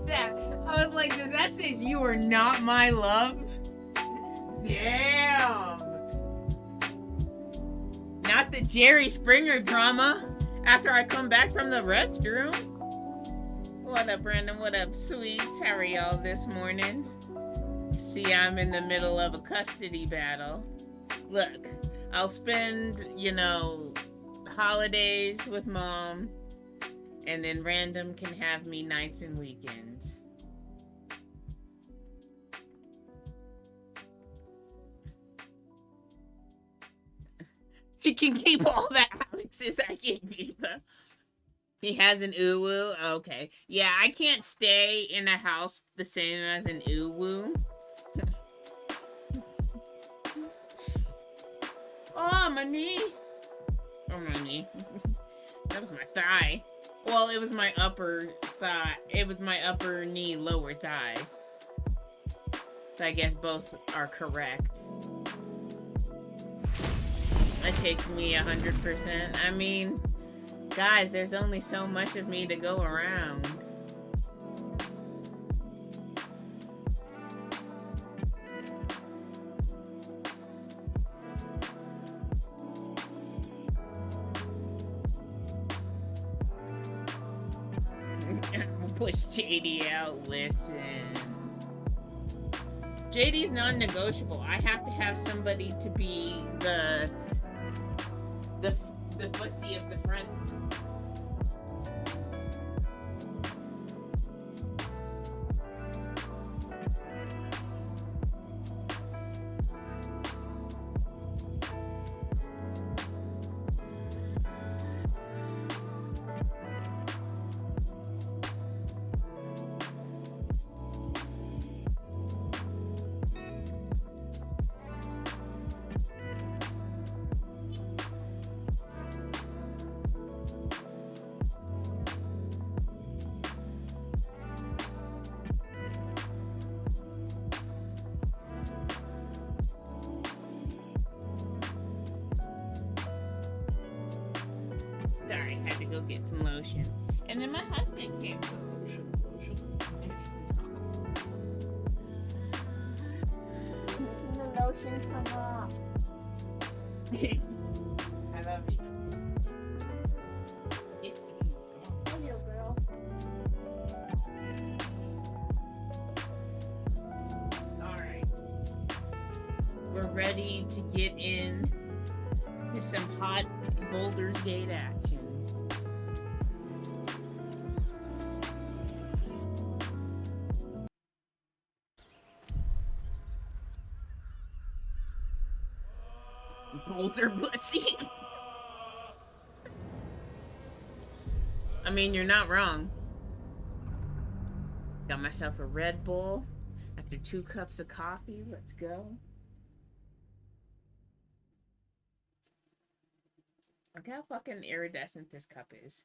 that. I was like, does that say you are not my love? Damn. Not the Jerry Springer drama after I come back from the restroom. What up, Brandon? What up, sweets? How are y'all this morning? See, I'm in the middle of a custody battle. Look, I'll spend, holidays with mom, and then random can have me nights and weekends. She can keep all the Alexes I gave her. He has an uwu? Okay. Yeah, I can't stay in a house the same as an uwu. Oh, my knee. Oh, my knee. That was my thigh. Well, it was my upper thigh. It was my upper knee, lower thigh. So I guess both are correct. It takes me 100%. I mean, guys, there's only so much of me to go around. Push JD out, listen. JD's non-negotiable. I have to have somebody to be the pussy of the front. Sorry, had to go get some lotion. And then my husband came. The lotion come off. I love you. Yes, please. Hello, girl. Alright. We're ready to get in to some hot Baldur's Gate action. Boulder pussy. I mean, you're not wrong. Got myself a Red Bull after 2 cups of coffee. Let's go. Look how fucking iridescent this cup is.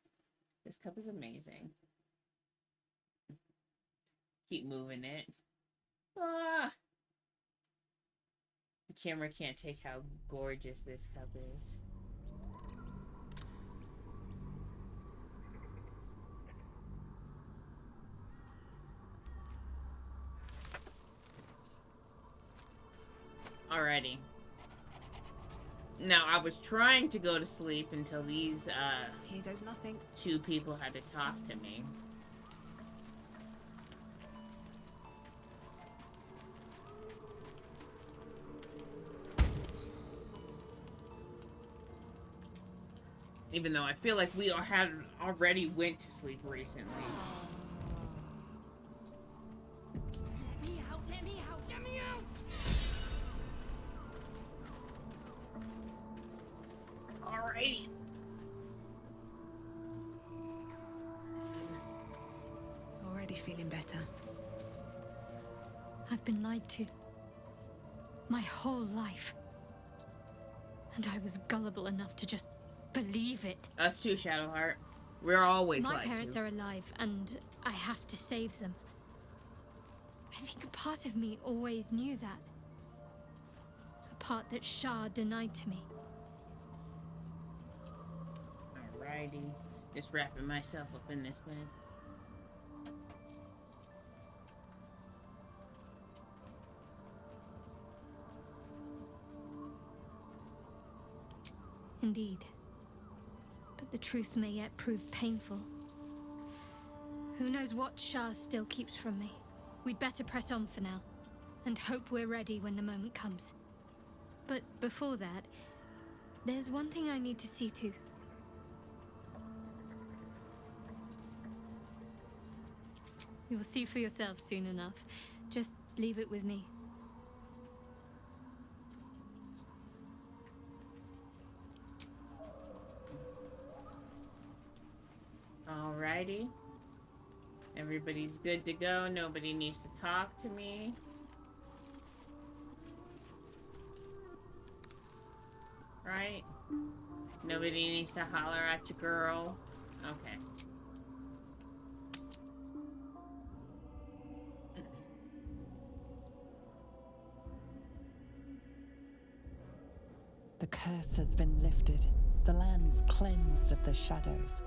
This cup is amazing. Keep moving it. Ah! The camera can't take how gorgeous this cup is. Alrighty. Now, I was trying to go to sleep until these, Here goes nothing. 2 people had to talk to me. Even though I feel like we all had already went to sleep recently. Let me out, let me out, let me out! Alrighty. Already feeling better. I've been lied to. My whole life. And I was gullible enough to just believe it. Us too, Shadowheart. We're always My lied parents to. are alive, and I have to save them. I think a part of me always knew that. A part that Shah denied to me. Alrighty. Just wrapping myself up in this bed. Indeed. But the truth may yet prove painful. Who knows what Shah still keeps from me? We'd better press on for now, and hope we're ready when the moment comes. But before that, there's one thing I need to see to. You'll see for yourself soon enough. Just leave it with me. Alrighty. Everybody's good to go. Nobody needs to talk to me. Right? Nobody needs to holler at your girl. Okay. The curse has been lifted. The land's cleansed of the shadows.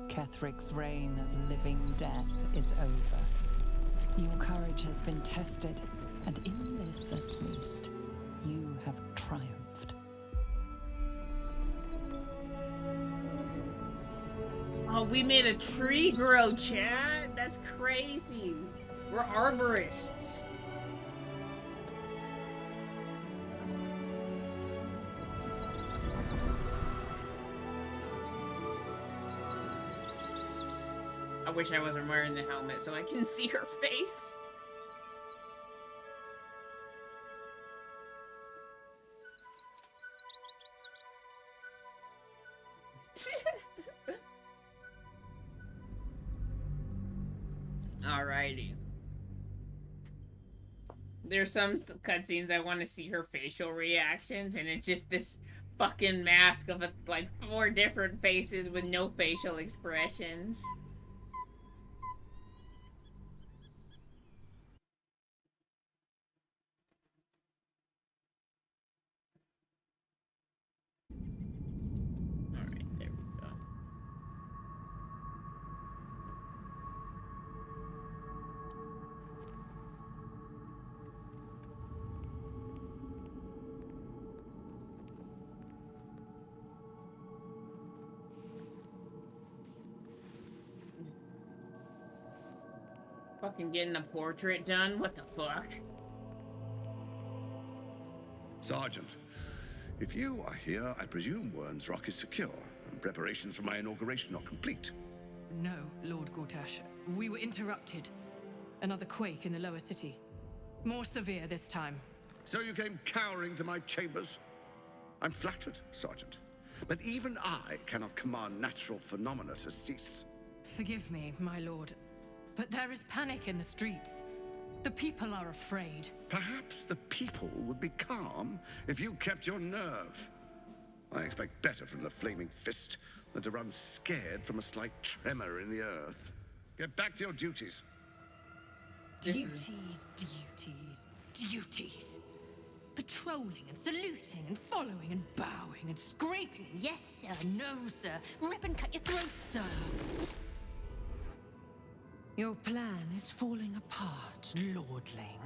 Kethric's reign of living death is over. Your courage has been tested, and in this at least, you have triumphed. Oh, we made a tree grow, Chad. That's crazy. We're arborists. I wish I wasn't wearing the helmet so I can see her face. Alrighty. There's some cutscenes I want to see her facial reactions, and it's just this fucking mask of like 4 different faces with no facial expressions. Alright, there we go. Fucking getting a portrait done? What the fuck? Sergeant, if you are here, I presume Wern's Rock is secure, and preparations for my inauguration are complete. No, Lord Gortash. We were interrupted. Another quake in the lower city. More severe this time. So you came cowering to my chambers? I'm flattered, Sergeant. But even I cannot command natural phenomena to cease. Forgive me, my lord, but there is panic in the streets. The people are afraid. Perhaps the people would be calm if you kept your nerve. I expect better from the Flaming Fist than to run scared from a slight tremor in the earth. Get back to your duties. Duties. Patrolling and saluting and following and bowing and scraping. Yes, sir. No, sir. Rip and cut your throat, sir. Your plan is falling apart, lordling.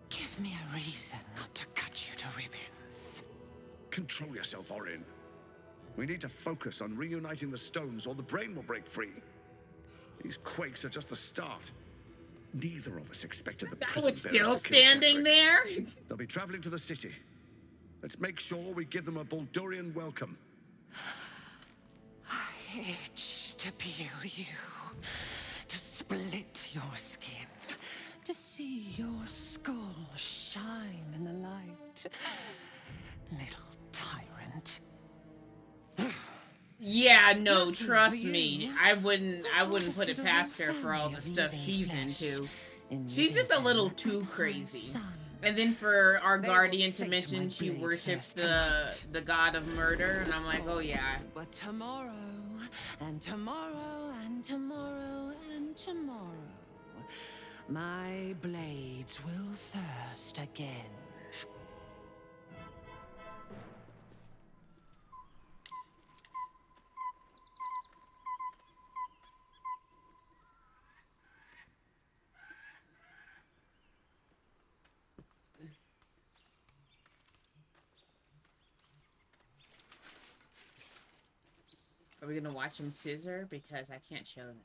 Give me a reason not to cut you to ribbons. Control yourself, Orin. We need to focus on reuniting the stones or the brain will break free. These quakes are just the start. Neither of us expected the That prison was bearers still to kill standing Kethrich. there? They'll be traveling to the city. Let's make sure we give them a Baldurian welcome. I itch to peel you, to split your skin, to see your skull shine in the light. Little tyrant. Yeah, no, Lucky trust for me. you, I wouldn't put it hosted a past her whole for all family the of stuff living she's flesh into. in She's just a little living too upon crazy. sun. And then for our They will guardian to say to mention my she blade worships first tonight. the god of murder, and I'm like, oh yeah. But tomorrow, and tomorrow, and tomorrow, and tomorrow, my blades will thirst again. Are we gonna watch him scissor? Because I can't show that.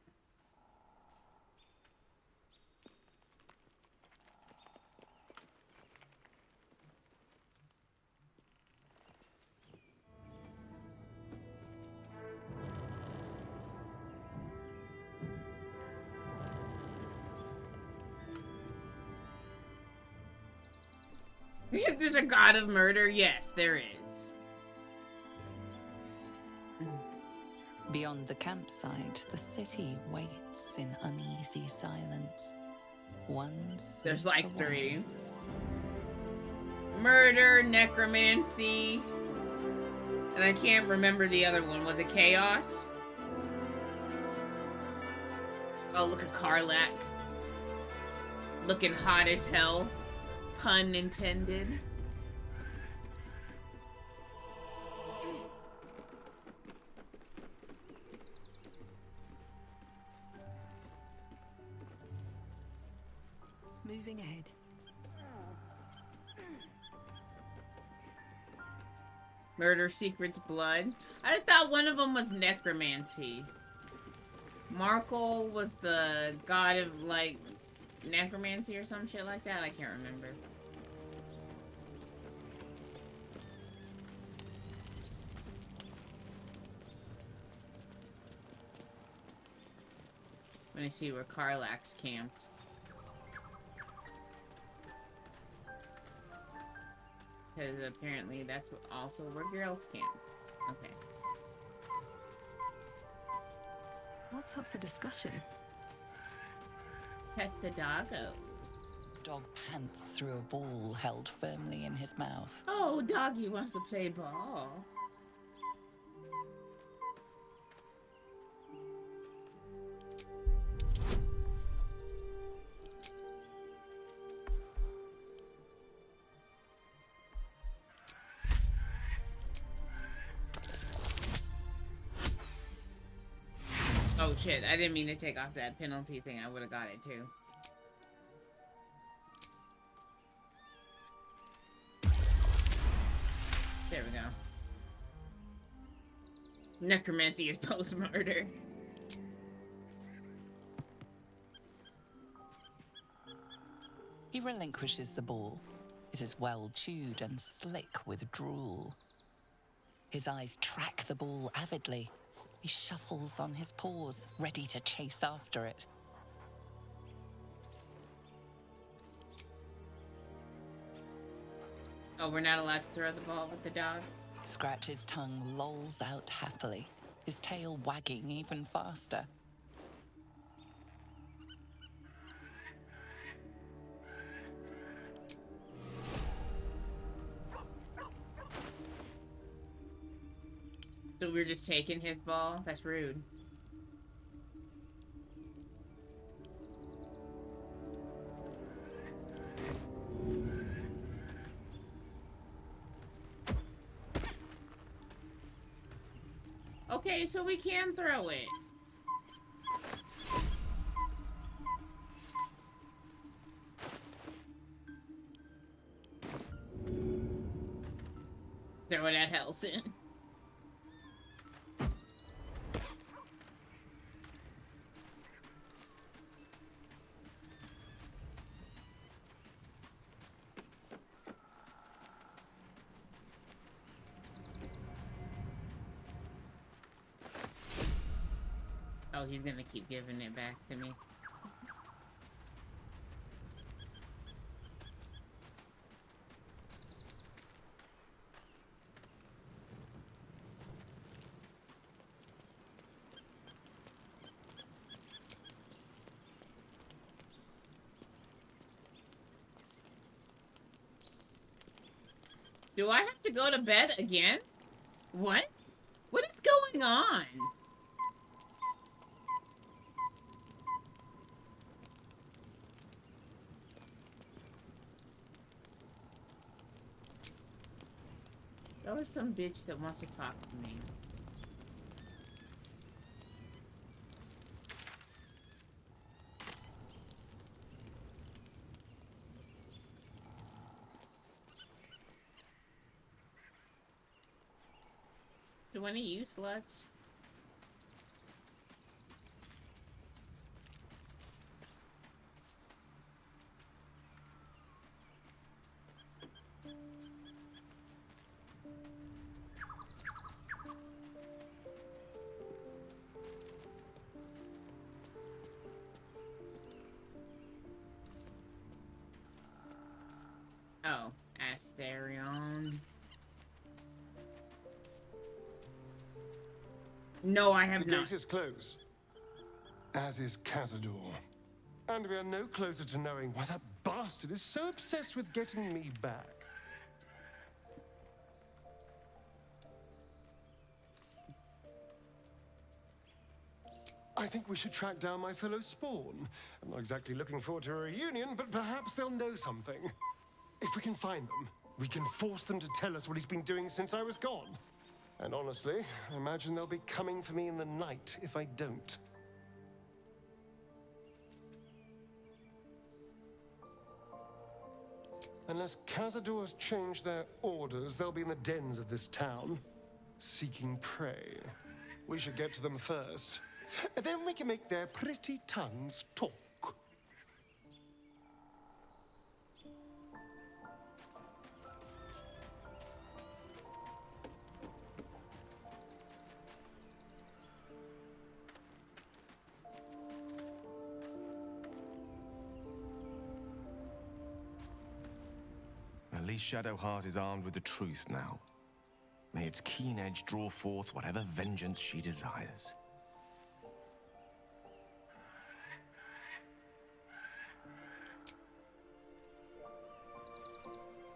There's a god of murder? Yes, there is. Beyond the campsite, the city waits in uneasy silence. There's like 3. Murder, necromancy, and I can't remember the other one. Was it chaos? Oh, look at Karlak. Looking hot as hell. Pun intended. Moving ahead. Murder, secrets, blood. I thought one of them was necromancy. Markle was the god of, like, necromancy or some shit like that. I can't remember. Let me see where Karlak's camped. Because apparently that's also where girls camp. Okay. What's up for discussion? Pet the doggo. Dog pants through a ball held firmly in his mouth. Oh, doggy wants to play ball. Oh shit, I didn't mean to take off that penalty thing. I would have got it too. There we go. Necromancy is post-murder. He relinquishes the ball. It is well chewed and slick with drool. His eyes track the ball avidly. He shuffles on his paws, ready to chase after it. Oh, we're not allowed to throw the ball with the dog? Scratch's tongue lolls out happily, his tail wagging even faster. So we're just taking his ball? That's rude. Okay, so we can throw it. Throw it at Helson. Oh, he's gonna keep giving it back to me. Do I have to go to bed again? What? What is going on? There was some bitch that wants to talk to me. Do any of you sluts? Oh, Asterion. No, I have The not. gate is closed, as is Cazador. And we are no closer to knowing why that bastard is so obsessed with getting me back. I think we should track down my fellow Spawn. I'm not exactly looking forward to a reunion, but perhaps they'll know something. If we can find them, we can force them to tell us what he's been doing since I was gone. And honestly, I imagine they'll be coming for me in the night if I don't. Unless Cazador's changed their orders, they'll be in the dens of this town, seeking prey. We should get to them first. Then we can make their pretty tongues talk. At least Shadowheart is armed with the truth now. May its keen edge draw forth whatever vengeance she desires.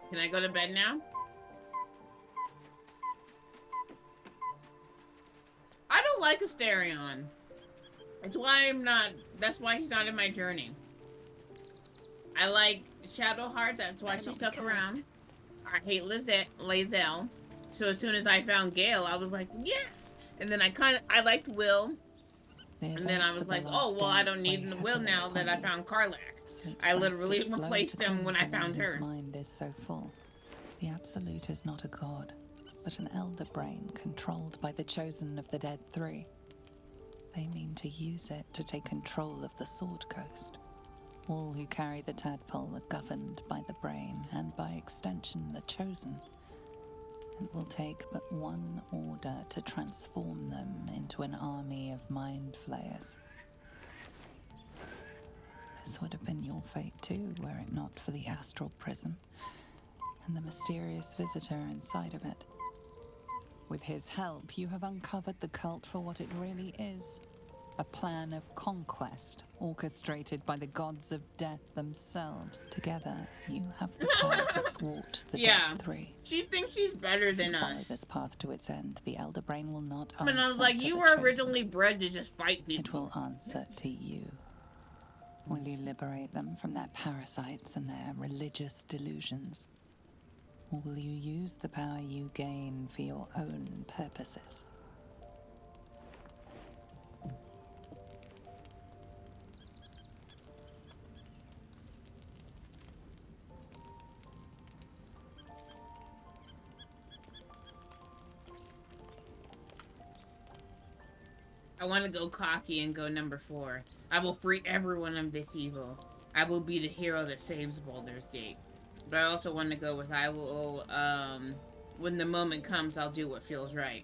Can I go to bed now? I don't like Asterion. That's why that's why he's not in my journey. I like Shadowheart, that's why she stuck around. I hate Lae'zel. So as soon as I found Gale, I was like, yes! And then I liked Will. And then I was like, oh, well, I don't need Will now that I found Karlach. I literally replaced them when I found her. His mind is so full. The Absolute is not a god, but an elder brain controlled by the chosen of the Dead Three. They mean to use it to take control of the Sword Coast. All who carry the tadpole are governed by the brain, and by extension the chosen. It will take but one order to transform them into an army of mind flayers. This would have been your fate too, were it not for the astral prison and the mysterious visitor inside of it. With his help, you have uncovered the cult for what it really is. A plan of conquest, orchestrated by the gods of death themselves. Together, you have the power to thwart the Dead Three. She thinks she's better than us. Follow this path to its end. The Elder Brain will not answer. I mean, I was like, you were originally bred to just fight people. It will answer to you. Will you liberate them from their parasites and their religious delusions? Or will you use the power you gain for your own purposes? I want to go cocky and go number 4. I will free everyone of this evil. I will be the hero that saves Baldur's Gate. But I also want to go with I will, when the moment comes, I'll do what feels right.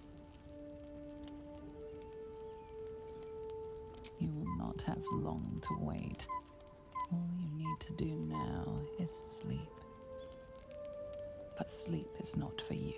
You will not have long to wait. All you need to do now is sleep. But sleep is not for you.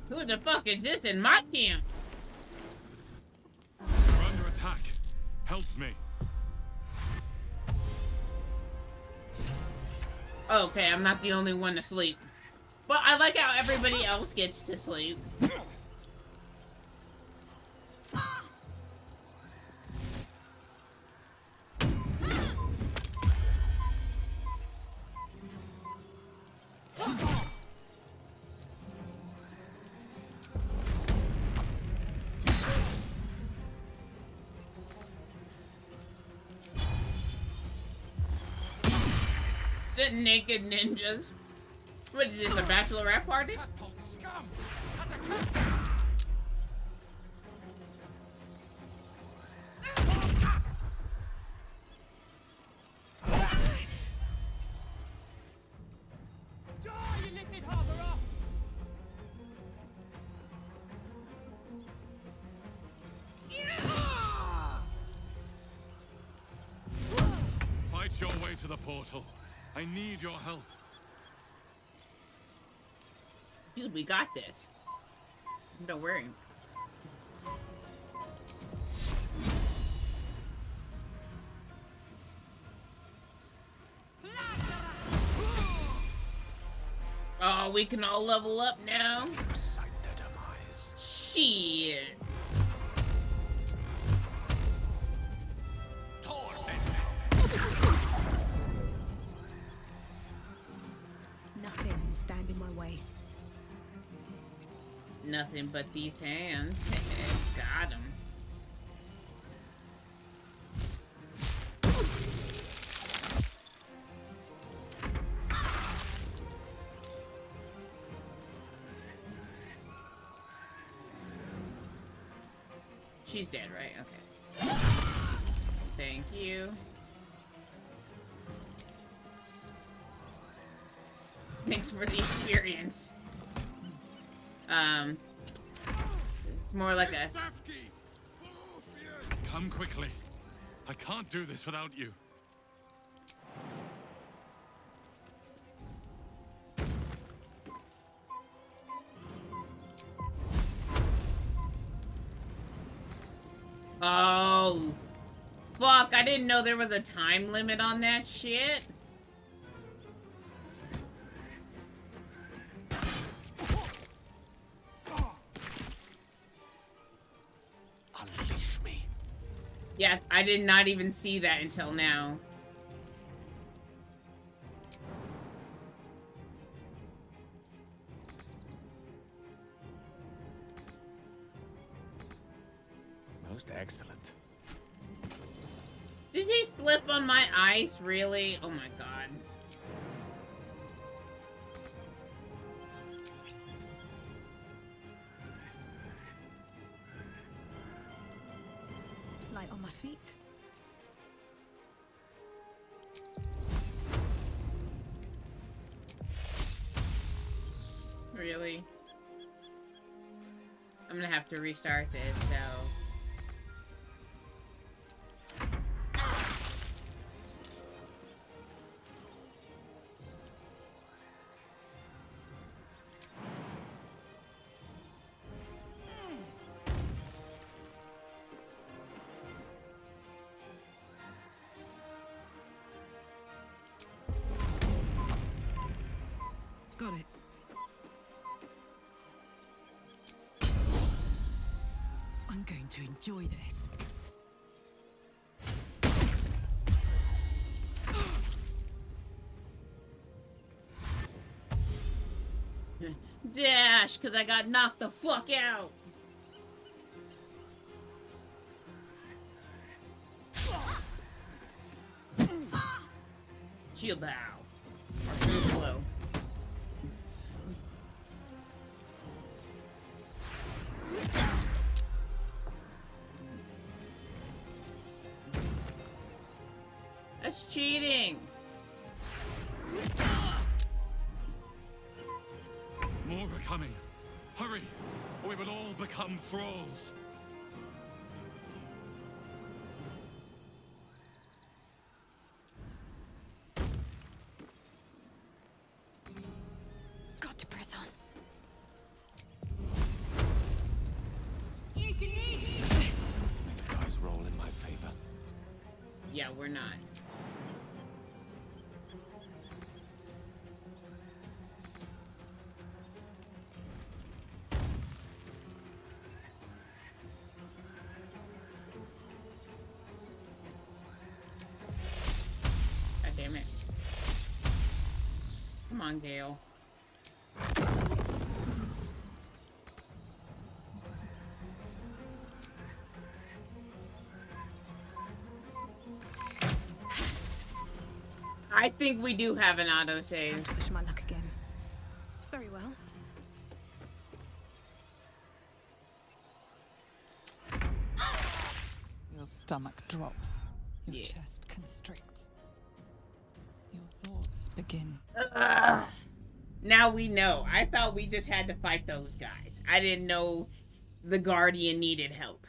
Who the fuck is this in my camp? We're under attack. Help me. Okay, I'm not the only one to sleep. But I like how everybody else gets to sleep. Naked ninjas. What is this, a bachelorette party? way to the portal. I need your help. Dude, we got this. Don't worry. Oh, we can all level up now. Sight their demise. Shit. Nothing will stand in my way. Nothing but these hands. Got him. She's dead, right? Okay. Thank you. Thanks for the experience. It's more like a... Come quickly. I can't do this without you. Oh. Fuck, I didn't know there was a time limit on that shit. Unleash me. Yeah, I did not even see that until now. Most excellent. Did he slip on my ice? Really? Oh my god. Light on my feet. Really? I'm gonna have to restart this, so... Got it. I'm going to enjoy this. Dash, because I got knocked the fuck out. Shield bow. Or too slow. That's cheating. More are coming. Hurry, or we will all become thralls. Got to press on. May the dice roll in my favor. Yeah, we're not. God damn it. Come on, Gale. I think we do have an autosave. Time to push my luck again. Very well. Your stomach drops. Your Yeah. chest constricts. Your thoughts begin. Now we know. I thought we just had to fight those guys. I didn't know the Guardian needed help.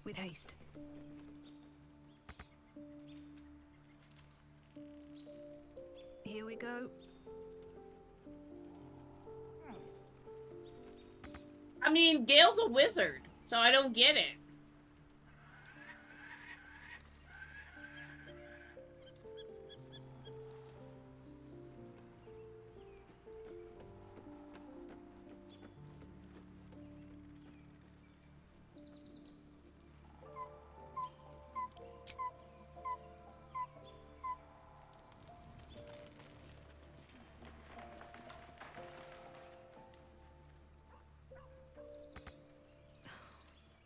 with haste. Here we go. I mean, Gale's a wizard, so I don't get it.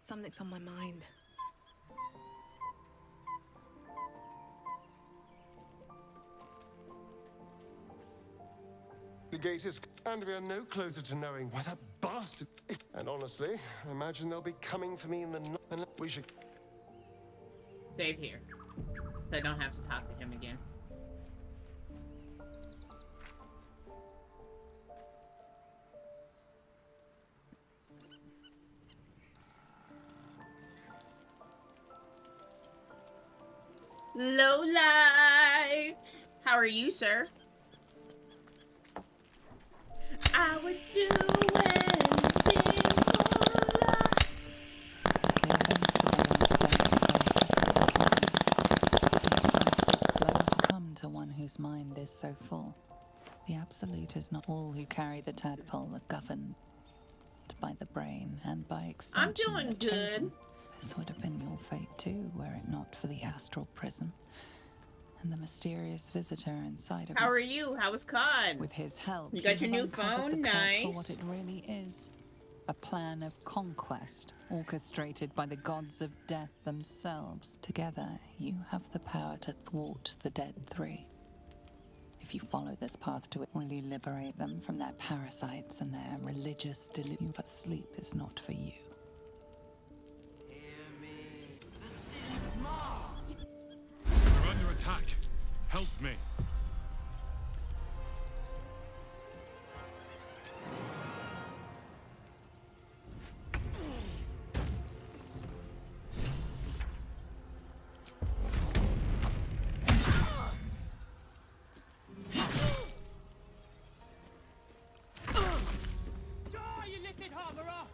Something's on my mind. The gate is... And we are no closer to knowing where that bastard... And honestly, I imagine they'll be coming for me in the night. And we should... Save here. So I don't have to talk to him again. Low life. How are you, sir? I would do anything for life. The events of the seems rest is slow to come to one whose mind is so full. The absolute is not all who carry the tadpole are governed by the brain and by extension I'm doing the chosen. good. This would have been your fate too, were it not for the astral prison and the mysterious visitor inside of How it. are you? How was COD? With his help, You got your have new uncovered phone? the cult Nice. for what it really is. A plan of conquest, orchestrated by the gods of death themselves. Together, you have the power to thwart the Dead Three. If you follow this path to it, will you liberate them from their parasites and their religious delusion? But sleep is not for you. We're under attack. Help me. Die, you little harborer!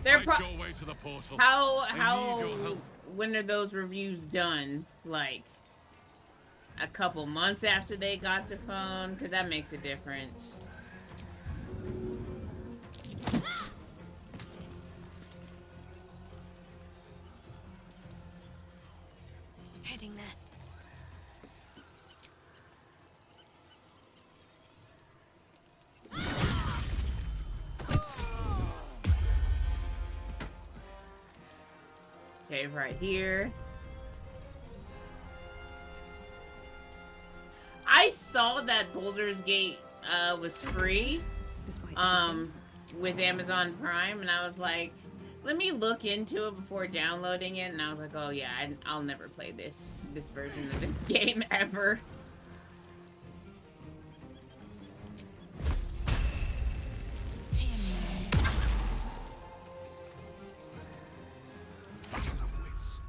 They're Fight your way to the portal. how I need your help. when are those reviews done? Like a couple months after they got the phone? Because that makes a difference. Heading there. Save right here. I saw that Baldur's Gate was free with Amazon Prime, and I was like, let me look into it before downloading it. And I was like, oh yeah, I'll never play this version of this game ever. Battle of wits.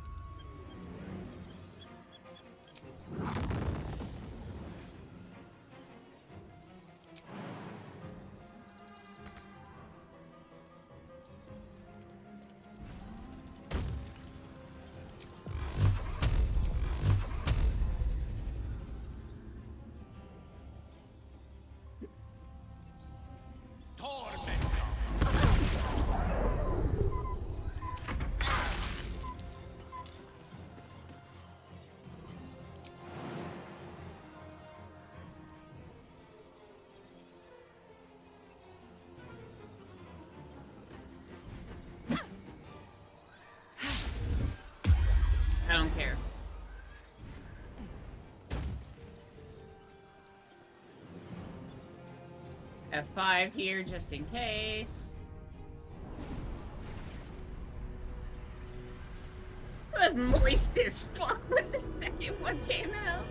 F5 here just in case. It was moist as fuck when the second one came out.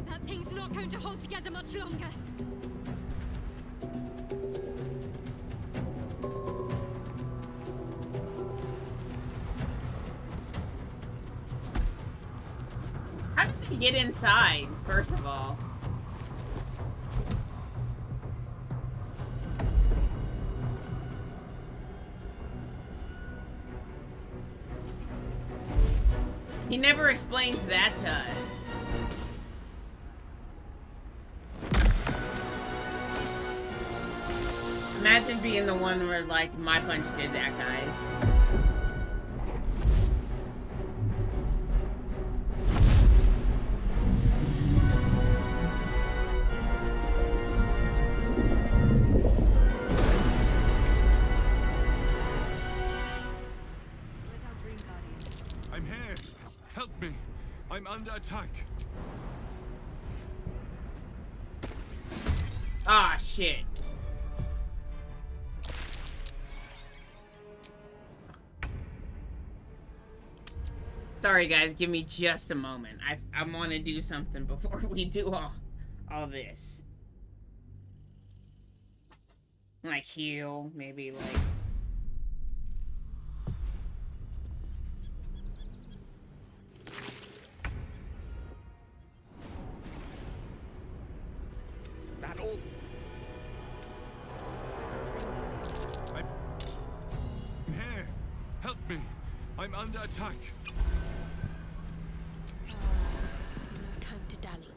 That thing's not going to hold together much longer. How does it get inside, first of all? He never explains that to us. Imagine being the one where, like, my punch did that, guys. I'm here. Help me. I'm under attack. Ah, shit. Sorry, guys. Give me just a moment. I want to do something before we do all this. Like heal, maybe like... That all. I'm here. Help me. I'm under attack. Time to dally.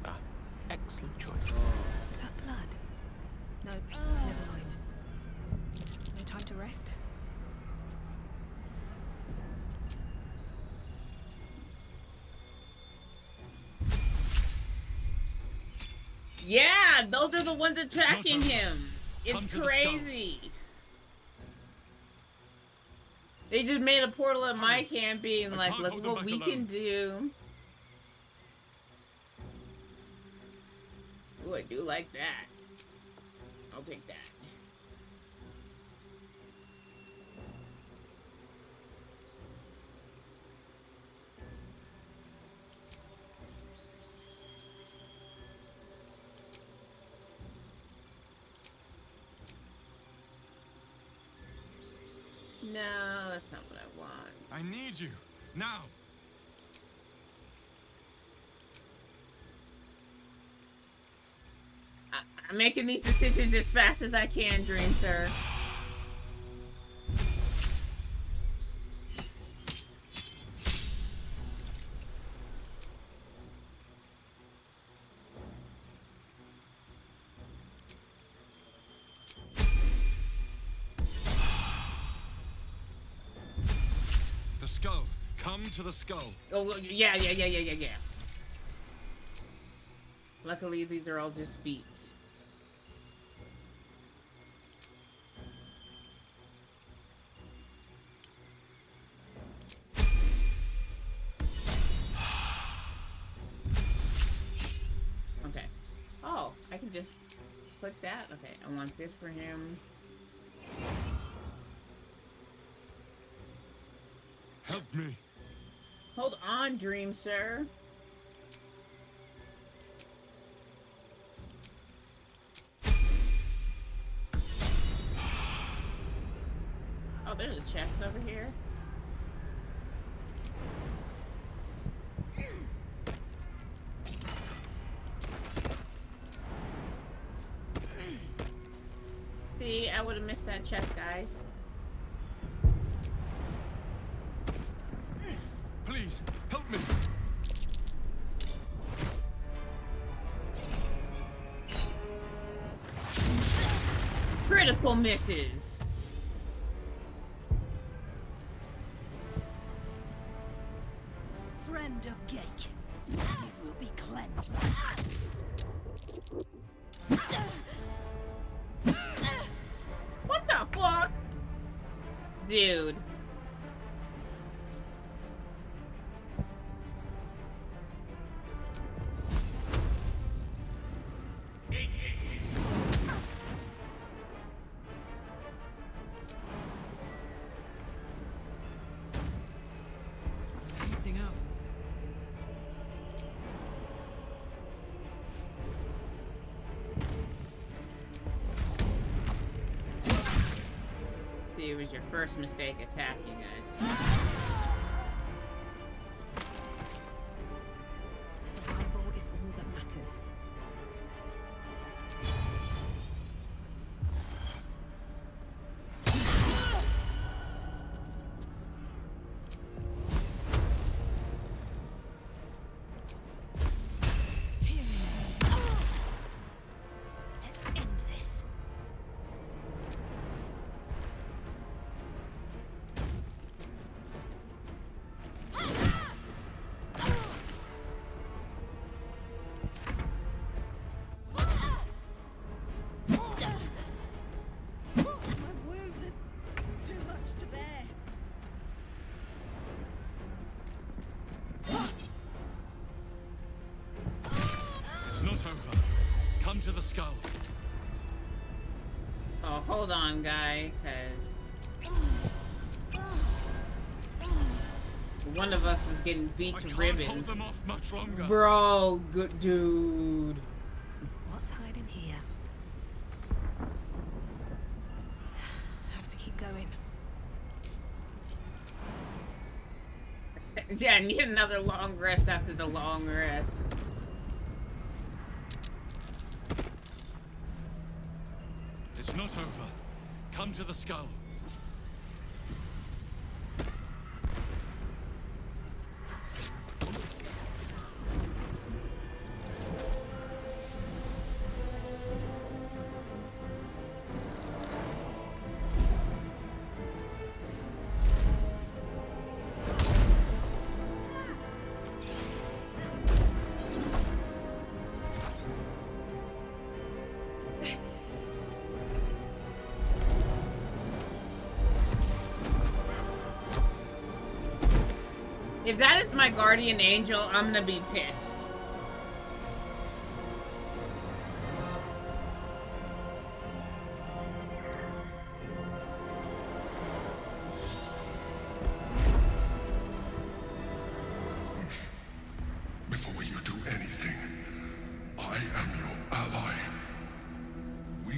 Ah, excellent choice. Is that blood? No, never mind. No time to rest. Yeah, those are the ones attracting him. It's Come to the crazy. They just made a portal at my camp being like, can't look hold them what back we can alone. do. Ooh, I do like that. I'll take that. No, that's not what I want. I need you. Now. I'm making these decisions as fast as I can, Dream Sir. The skull. Come to the skull. Oh, yeah. Luckily, these are all just feats. Okay. Oh, I can just click that. Okay, I want this for him. Help me. Hold on, Dream Sir. Oh, there's a chest over here. See, I would have missed that chest, guys. Please, help me. Critical misses. Friend of Gake, you will be cleansed. What the fuck? Dude. Heating up. See, it was your first mistake attacking us. Survival is all that matters. Let's end this. My wounds are too much to bear. It's not over. Come to the skull. Oh, hold on, guy, because one of us was getting beat I to can't ribbons. hold them off much longer. Bro, good dude. What's hiding here? Have to keep going. Yeah, I need another long rest after the long rest. It's not over. Come to the skull. If that is my guardian angel, I'm gonna be pissed. Before you do anything, I am your ally. We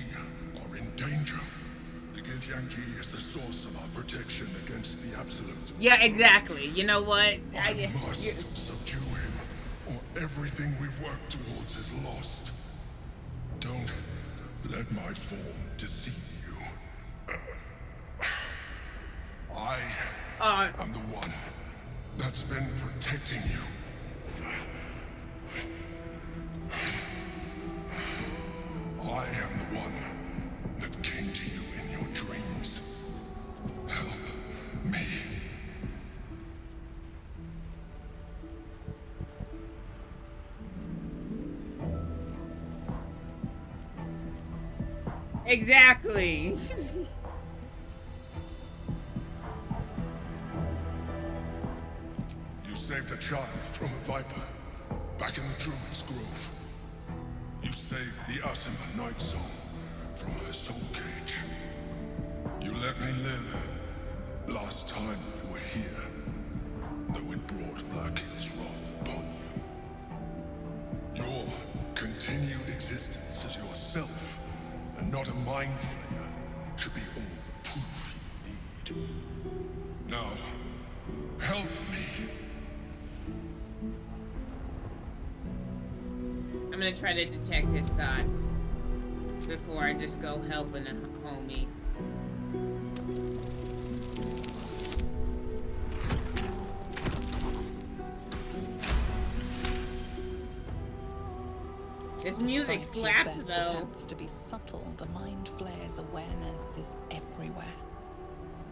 are in danger. The Githyanki is the source of our protection against the Absolute. Yeah, exactly. You know what? I must subdue him, or everything we've worked towards is lost. Don't let my form deceive you. I am the one that's been protecting you. I am the one that came to you in your dreams. Help me. Exactly. You saved a child from a viper back in the Druid's Grove. You saved the Asima Night Song from her soul cage. You let me live last time you were here, though it brought Blackheath's wrath upon you. Your continued existence as yourself, and not a mind flayer, should be all the proof you need. Now, help me. I'm gonna try to detect his thoughts before I just go helping a homie. This music Despite your slaps best though. attempts to be subtle, the mind flayer's awareness is everywhere.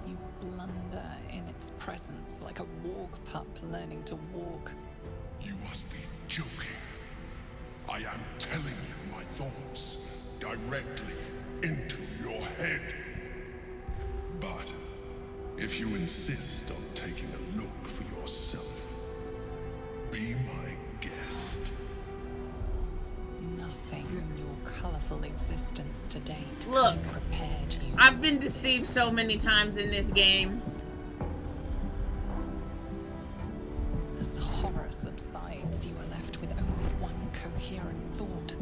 You blunder in its presence like a warg pup learning to walk. You must be joking. I am telling you my thoughts directly into your head. But If you insist on taking a look for yourself, be my guest. Nothing in your colorful existence to date Look, could have prepared you. I've been deceived so many times in this game. As the horror subsides, you are left with only one coherent thought.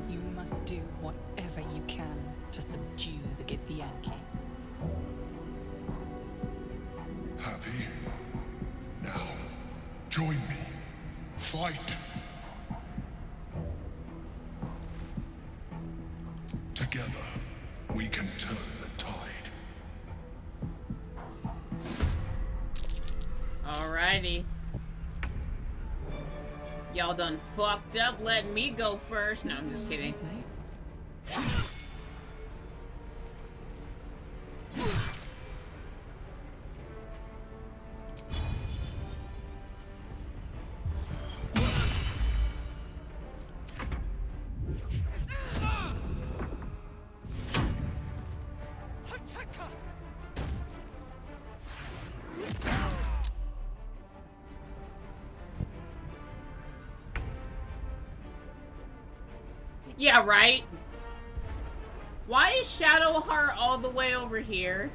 You must do whatever you can to subdue the Githyanki. Happy? Now, join me. Fight. Together, we can turn the tide. Alrighty. Y'all done fucked up letting me go first. No, I'm just kidding. Yeah, right? Why is Shadowheart all the way over here?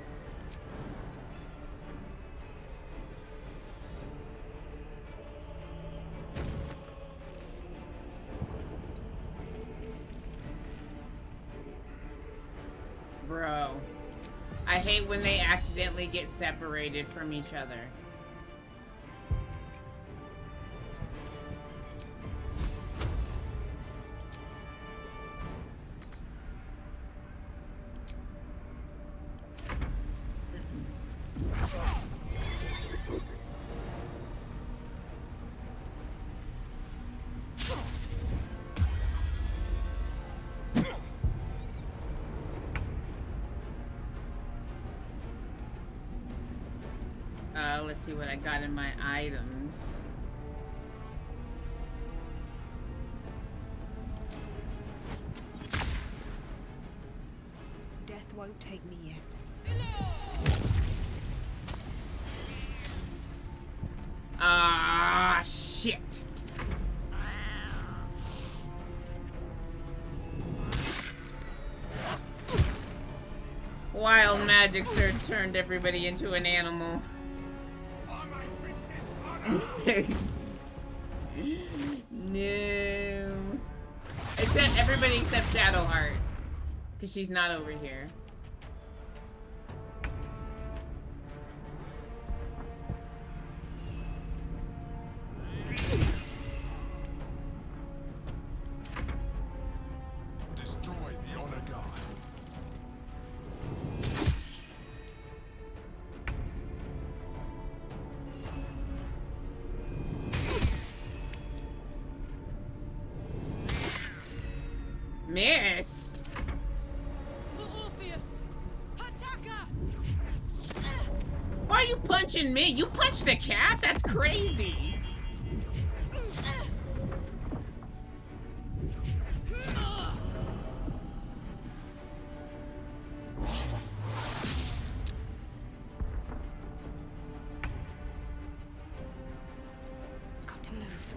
Bro. I hate when they accidentally get separated from each other. Let's see what I got in my items. Death won't take me yet. Ah, shit. Wild magic surge turned everybody into an animal. No. Except everybody except Shadowheart. Because she's not over here. Destroy the Honor Guard. Miss. For Orpheus! Attacker! Why are you punching me? You punched a cat? That's crazy. Got to move.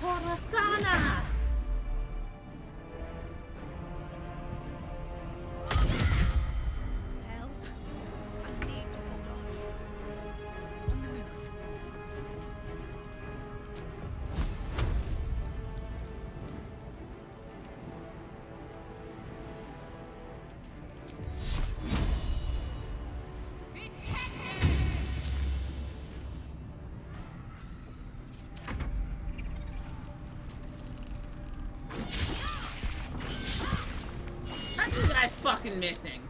Horasana! Hells. I need to hold on. On the move. How you guys fucking missing?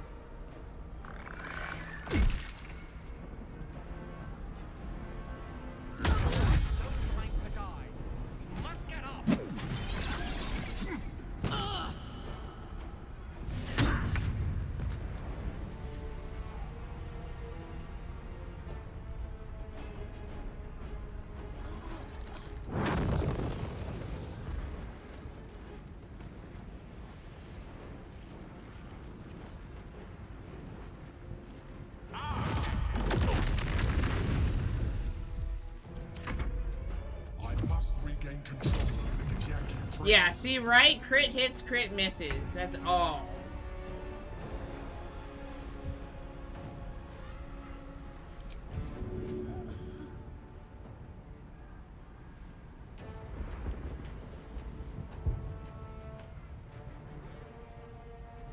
Yeah, see, right? Crit hits, crit misses. That's all.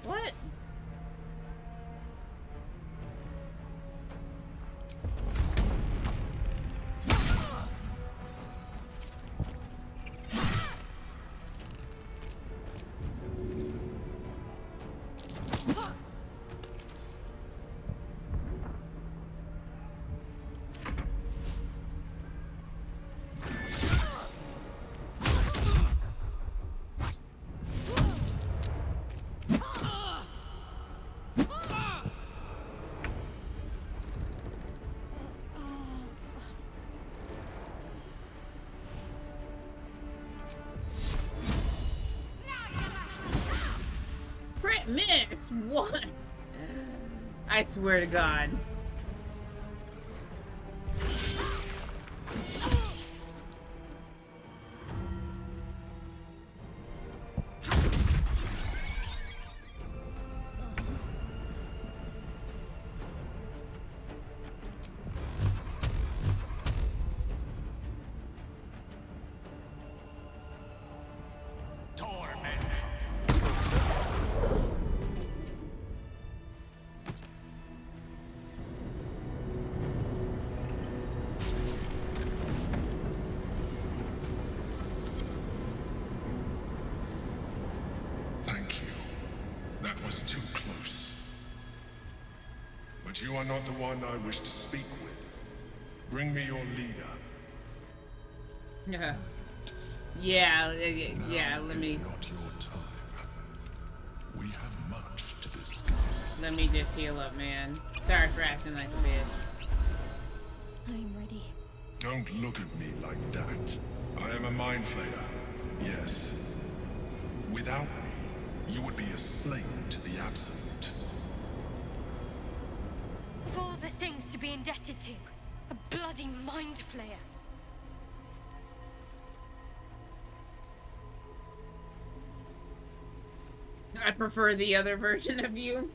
What? Crit miss? What? I swear to God. You are not the one I wish to speak with. Bring me your leader. Yeah, let me... Not your time. We have much to discuss. Let me just heal up, man. Sorry for acting like a bitch. I'm ready. Don't look at me like that. I am a mind flayer. Yes. Without me, you would be a slave to the Absolute. Of all the things to be indebted to, a bloody mind flayer. I prefer the other version of you.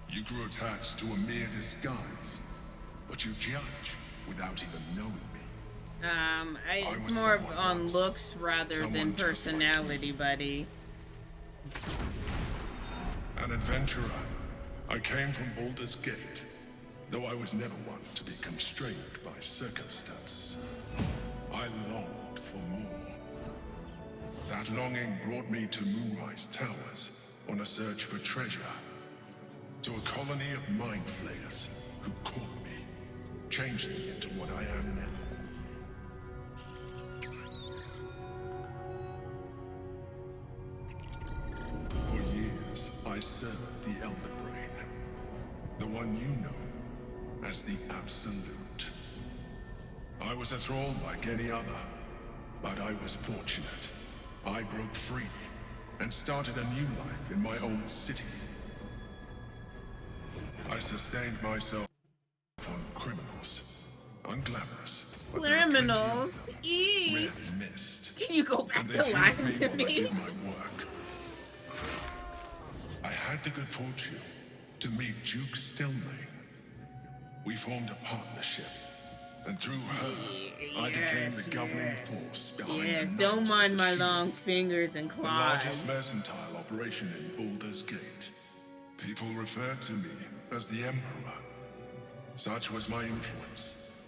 You grew attached to a mere disguise, but you judge without even knowing me. It's more on looks rather than personality, buddy. An adventurer. I came from Baldur's Gate, though I was never one to be constrained by circumstance. I longed for more. That longing brought me to Moonrise Towers on a search for treasure. To a colony of mind flayers who caught me, changed me into what I am now. I served the Elder Brain, the one you know as the Absolute. I was a thrall like any other, but I was fortunate. I broke free and started a new life in my old city. I sustained myself on criminals, unglamorous, but there are plenty of Criminals. them, Eee. rarely missed. Can you go back And they to fueled lying me to while I me? did my work. I had the good fortune to meet Duke Stelmane. We formed a partnership, and through her, I became the governing force behind Yes, the don't Knights mind of the my Shield, long fingers and the largest claws. mercantile operation in Baldur's Gate. People referred to me as the Emperor. Such was my influence,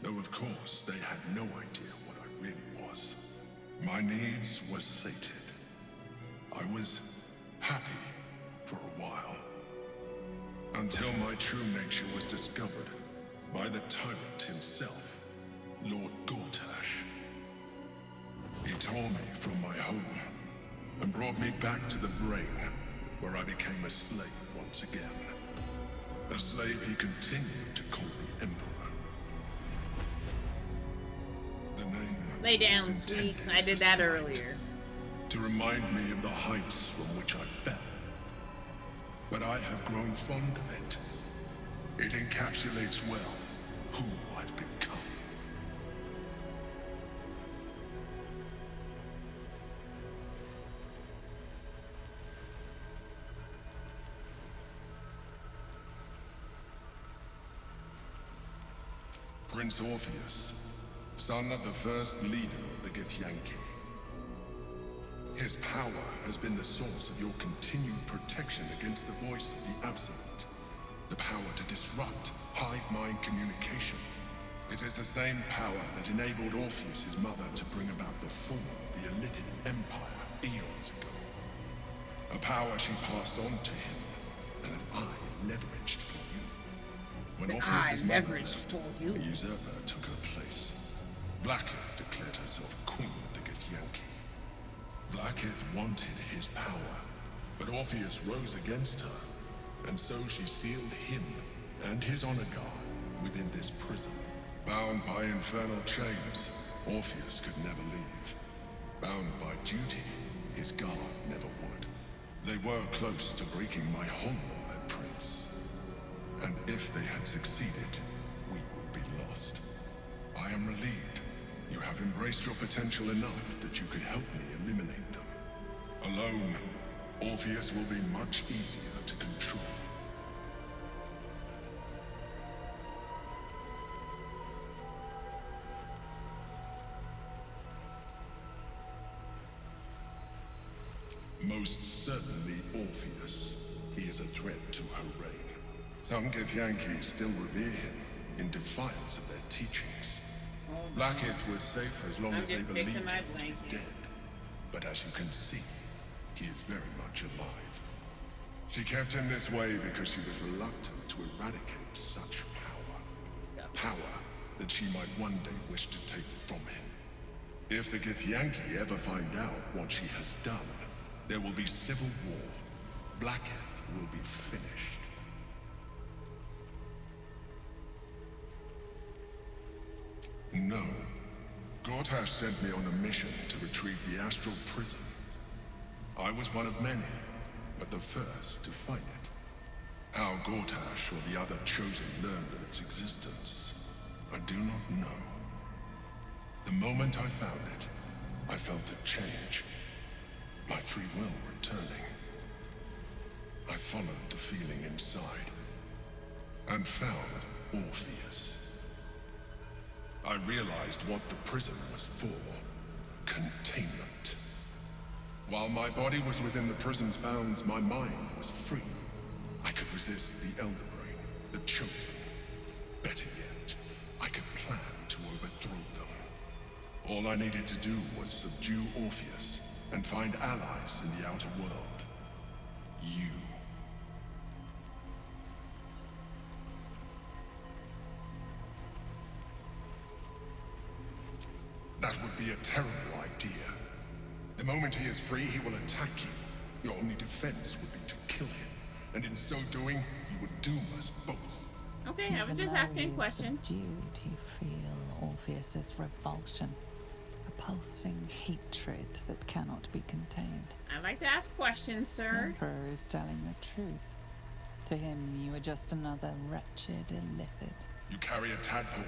though of course they had no idea what I really was. My needs were sated. I was happy for a while, until my true nature was discovered by the tyrant himself, Lord Gortash. He tore me from my home and brought me back to the brain, where I became a slave once again. A slave he continued to call the Emperor. The name Lay down, was sweet. intended I as did a that sign earlier. to remind me of the heights from which I fell. But I have grown fond of it. It encapsulates well who I've become. Prince Orpheus, son of the first leader of the Githyanki. His power has been the source of your continued protection against the voice of the Absolute. The power to disrupt hive mind communication. It is the same power that enabled Orpheus's mother to bring about the fall of the Elitid Empire eons ago. A power she passed on to him, and that I leveraged for you. When Orpheus's mother left, a usurper took her place. Blackith declared herself queen of the Githyanki. Blackith wanted his power, but Orpheus rose against her, and so she sealed him and his honor guard within this prison. Bound by infernal chains, Orpheus could never leave. Bound by duty, his guard never would. They were close to breaking my hold on their prince. And if they had succeeded, we would be lost. I am relieved. You have embraced your potential enough that you could help me eliminate them. Alone, Orpheus will be much easier to control. Most certainly Orpheus. He is a threat to her reign. Some Githyanki still revere him in defiance of their teachings. Blackith was safe as long as they believed him to be dead. But as you can see, he is very much alive. She kept him this way because she was reluctant to eradicate such power. Power that she might one day wish to take from him. If the Githyanki ever find out what she has done, there will be civil war. Blackith will be finished. No. Gortash sent me on a mission to retrieve the astral prison. I was one of many, but the first to find it. How Gortash or the other chosen learned of its existence, I do not know. The moment I found it, I felt a change. My free will returning. I followed the feeling inside, and found Orpheus. I realized what the prison was for. Containment. While my body was within the prison's bounds, my mind was free. I could resist the Elder Brain, the Chosen. Better yet, I could plan to overthrow them. All I needed to do was subdue Orpheus and find allies in the outer world. You. That would be a terrible idea. The moment he is free, he will attack you. Your only defense would be to kill him. And in so doing, you would doom us both. Okay, I was Even just though asking he a is question. subdued, you feel Orpheus's revulsion. A pulsing hatred that cannot be contained. I like to ask questions, The sir. Emperor is telling the truth. To him, you are just another wretched illithid. You carry a tadpole,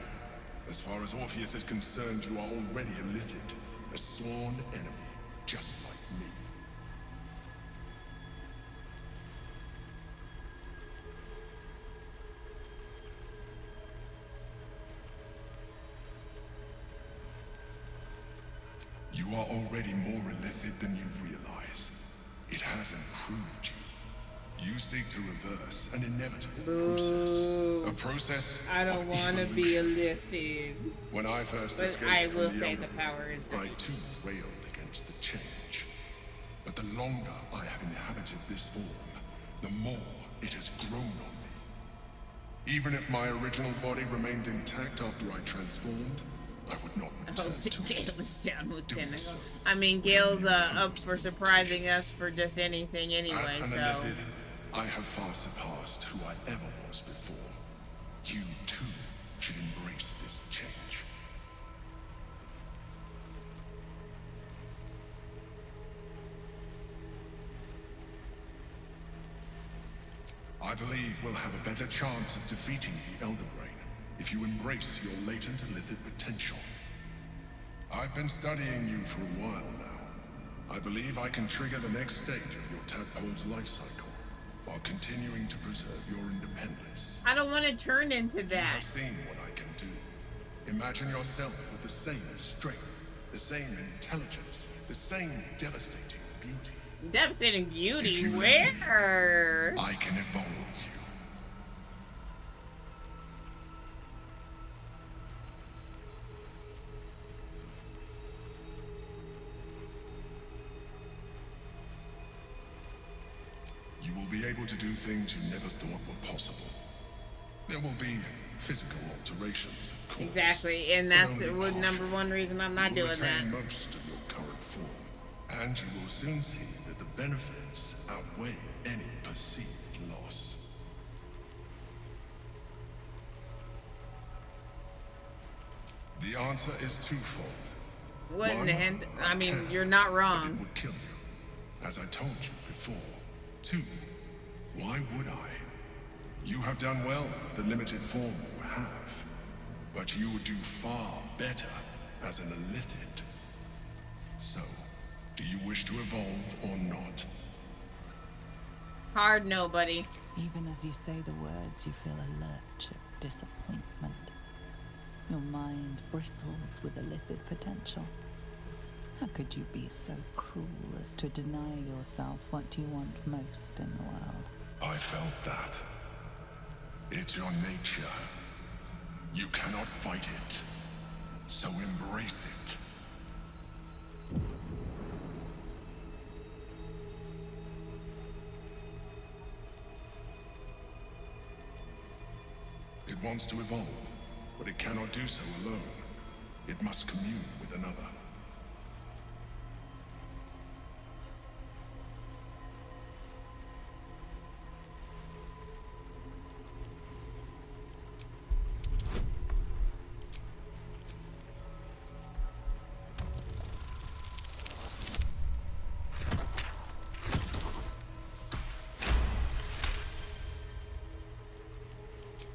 As far as Orpheus is concerned, you are already a Lithid, a sworn enemy, just like me. You are already more Lithid than you realize. It has improved you. You seek to reverse an inevitable process. A process I don't want to be a Lithid. When I first But escaped I from will the say Elder the power Ring, is I great. too railed against the change. But the longer I have inhabited this form, the more it has grown on me. Even if my original body remained intact after I transformed, I would not return to Gale it. is down with Doing 10. so I mean, would Gale's only up impose for the surprising us limitations. for just anything anyway, As an so. Elithid, I have far surpassed who I ever was before. You too should embrace this change. I believe we'll have a better chance of defeating the Elder Brain if you embrace your latent Lithid potential. I've been studying you for a while now. I believe I can trigger the next stage of your tadpole's life cycle while continuing to preserve your independence. I don't want to turn into You that. have seen what I can do. Imagine yourself with the same strength, the same intelligence, the same devastating beauty. Devastating If beauty, you let me, where? I can evolve you. You will be able to do things you never thought were possible. There will be physical alterations, of course. Exactly, and but that's only the partial. number one reason I'm not You will doing that. retain most of your current form, and you will soon see that the benefits outweigh any perceived loss. The answer is twofold. What in One, the hand? I mean, can, you're not but it wrong. would kill you, as I told you before. Two, why would I? You have done well with the limited form you have, but you would do far better as an Lithid. So, do you wish to evolve or not? Hard no, buddy. Even as you say the words, you feel a lurch of disappointment. Your mind bristles with the Lithid potential. How could you be so cruel as to deny yourself what you want most in the world? I felt that. It's your nature. You cannot fight it. So embrace it. It wants to evolve, but it cannot do so alone. It must commune with another.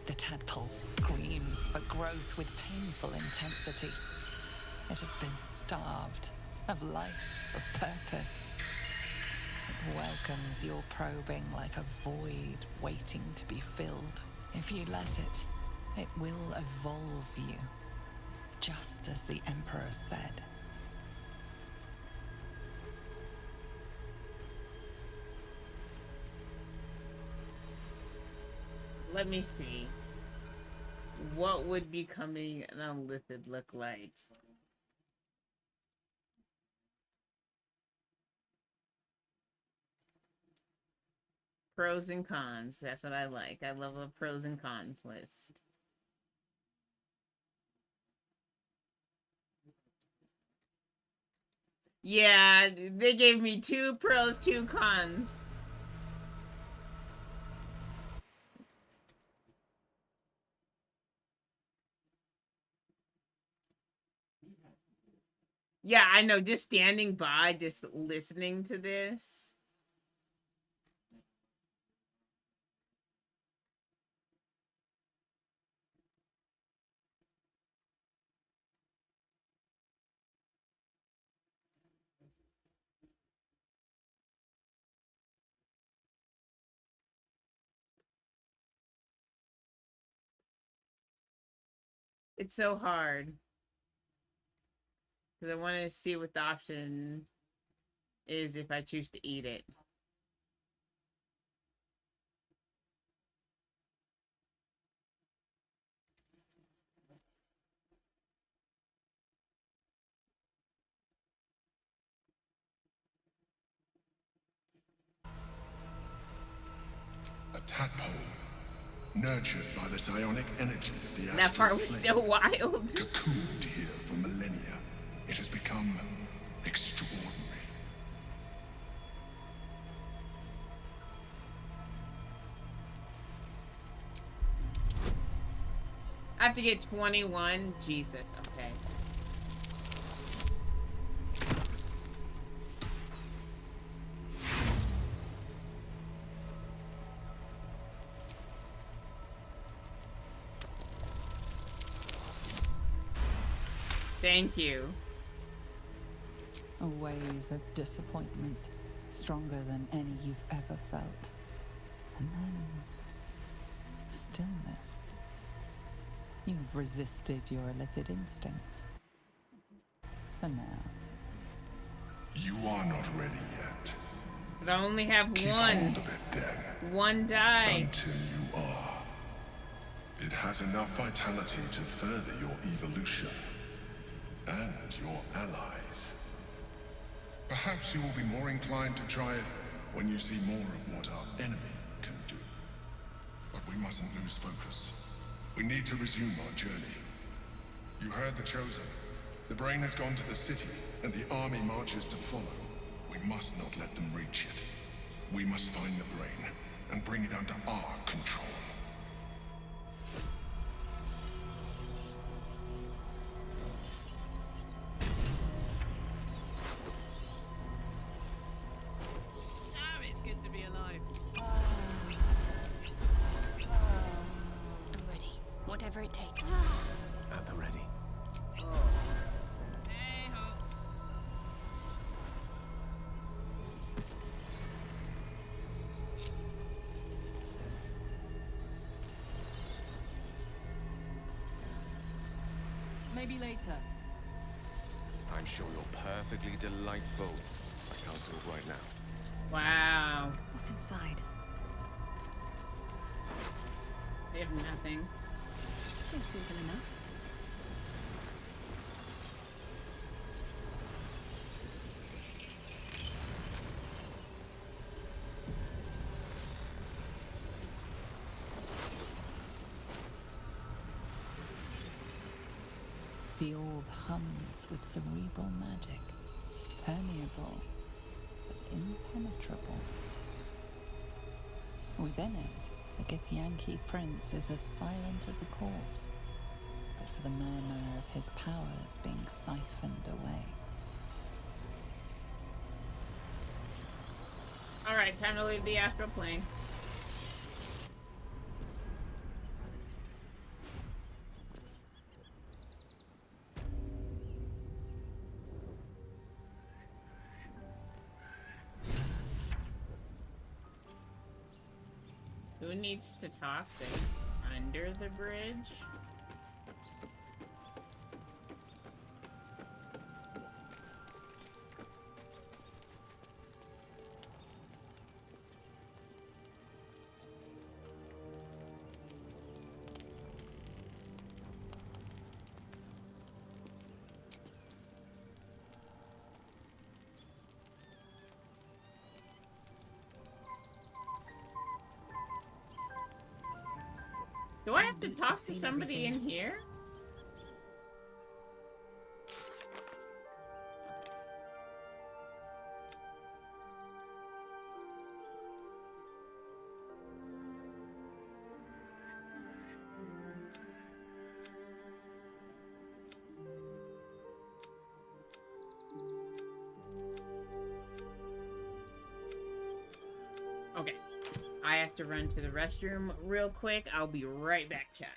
The tadpole screams for growth with painful intensity. It has been starved of life, of purpose. It welcomes your probing like a void waiting to be filled. If you let it, it will evolve you, just as the Emperor said. Let me see. What would becoming an Unlithid look like? Pros and cons. That's what I like. I love a pros and cons list. Yeah, they gave me 2 pros, 2 cons. Yeah, I know. Just standing by, just listening to this. It's so hard. Because I want to see what the option is if I choose to eat it. A tadpole, nurtured by the psionic energy of the That part astral was flame, still wild. cocooned here for millennia. It has become extraordinary. I have to get 21. Jesus, okay. Thank you. A wave of disappointment, stronger than any you've ever felt. And then stillness. You've resisted your illithid instincts. For now. You are not ready yet. But I only have Keep one. hold of it then. One die. Until you are. It has enough vitality to further your evolution. And your allies. Perhaps you will be more inclined to try it when you see more of what our enemy can do. But we mustn't lose focus. We need to resume our journey. You heard the Chosen. The brain has gone to the city, and the army marches to follow. We must not let them reach it. We must find the brain, and bring it under our control. Damn, it's good to be alive. I'm ready. Whatever it takes. At the ready. Hey ho. Maybe later. I'm sure you're perfectly delightful. I can't talk right now. Wow. What's inside? They have nothing. Seems simple enough. The orb hums with cerebral magic, permeable, but impenetrable. Within it, the Githyanki prince is as silent as a corpse, but for the murmur of his powers being siphoned away. Alright, time to leave the astral plane. Who needs to talk to under the bridge? Do I have to talk to somebody in here? Okay. I have to run to the restroom real quick. I'll be right back, chat.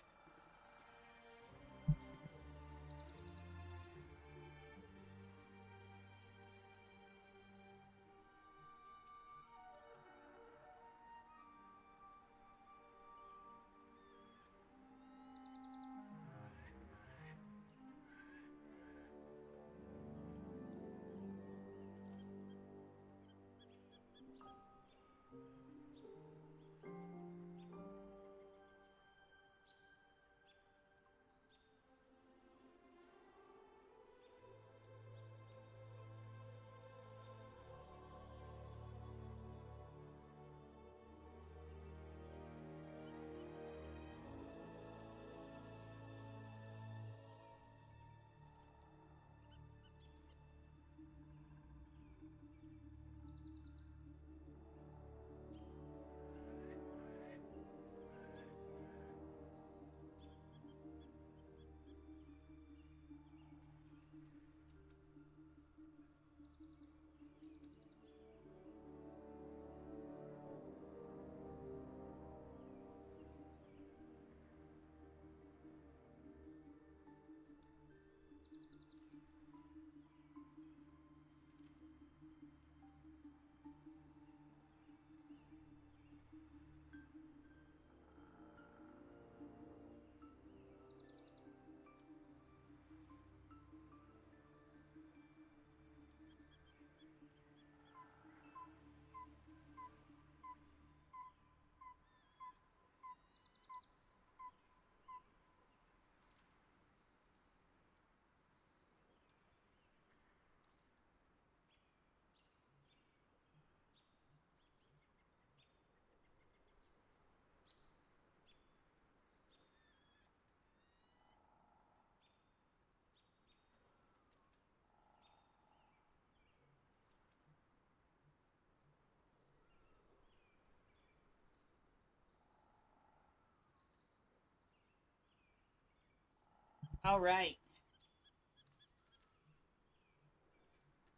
All right.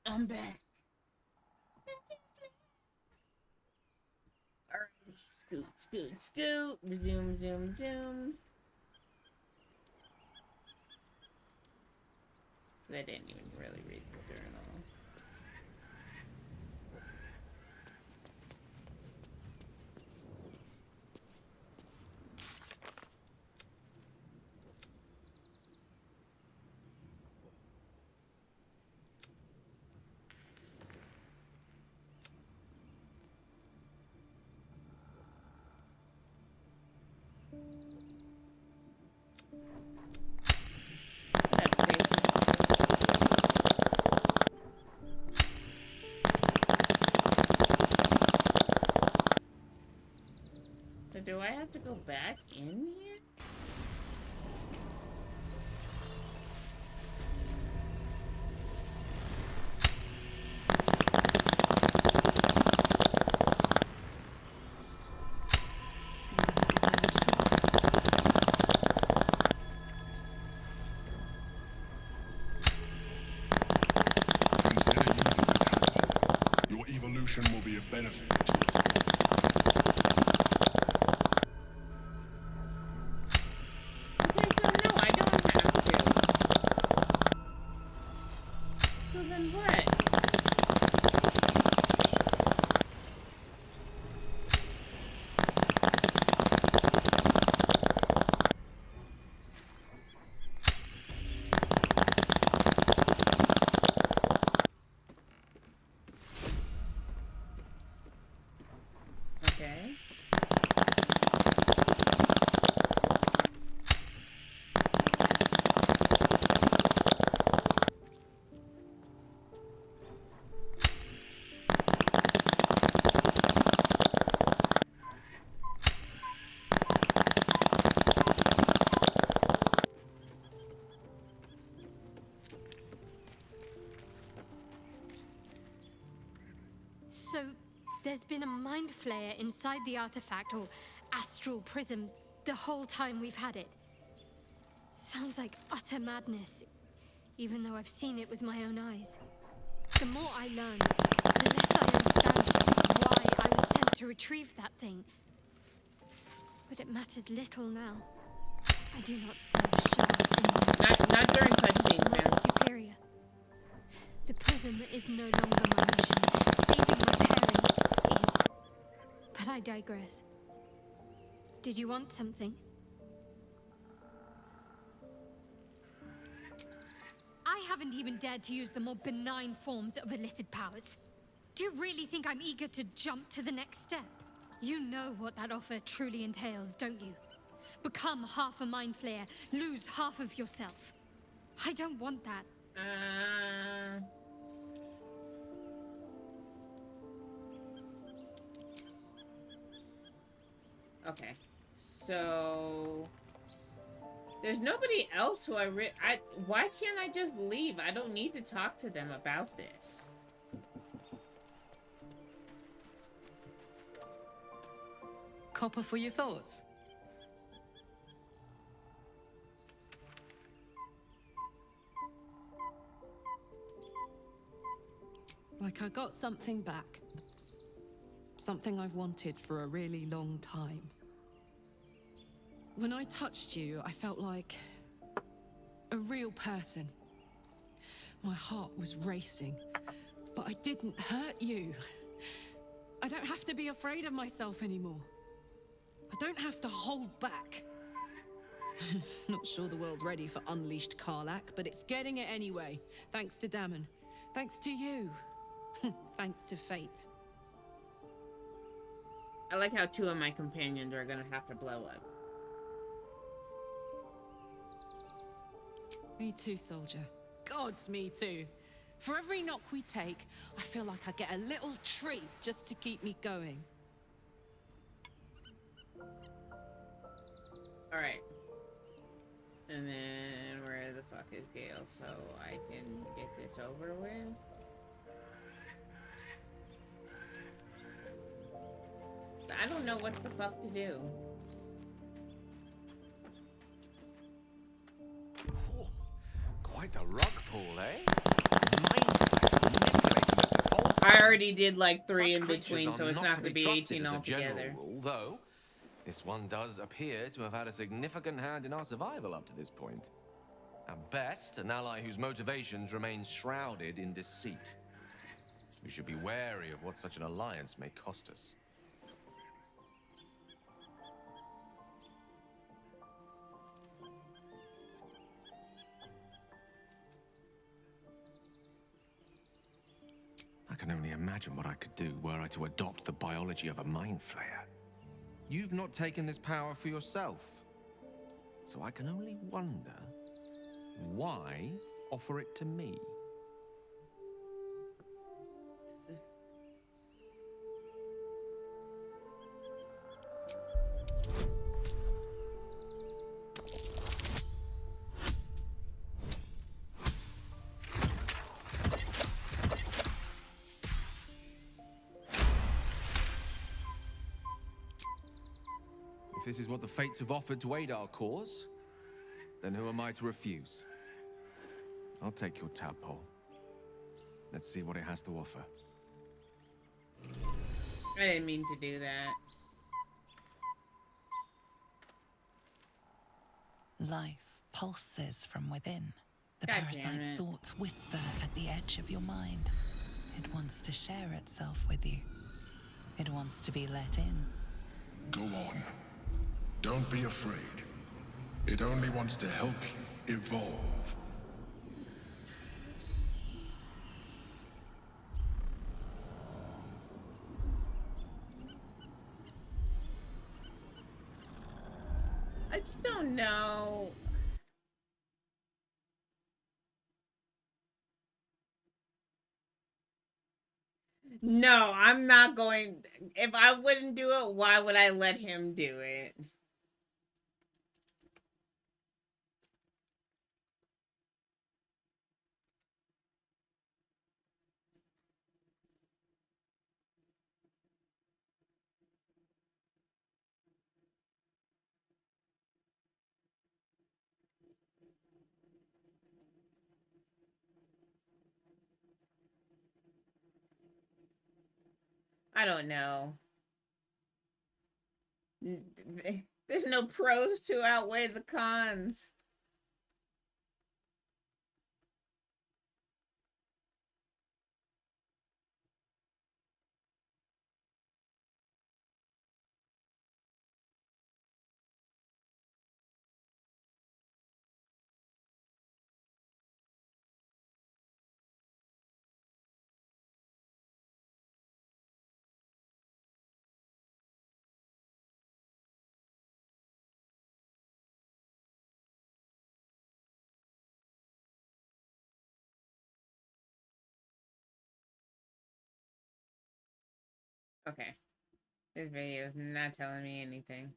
I'm back. All right. Scoot, scoot, scoot. Zoom, zoom, zoom. I didn't even really read the journal. So do I have to go back in here? Consider using the tower. Your evolution will be a benefit to its Okay, so no, I don't have to. So then what? Okay. So, there's been a mind flayer inside the artifact, or astral prism, the whole time we've had it. Sounds like utter madness, even though I've seen it with my own eyes. The more I learn, the less I understand just why I was sent to retrieve that thing. But it matters little now. I do not serve Shah anymore. Not during cutscenes, man. Mother Superior. The prism is no longer my mission. Saving my parents is. But I digress. Did you want something? I haven't even dared to use the more benign forms of illithid powers. Do you really think I'm eager to jump to the next step? You know what that offer truly entails, don't you? Become half a mind flayer, lose half of yourself. I don't want that. Okay. So there's nobody else who why can't I just leave? I don't need to talk to them about this. Copper for your thoughts. Like I got something back. Something I've wanted for a really long time. When I touched you, I felt like a real person. My heart was racing, but I didn't hurt you. I don't have to be afraid of myself anymore. I don't have to hold back. Not sure the world's ready for unleashed Karlach, but it's getting it anyway. Thanks to Dammon. Thanks to you. Thanks to fate. I like how 2 of my companions are gonna have to blow up. Me too, soldier. Gods, me too. For every knock we take, I feel like I get a little treat just to keep me going. Alright. And then where the fuck is Gale so I can get this over with? So I don't know what the fuck to do. Oh, Quite the rock pool, eh? Manipulating us this whole time. I already did like 3 in Such creatures between, are so it's not to going to be trusted 18 as a altogether. general rule, though this one does appear to have had a significant hand in our survival up to this point. At best, an ally whose motivations remain shrouded in deceit. We should be wary of what such an alliance may cost us. I can only imagine what I could do were I to adopt the biology of a mind flayer. You've not taken this power for yourself, so I can only wonder, why offer it to me? If this is what the fates have offered to aid our cause, then who am I to refuse? I'll take your tadpole. Let's see what it has to offer. I didn't mean to do that. Life pulses from within. The God damn parasite's it. thoughts whisper at the edge of your mind. It wants to share itself with you. It wants to be let in. Go on. Don't be afraid. It only wants to help you evolve. I just don't know. No, I'm not going. If I wouldn't do it, why would I let him do it? I don't know. There's no pros to outweigh the cons. Okay. This video is not telling me anything.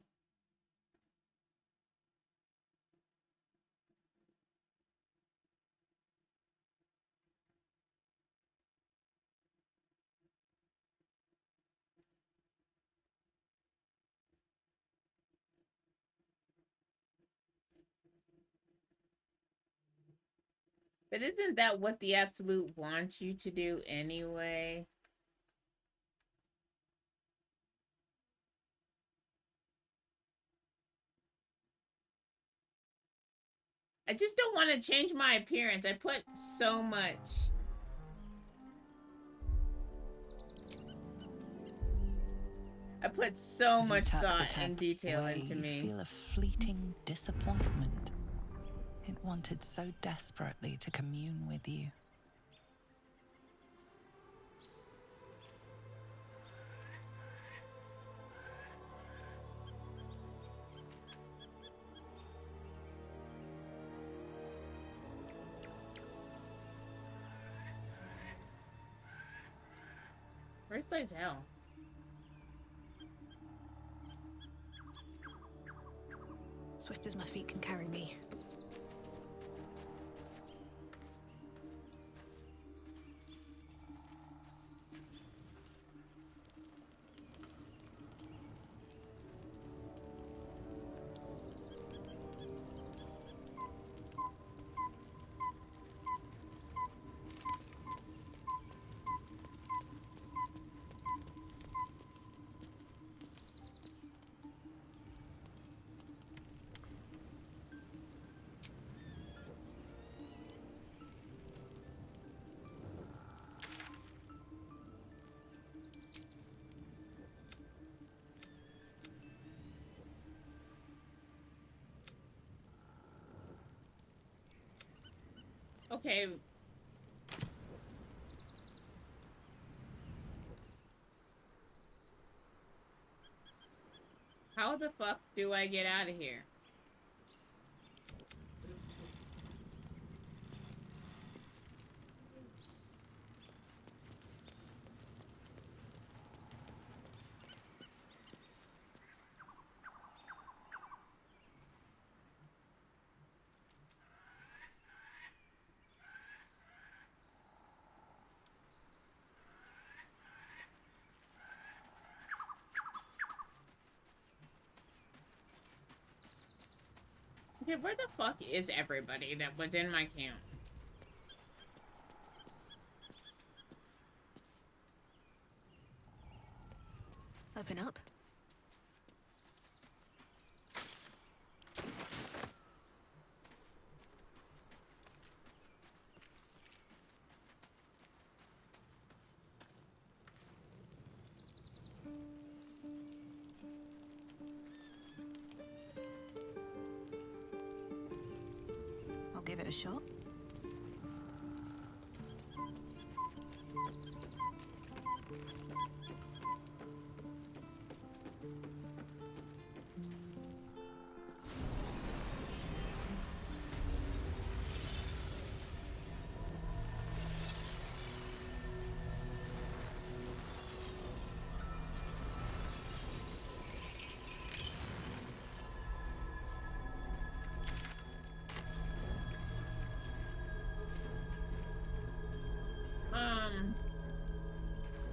But isn't that what the Absolute wants you to do anyway? I just don't want to change my appearance. I put so much. I put so As you much tap the thought tap and detail away, into you me. feel a fleeting disappointment. It wanted so desperately to commune with you. Where's Lizelle? Swift as my feet can carry me. Okay. How the fuck do I get out of here? Okay, where the fuck is everybody that was in my camp? Open up. I'll give it a shot.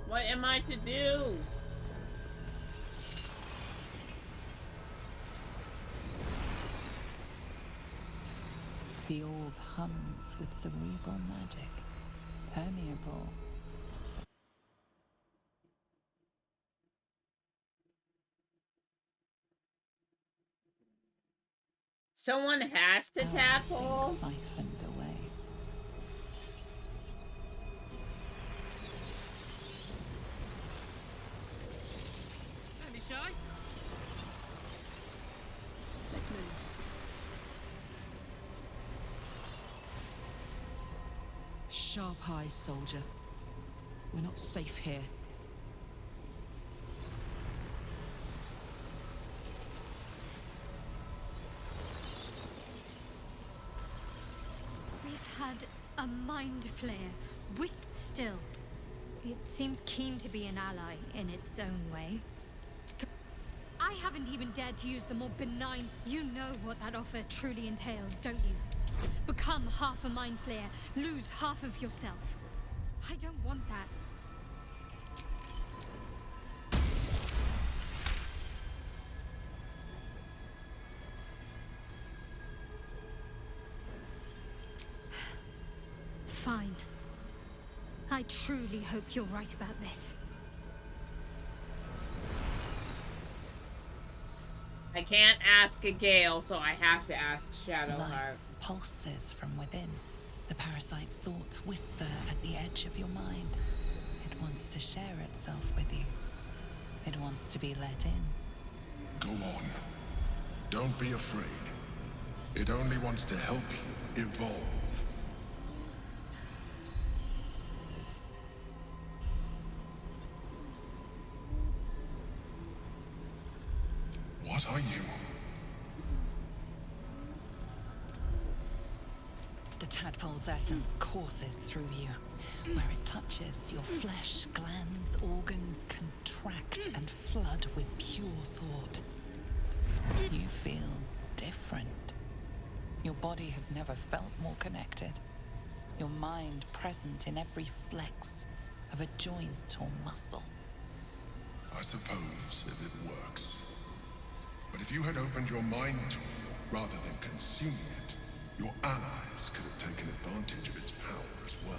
What am I to do? The orb hums with cerebral magic, permeable. Someone has to tackle. Siphoned away. Don't be shy. Let's move. Sharp eyes, soldier. We're not safe here. We've had a mind flare. Wisp still. It seems keen to be an ally in its own way. I haven't even dared to use the more benign. You know what that offer truly entails, don't you? Become half a mind flare, lose half of yourself. I don't want that. Fine. I truly hope you're right about this. I can't ask a Gale, so I have to ask Shadowheart. Life pulses from within. The parasite's thoughts whisper at the edge of your mind. It wants to share itself with you. It wants to be let in. Go on. Don't be afraid. It only wants to help you evolve. What are you? The tadpole's essence courses through you. Where it touches, your flesh, glands, organs contract and flood with pure thought. You feel different. Your body has never felt more connected. Your mind present in every flex of a joint or muscle. I suppose if it works. But if you had opened your mind to it, rather than consuming it, your allies could have taken advantage of its power as well.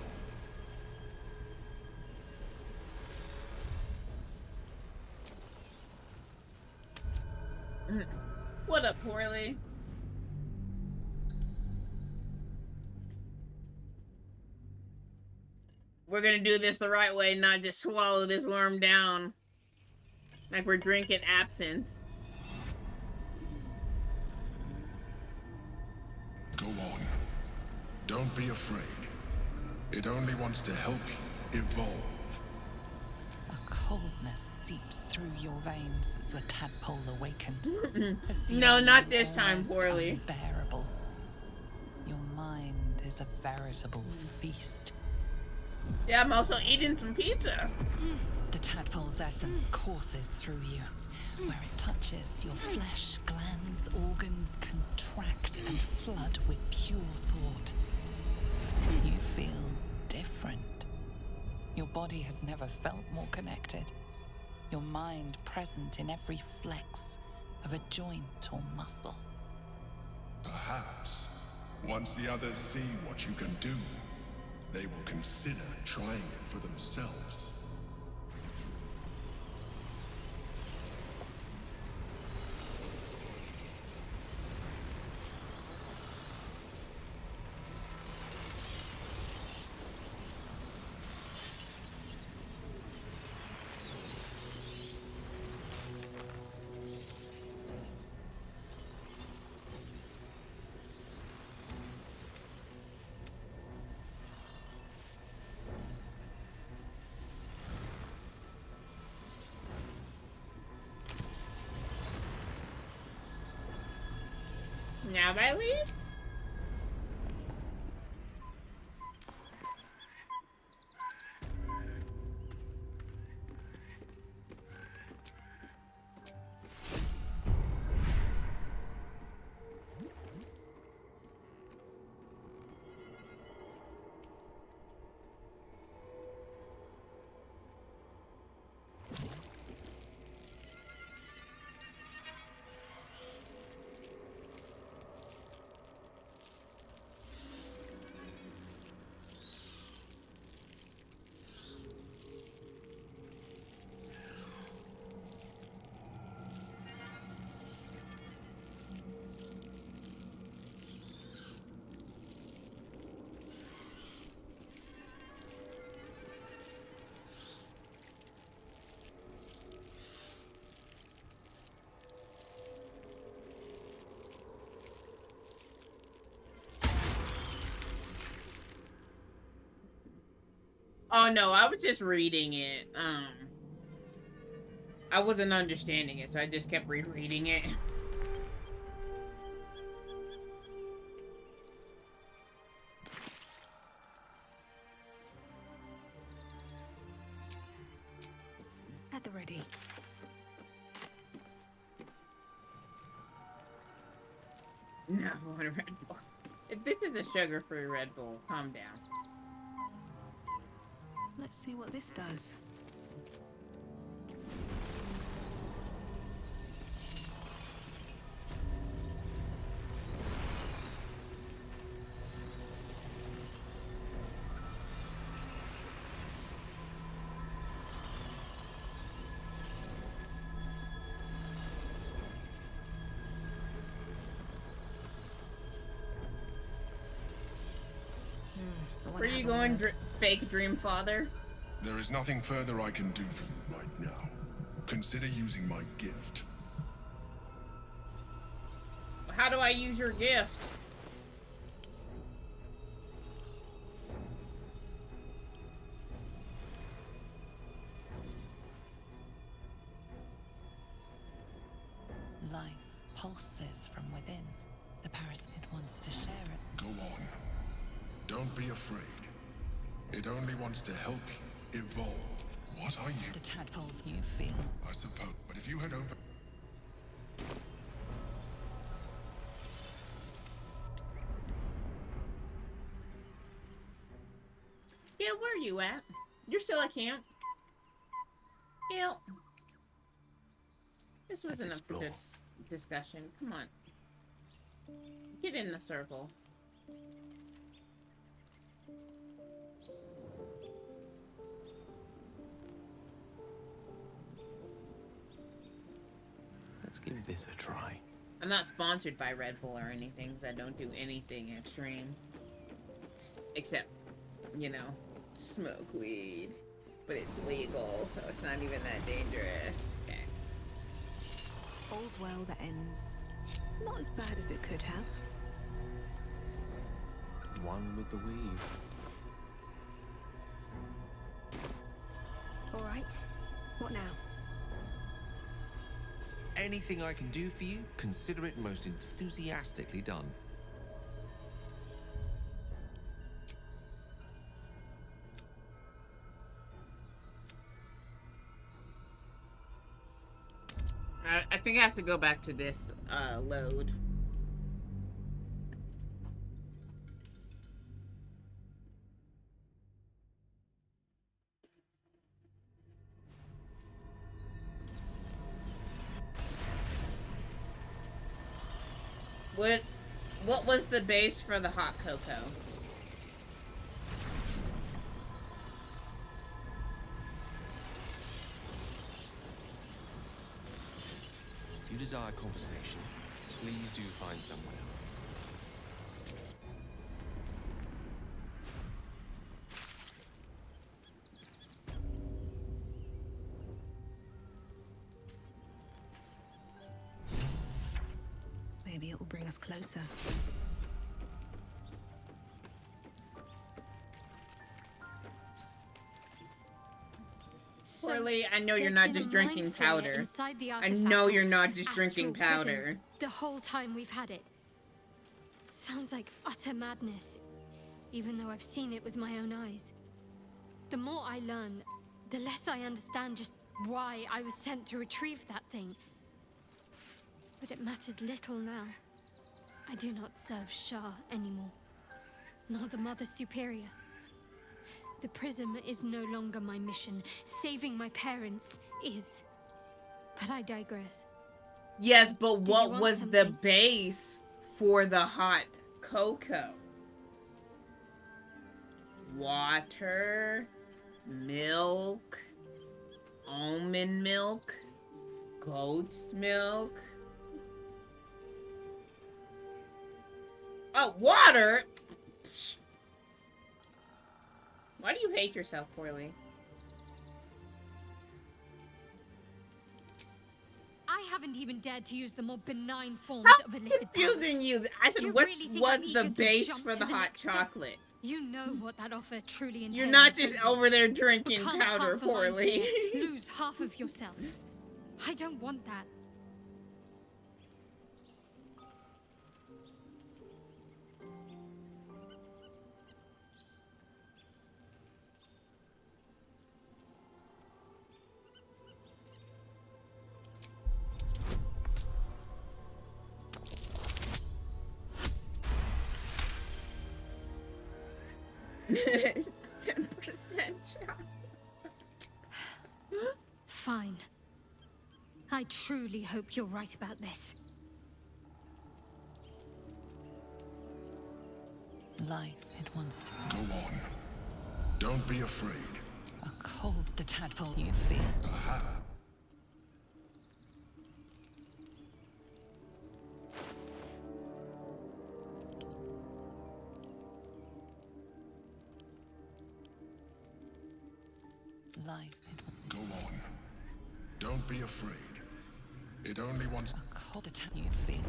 What up, Poorly? We're gonna do this the right way, not just swallow this worm down like we're drinking absinthe. Go on. Don't be afraid. It only wants to help you evolve. A coldness seeps through your veins as the tadpole awakens. Its No, yearning not this time, almost poorly. unbearable. Your mind is a veritable feast. Yeah, I'm also eating some pizza. The tadpole's essence courses through you. Where it touches, your flesh, glands, organs contract and flood with pure thought. You feel different. Your body has never felt more connected. Your mind present in every flex of a joint or muscle. Perhaps, once the others see what you can do, they will consider trying it for themselves. Now I leave? Oh no, I was just reading it. I wasn't understanding it, so I just kept rereading it. At the ready. No, I want a Red Bull. If this is a sugar-free Red Bull, calm down. Let's see what this does. Where are you going, fake dream father? There is nothing further I can do for you right now. Consider using my gift. How do I use your gift? Life pulses from within. The parasite wants to share it. Go on. Don't be afraid. It only wants to help you evolve. What are you? The tadpoles you feel. I suppose. But if you had opened... Yeah, where are you at? You're still at camp? Yeah. This was enough for this discussion. Come on. Get in the circle. Let's give this a try. I'm not sponsored by Red Bull or anything, because I don't do anything extreme. Except, you know, smoke weed. But it's legal, so it's not even that dangerous. Okay. All's well that ends not as bad as it could have. One with the weave. All right. What now? Anything I can do for you, consider it most enthusiastically done. I think I have to go back to this load. What was the base for the hot cocoa? If you desire conversation, please do find someone else. Maybe it will bring us closer. Poorly, I know you're There's not been just a drinking mind flayer powder. inside the I artifact know on you're not just Astral drinking Prison powder. the whole time we've had it. Sounds like utter madness, even though I've seen it with my own eyes. The more I learn, the less I understand just why I was sent to retrieve that thing. But it matters little now. I do not serve Shah anymore, nor the Mother Superior. The prism is no longer my mission. Saving my parents is. But I digress. Yes, but Did you what want was the something? base for the hot cocoa? Water, milk, almond milk, goat's milk. Oh, water? Psh. Why do you hate yourself, Poorly? I haven't even dared to use the more benign forms How of illicit confusing powers. you. I Do said, you what really think was I'm the eager to base jump for to the the hot next step? chocolate? You know what that offer truly entails. You're not just don't you? over there drinking Become powder, half a mind Poorly. flayer, lose half of yourself. I don't want that. Ten percent shot. Fine. I truly hope you're right about this. Life it wants to Go on. Don't be afraid. a cold the tadpole you fear. Aha. Life it Go on. Don't be afraid. It only wants... a cold the tadpole you fear.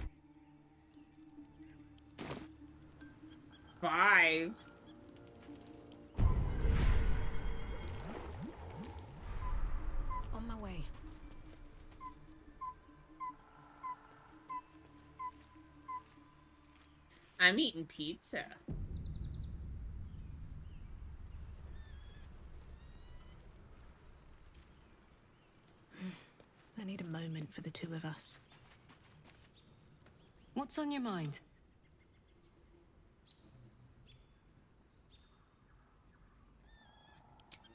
5. On my way. I'm eating pizza. I need a moment for the two of us. What's on your mind?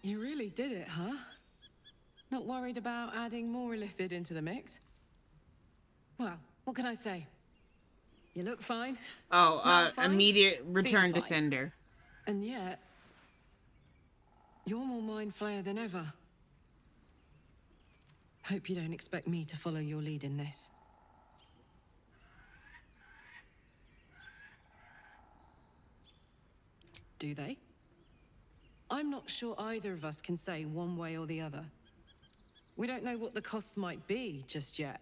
You really did it, huh? Not worried about adding more illithid into the mix? Well, what can I say? You look fine. Oh, Smell fine, immediate seem return to fine. sender. And yet, you're more mind flayer than ever. Hope you don't expect me to follow your lead in this. Do they? I'm not sure either of us can say one way or the other. We don't know what the costs might be just yet.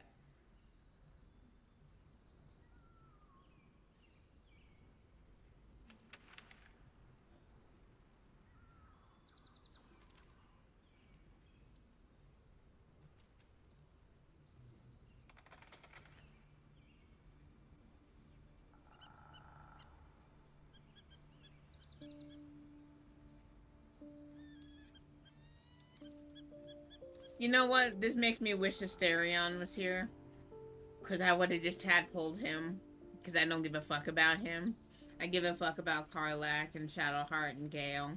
You know what? This makes me wish Asterion was here. Because I would have just tadpoled him. Because I don't give a fuck about him. I give a fuck about Karlach and Shadowheart and Gale.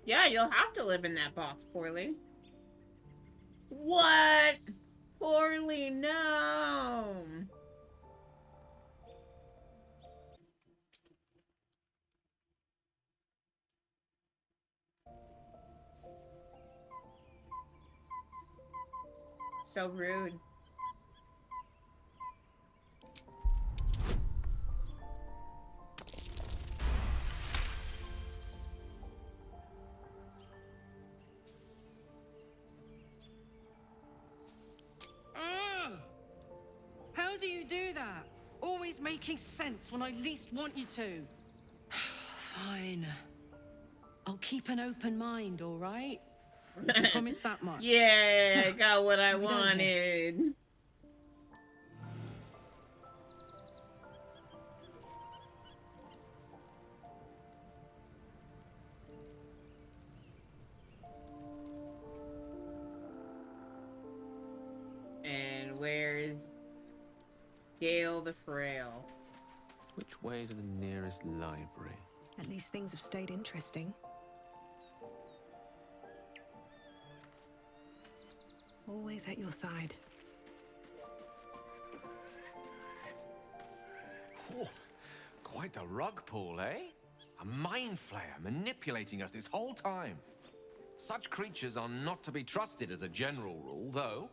Yeah, you'll have to live in that box, Poorly. What? Poorly, no. So rude. How do you do that? Always making sense when I least want you to. Fine. I'll keep an open mind, all right? I promise that much. Yeah, I got what I wanted. And where's Gale the Frail? Which way to the nearest library? At least things have stayed interesting. Always at your side. Oh, quite the rug pull, eh? A mind flayer manipulating us this whole time. Such creatures are not to be trusted as a general rule, though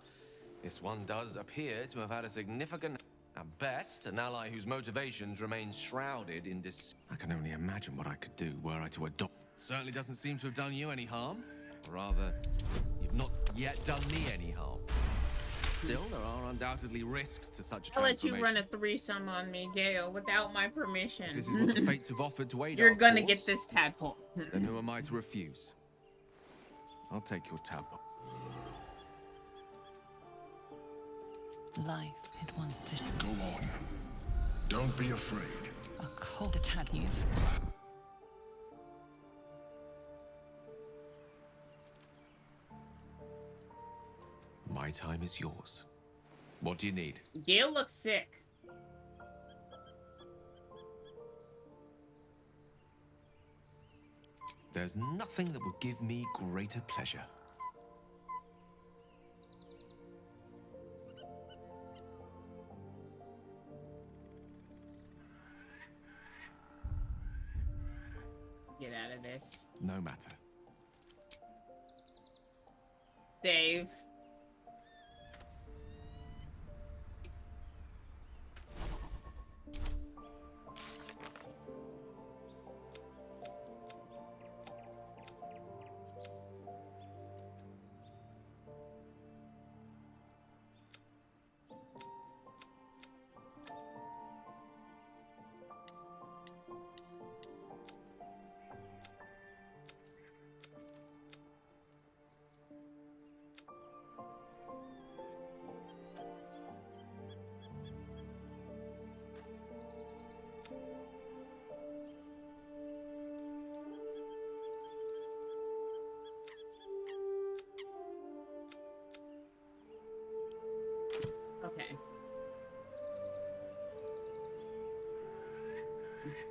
this one does appear to have had a significant... At best, an ally whose motivations remain shrouded in I can only imagine what I could do were I to adopt... Certainly doesn't seem to have done you any harm. Or rather, you've not yet done me any harm. Still, there are undoubtedly risks to such a I'll let transformation. you run a threesome on me, Gale, without my permission. This is what the fates have offered to aid You're our gonna cause. get this tadpole. Then who am I to refuse? I'll take your tadpole. Life, it wants to... Go on. Don't be afraid. A cold tad you. My time is yours. What do you need? Gale looks sick. There's nothing that would give me greater pleasure. Get out of this. No matter. Dave. Okay.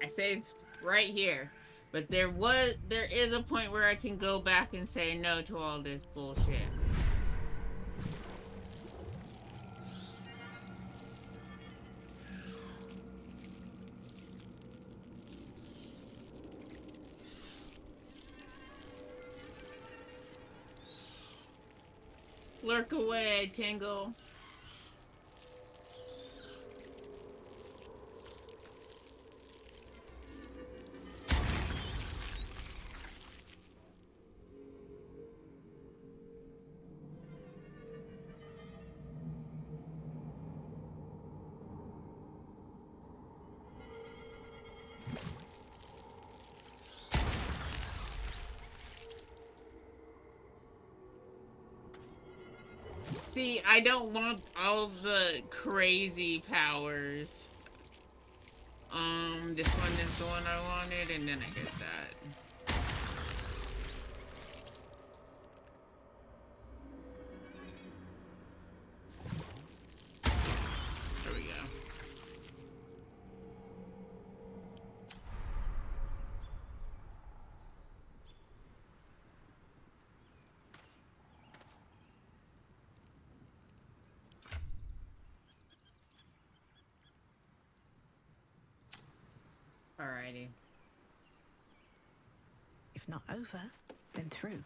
I saved right here. But there is a point where I can go back and say no to all this bullshit. Lurk away, Tingle. See, I don't want all the crazy powers. This one is the one I wanted, and then I get that. Alrighty. If not over, then through.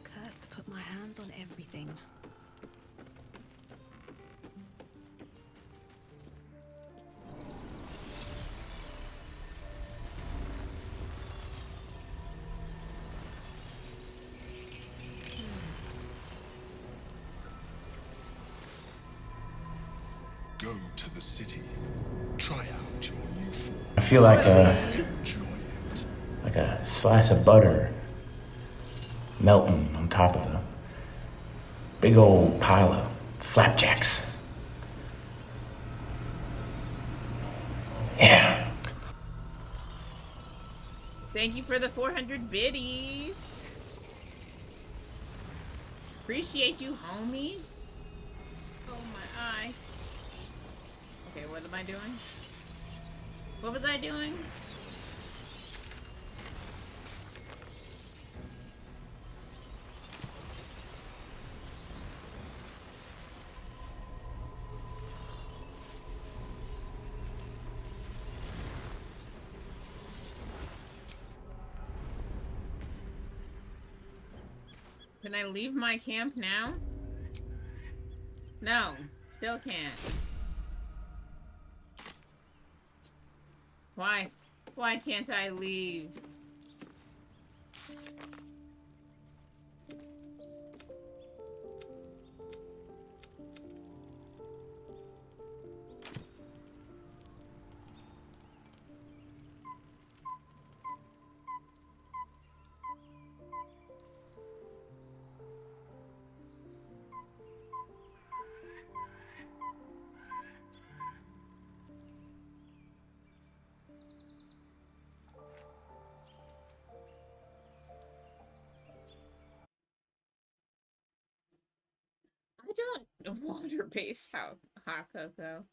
Cursed to put my hands on everything. Go to the city. Try out your new form. I feel like Enjoy it. a slice of butter melting on top of a big old pile of flapjacks. Yeah. Thank you for the 400 biddies. Appreciate you, homie. Oh, my eye. Okay, what am I doing? What was I doing? Can I leave my camp now? No, still can't. Why? Why can't I leave? I don't water-based hot cocoa.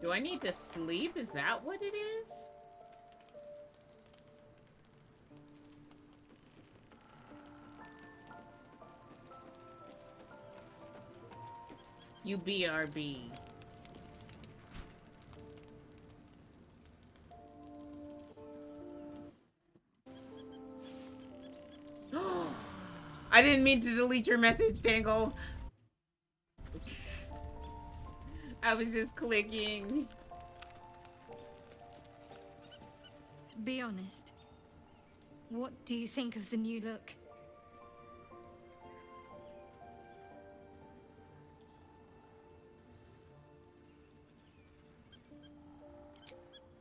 Do I need to sleep? Is that what it is? You BRB. I didn't mean to delete your message, Dangle. I was just clicking. Be honest. What do you think of the new look?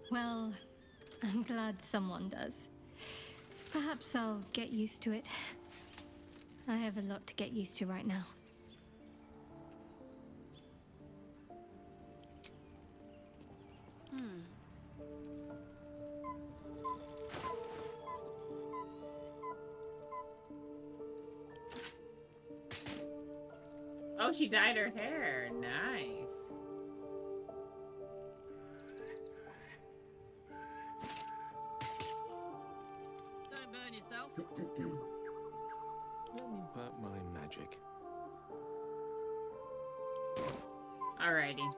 Well, I'm glad someone does. Perhaps I'll get used to it. I have a lot to get used to right now. Oh, she dyed her hair. Nice. Don't burn yourself. Let me work my magic. Alrighty.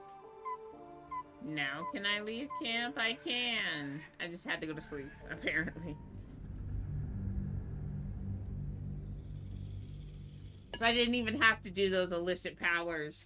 Now can I leave camp? I can. I just had to go to sleep, apparently. So I didn't even have to do those illicit powers.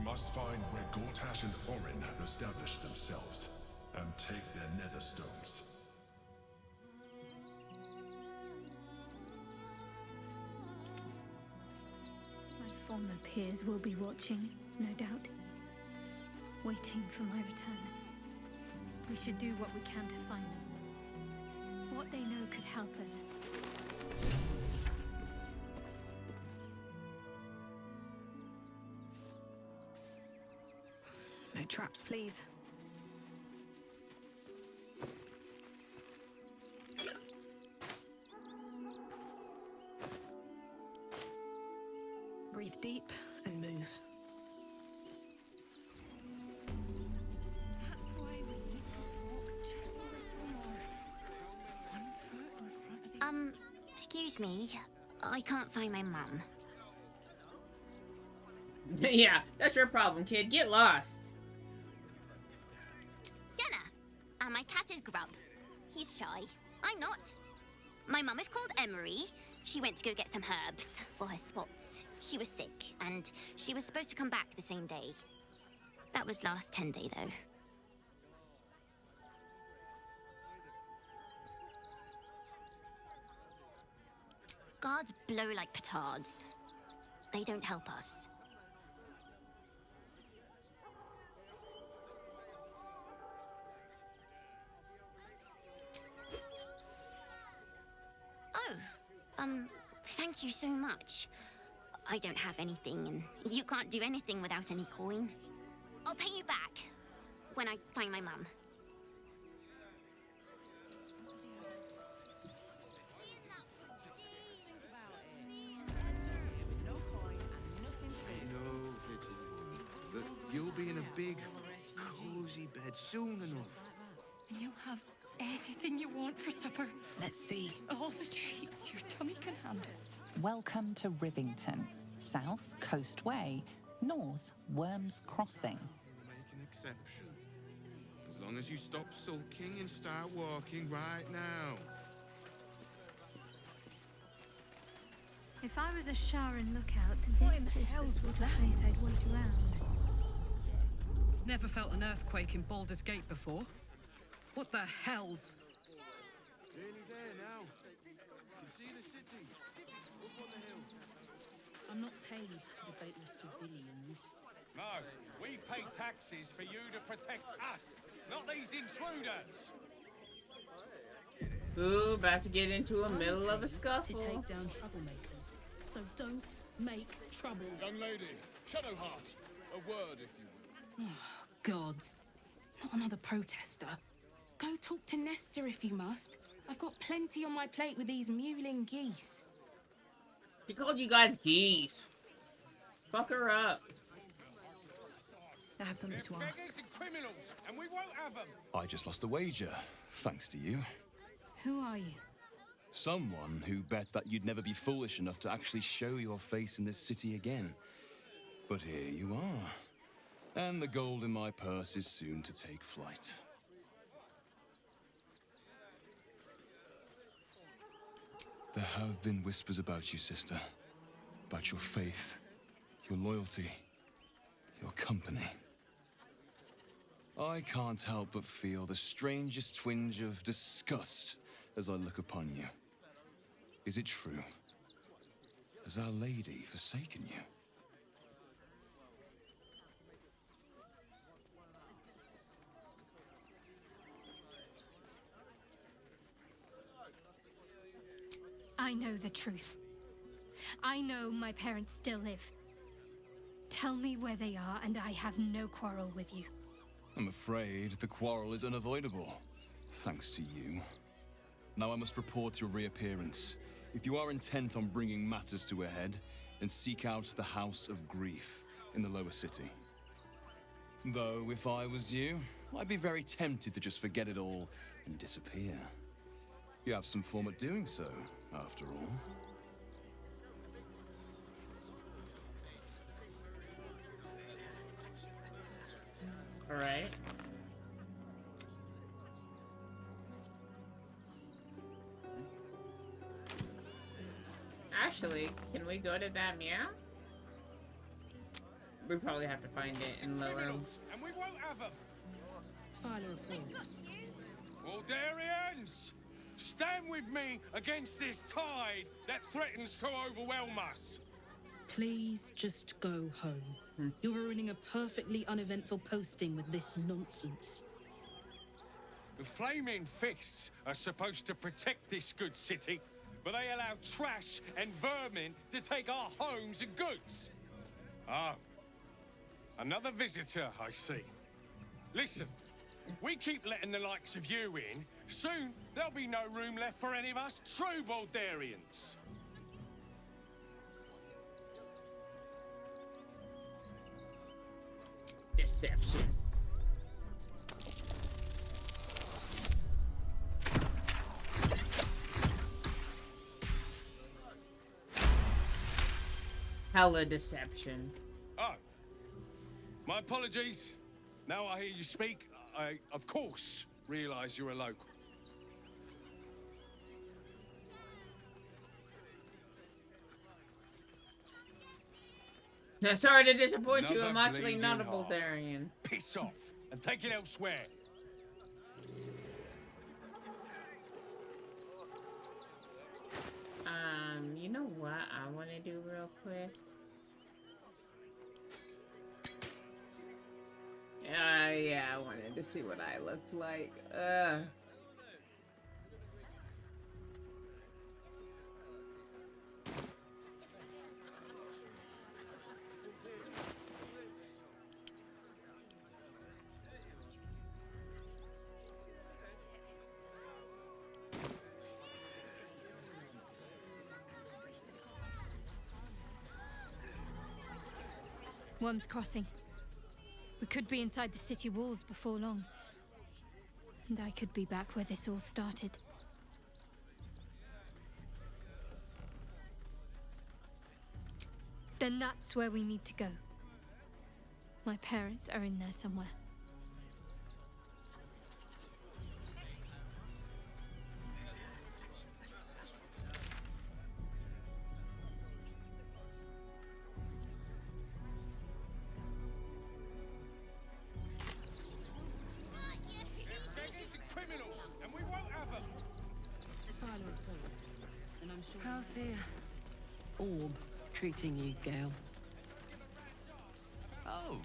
must find where Gortash and Orin have established themselves, and take their nether stones. My former peers will be watching, no doubt. Waiting for my return. We should do what we can to find them. What they know could help us. No traps, please. Breathe deep and move. That's why we need to walk just a little more. One foot in front of the Excuse me. I can't find my mum. Yeah, that's your problem, kid. Get lost. Yenna! And my cat is Grub. He's shy. I'm not. My mum is called Emery. She went to go get some herbs for her spots. She was sick, and she was supposed to come back the same day. That was last 10 day, though. Guards blow like petards. They don't help us. Thank you so much. I don't have anything, and you can't do anything without any coin. I'll pay you back when I find my mum. No, little one, but you'll be in a big, cozy bed soon enough. And you'll have anything you want for supper. Let's see. All the treats your tummy can handle. Welcome to Rivington. South, Coast Way. North, Worms Crossing. Make an exception. As long as you stop sulking and start walking right now. If I was a Sharan lookout, this is the sort of place I'd wait around. Never felt an earthquake in Baldur's Gate before. What the hell's? Nearly there now. Can see the city. Up on the hill. I'm not paid to debate with civilians. No, we pay taxes for you to protect us, not these intruders. Ooh, about to get into a middle of a scuffle. To take down troublemakers. So don't make trouble. Young lady, Shadowheart, a word if you will. Oh, gods. Not another protester. Go talk to Nestor if you must. I've got plenty on my plate with these mewling geese. She called you guys geese. Fuck her up. I have something to ask. Beggars and criminals, and we won't have them. I just lost a wager, thanks to you. Who are you? Someone who bet that you'd never be foolish enough to actually show your face in this city again. But here you are. And the gold in my purse is soon to take flight. There have been whispers about you, sister. About your faith, your loyalty, your company. I can't help but feel the strangest twinge of disgust as I look upon you. Is it true? Has Our Lady forsaken you? I know the truth. I know my parents still live. Tell me where they are, and I have no quarrel with you. I'm afraid the quarrel is unavoidable, thanks to you. Now I must report your reappearance. If you are intent on bringing matters to a head, then seek out the House of Grief in the lower city. Though, if I was you, I'd be very tempted to just forget it all and disappear. You have some form at doing so, after all. All right. Actually, can we go to that meow? We probably have to find it in the room. And we won't have them. File a report. Waldarians! Stand with me against this tide that threatens to overwhelm us. Please just go home. You're ruining a perfectly uneventful posting with this nonsense. The Flaming Fists are supposed to protect this good city, but they allow trash and vermin to take our homes and goods. Oh, another visitor, I see. Listen, we keep letting the likes of you in, soon there'll be no room left for any of us true Baldarians. Deception. Hella deception. Oh, my apologies. Now I hear you speak, I, of course, realise you're a local. Sorry to disappoint you. I'm Another actually not a bleeding heart. Baldarian. Piss off and take it elsewhere. You know what I want to do real quick? Yeah, I wanted to see what I looked like. Worm's Crossing. We could be inside the city walls before long. And I could be back where this all started. Then that's where we need to go. My parents are in there somewhere. How's the orb treating you, Gale? Oh,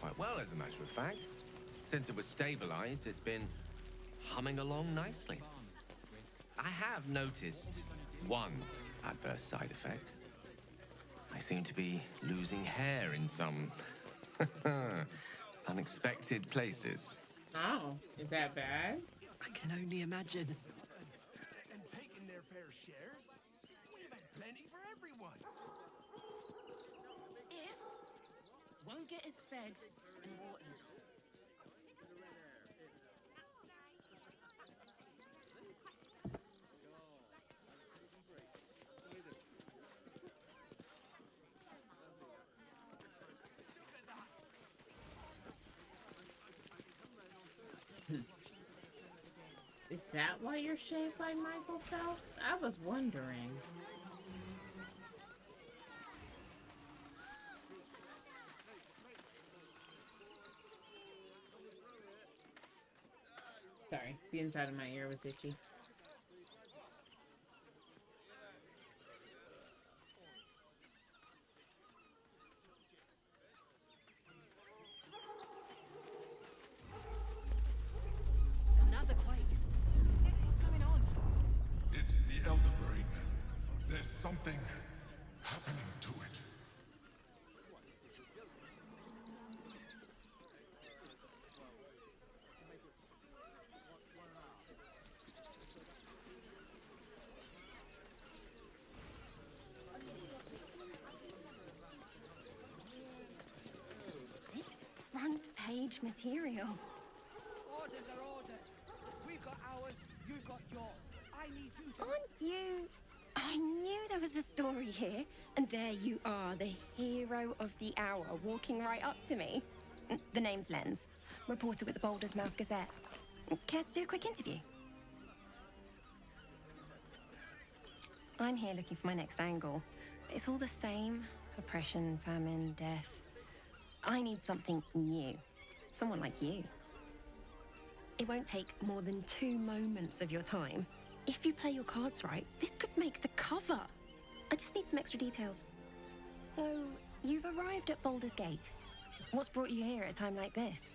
quite well, as a matter of fact. Since it was stabilized, it's been humming along nicely. I have noticed one adverse side effect. I seem to be losing hair in some unexpected places. Oh, is that bad? I can only imagine. And taking their fair shares? We've had plenty for everyone. If won't get us fed and watered. Is that why you're shaved like Michael Phelps? I was wondering. Sorry, the inside of my ear was itchy. Another quake. What's going on? It's the Elder Brain. There's something happening to it. This is front page material. Orders are orders. We've got ours, you've got yours. I need you to... Aren't you? I knew there was a story here, and there you are, the hero of the hour, walking right up to me. The name's Lens, reporter with the Boulders Mouth Gazette. Care to do a quick interview? I'm here looking for my next angle. It's all the same. Oppression, famine, death. I need something new. Someone like you. It won't take more than 2 moments of your time. If you play your cards right, this could make the cover. I just need some extra details. So, you've arrived at Baldur's Gate. What's brought you here at a time like this?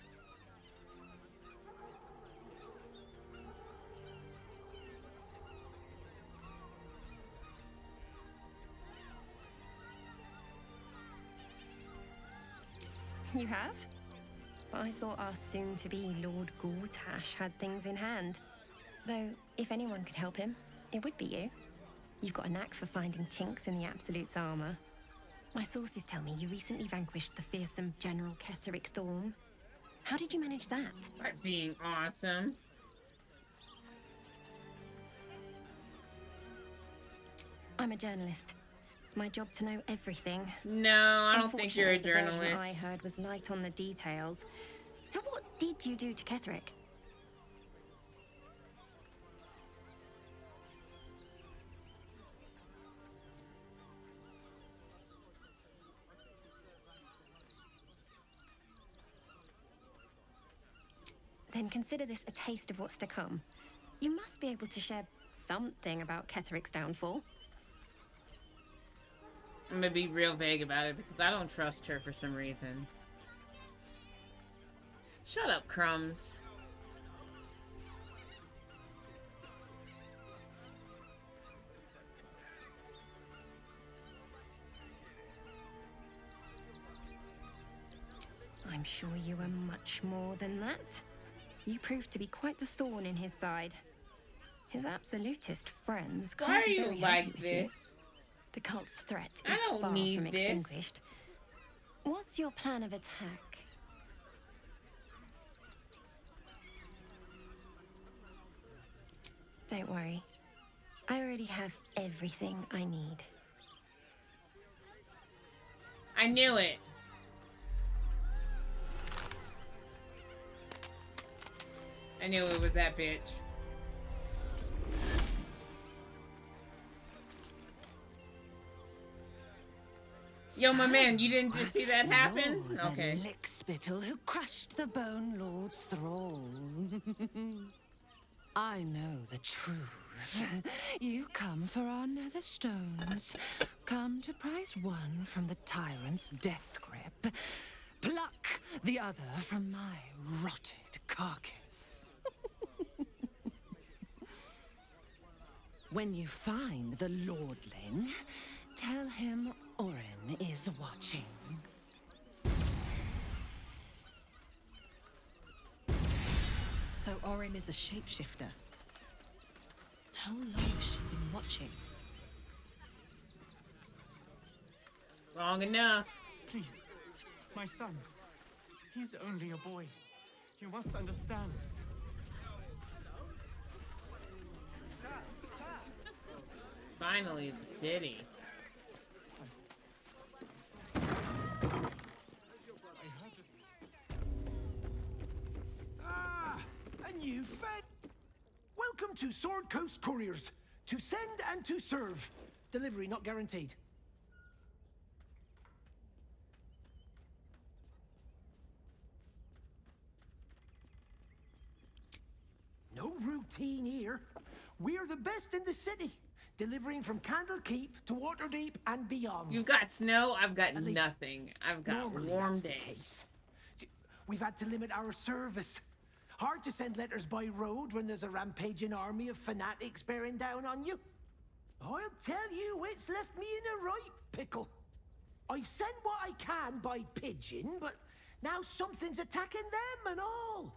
You have? But I thought our soon-to-be Lord Gortash had things in hand. Though, if anyone could help him, it would be you. You've got a knack for finding chinks in the Absolute's armor. My sources tell me you recently vanquished the fearsome General Ketheric Thorm. How did you manage that? By being awesome. I'm a journalist. It's my job to know everything. No, I don't think you're a Unfortunately, the version journalist. I heard was light on the details. So what did you do to Ketheric? Then consider this a taste of what's to come. You must be able to share something about Ketheric's downfall. I'm gonna be real vague about it because I don't trust her for some reason. Shut up, Crumbs. I'm sure you are much more than that. You proved to be quite the thorn in his side. His absolutist friends Why can't are be you very like happy with this? you. The cult's threat I is don't far need from this. extinguished. What's your plan of attack? Don't worry. I already have everything I need. I knew it. I knew it was that bitch. Yo, my man, you didn't just see that happen? You're Okay. the lickspittle who crushed the Bone Lord's throne. I know the truth. You come for our nether stones. Come to prize one from the tyrant's death grip. Pluck the other from my rotted carcass. When you find the lordling, tell him Orin is watching. So Orin is a shapeshifter. How long has she been watching? Long enough. Please, my son. He's only a boy. You must understand. Finally, the city. Ah, a new fed. Welcome to Sword Coast Couriers. To send and to serve. Delivery not guaranteed. No routine here. We're the best in the city. Delivering from Candlekeep to Waterdeep and beyond. You've got snow, I've got At least nothing. I've got normally warm that's the days. case. We've had to limit our service. Hard to send letters by road when there's a rampaging army of fanatics bearing down on you. I'll tell you, it's left me in a right pickle. I've sent what I can by pigeon, but now something's attacking them and all.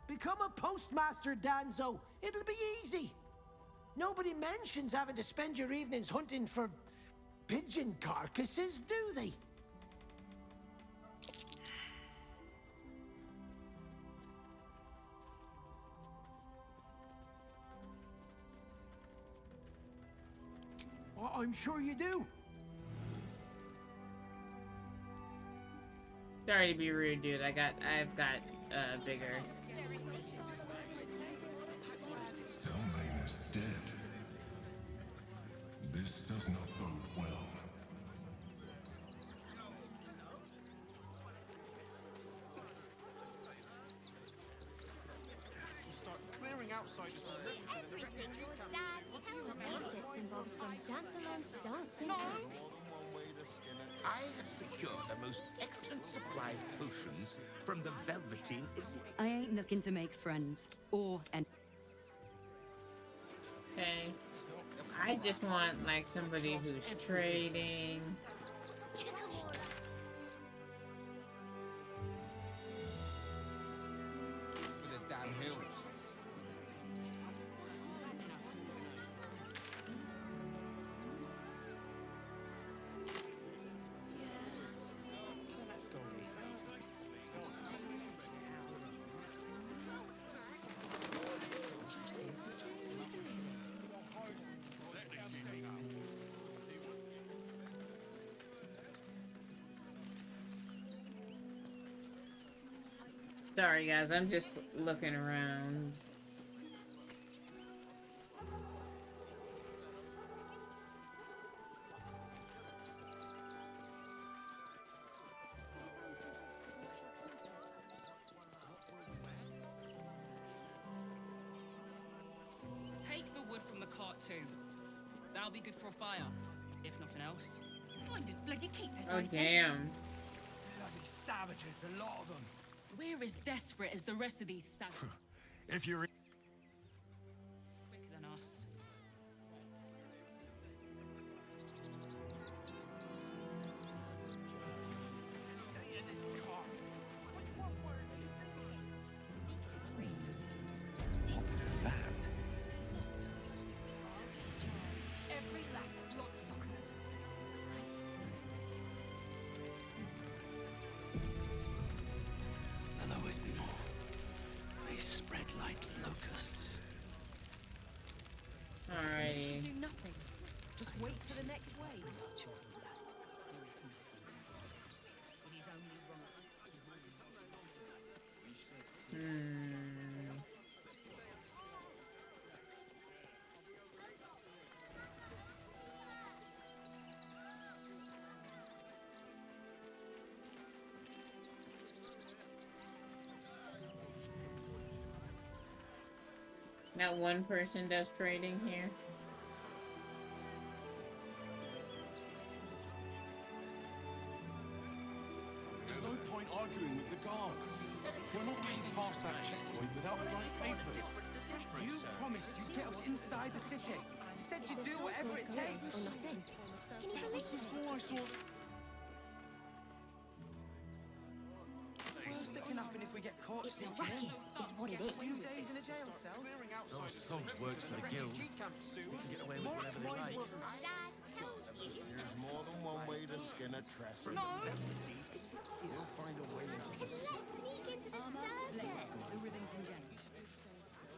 Become a postmaster, Danzo. It'll be easy. Nobody mentions having to spend your evenings hunting for pigeon carcasses, do they? I'm sure you do. Sorry to be rude, dude. I've got bigger. Stelmane is dead. This does not bode well. outsiders to look to the Everything your dad tells All you. bits and bobs from Danthalon's dancing ants. I have secured a most excellent supply of potions from the Velveteen Idiot. I ain't looking to make friends. Or an. Okay. I just want like somebody who's trading. For the damn hills. Sorry guys, I'm just looking around. Take the wood from the cart too. That'll be good for a fire, if nothing else. Find us bloody keepers, Oh damn. Bloody savages, a lot of them. We're as desperate as the rest of these savages. If you're Quicker than us. Stay in this car. What word are you What's that? I'll destroy every last bloodsucker. I swear it. There'll always be more. They spread like locusts. Alrighty. Do nothing. Just wait for the next wave. Not one person does trading here. There's no point arguing with the guards. We're not getting past that checkpoint without the right papers. You promised you'd get us inside the city. Said you'd do whatever it takes. Can you believe Before I saw... Worst that can happen if we get caught It's a sneaking racket, in. is what it A is. few days in a jail cell. Those thugs works for the guild. They can get away with whatever they like. Dad tells you. There's more than one way to skin a trespasser. No. You'll find a way into the Let's sneak into the circus.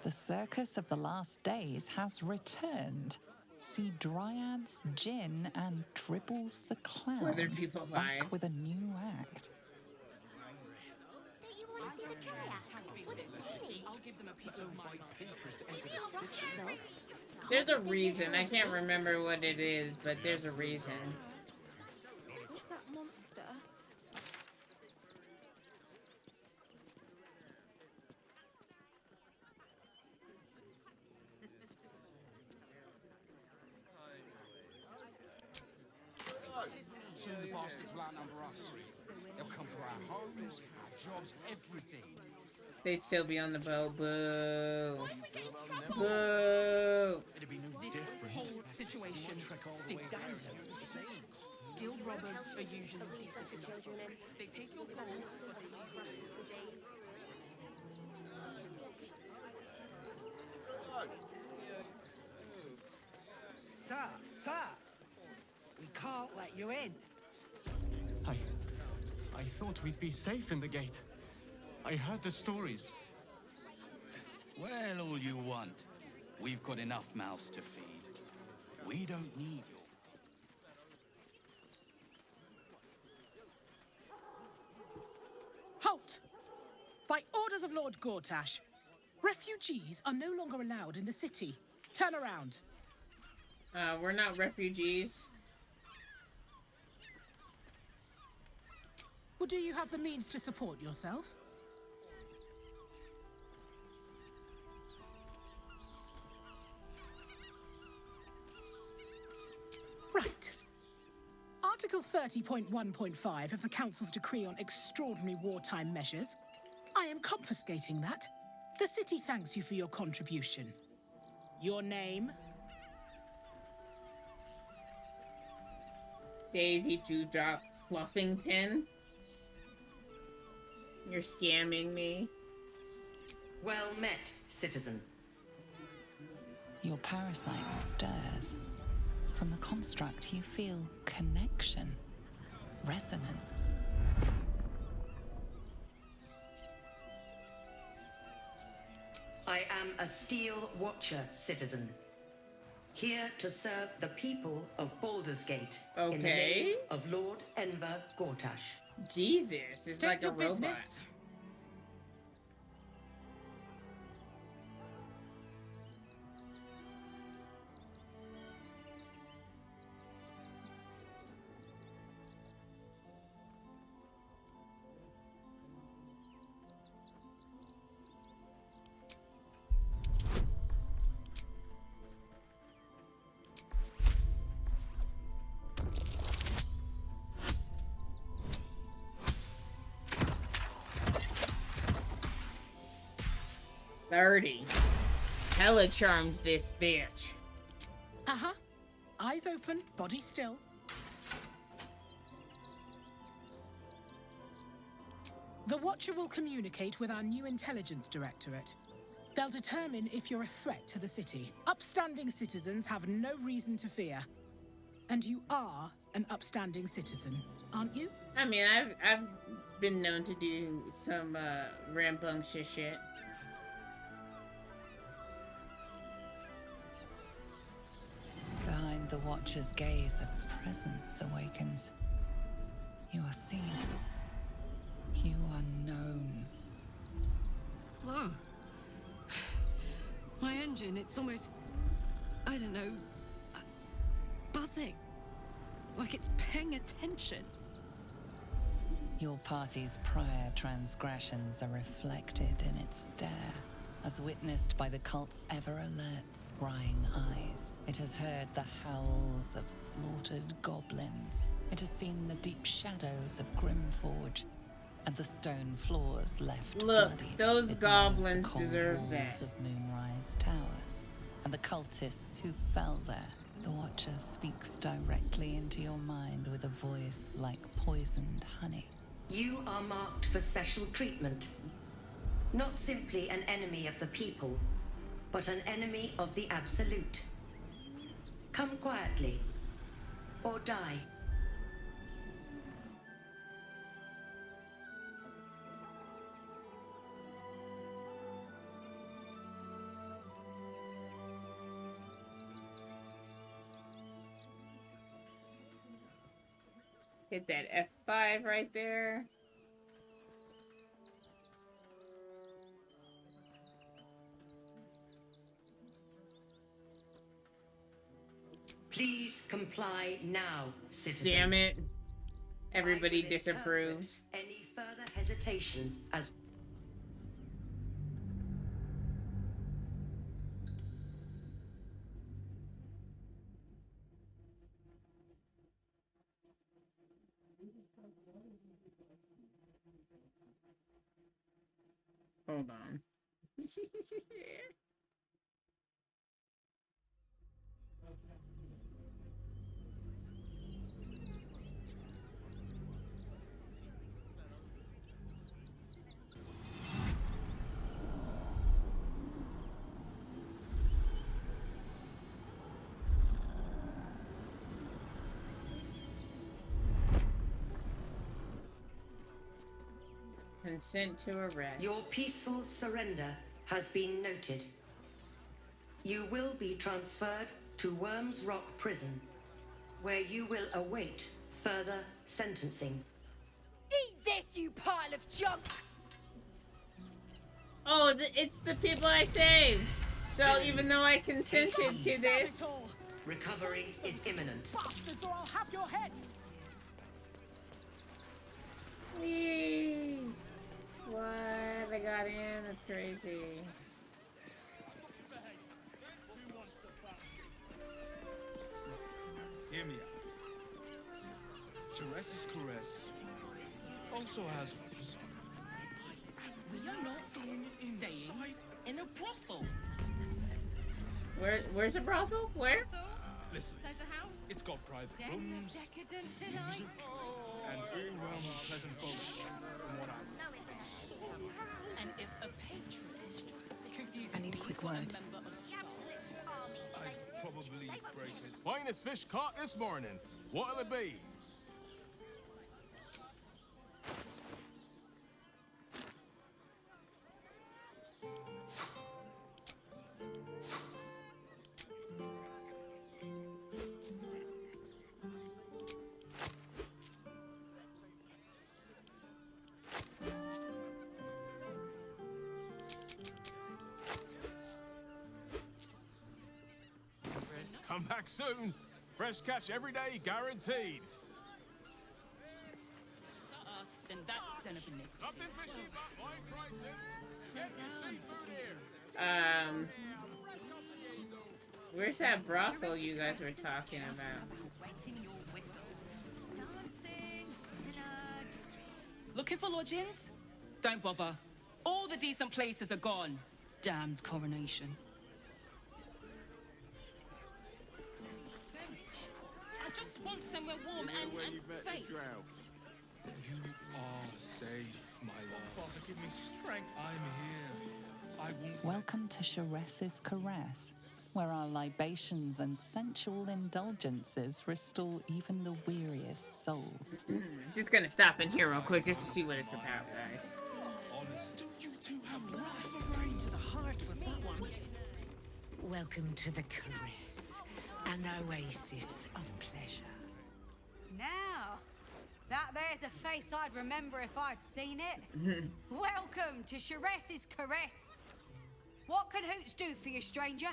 The circus of the last days has returned. See Dryads, Jinn, and Dribbles the Clown Weather people back vibe. with a new act. Don't you want to see the kayak? With a penny? I'll give them a piece of my mind. There's a reason. I can't remember what it is, but there's a reason. What's that monster? Soon the bastards will outnumber us. They'll come for our homes, our jobs, everything. They'd still be on the boat. Boo. Boo. It'd be no This whole situation stinks. Guild robbers are usually decent enough. They take your gold, but they leave scraps for days. Sir! We can't let you in. I thought we'd be safe in the gate. I heard the stories. Well, all you want. We've got enough mouths to feed. We don't need your... Halt! By orders of Lord Gortash, refugees are no longer allowed in the city. Turn around. We're not refugees. Well, do you have the means to support yourself? Article 30.1.5 of the Council's decree on extraordinary wartime measures. I am confiscating that. The city thanks you for your contribution. Your name? Daisy Dewdrop Fluffington. You're scamming me. Well met, citizen. Your parasite stirs. From the construct, you feel connection, resonance. I am a Steel Watcher, citizen. Here to serve the people of Baldur's Gate. In the Okay. name of Lord Enver Gortash. Jesus, it's State like a your robot. business. Hella charmed this bitch. Uh-huh. Eyes open, body still. The Watcher will communicate with our new intelligence directorate. They'll determine if you're a threat to the city. Upstanding citizens have no reason to fear. And you are an upstanding citizen, aren't you? I mean, I've been known to do some rambunctious shit. Behind the Watcher's gaze, a presence awakens. You are seen. You are known. Whoa. My engine, it's almost, I don't know, buzzing. Like it's paying attention. Your party's prior transgressions are reflected in its stare, as witnessed by the cult's ever-alert, scrying eyes. It has heard the howls of slaughtered goblins. It has seen the deep shadows of Grimforge, and the stone floors left Look, bloodied. those It knows goblins the cold deserve walls that. of Moonrise Towers, and the cultists who fell there. The Watcher speaks directly into your mind with a voice like poisoned honey. You are marked for special treatment. Not simply an enemy of the people, but an enemy of the Absolute. Come quietly, or die. Hit that F5 right there. Please comply now, citizen. Damn it. Everybody I will disapproved. interpret any further hesitation as Hold on. Consent to arrest. your peaceful surrender has been noted. You will be transferred to Worms Rock Prison, where you will await further sentencing. Eat this, you pile of junk! Oh, it's the people I saved. So even though I consented to this, Recovery is imminent. Bastards, or I'll have your heads! Yee. What? They got in? That's crazy. Hear me out. Jerez's caress also has rules. We are not staying in a brothel. Where's a brothel? Where? Listen, Pleasure house. it's got private Den rooms, of decadent delight. music, and all round pleasant folks. From what I've And if a patron confuses I need a quick word. member of staff, I'd probably break it. Finest fish caught this morning. What'll it be? Come back soon. Fresh catch every day, guaranteed. then that den of iniquity. Nothing fishy but wine prices. Get the seafood here. Where's that brothel you guys were talking about? Wetting your whistle. Dancing, dinner. Looking for lodgings? Don't bother. All the decent places are gone. Damned coronation. I just want somewhere warm and safe. You are safe, my love. Father, give me strength. I'm here. I won't. Welcome to Jerez's Caress, where our libations and sensual indulgences restore even the weariest souls. Just gonna stop in here real quick just to see what it's about, guys. Do you two have rocks for brains? The heart was that one. Welcome to the Caress, an oasis of pleasure. Now, that there's a face I'd remember if I'd seen it. Welcome to Jerez's Caress. What can Hoots do for you, stranger?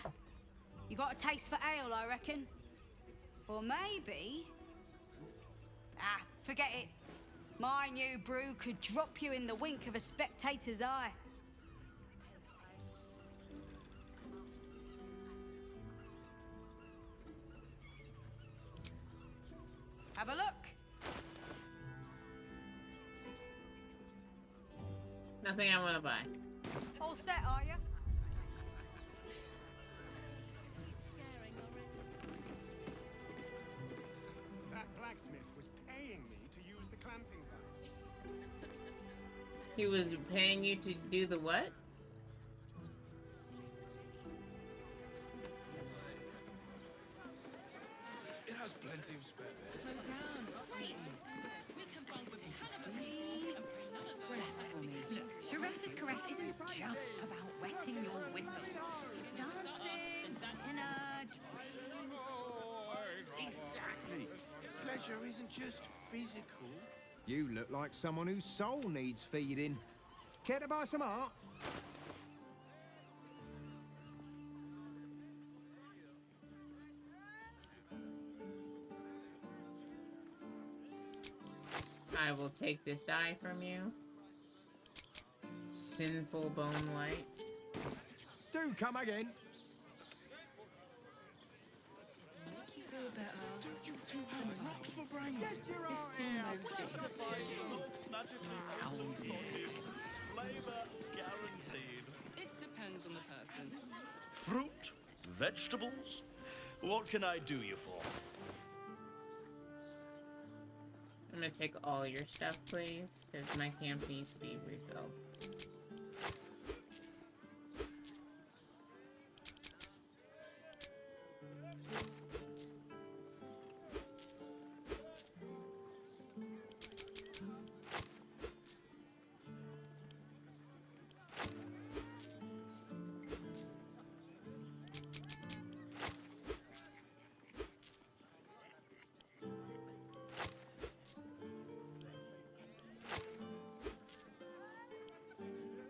You got a taste for ale, I reckon. Or maybe... Ah, forget it. My new brew could drop you in the wink of a spectator's eye. Have a look. Nothing I want to buy. All set, are you? That blacksmith was paying me to use the clamping gun. He was paying you to do the what? It has plenty of spare beds. Slow down, sweetie. We can bunk with deep breath for me. Look, Jerez's Caress isn't just about wetting your whistle. It's dancing, dinner, drinks. Exactly. Pleasure isn't just physical. You look like someone whose soul needs feeding. Care to buy some art? I will take this die from you. Sinful bone light. Do come again. Make you feel better. Do you two have rocks for brains? 15 roses. Flavor guaranteed. It depends on the person. Fruit, vegetables. What can I do you for? I'm gonna take all your stuff, please, because my camp needs to be refilled.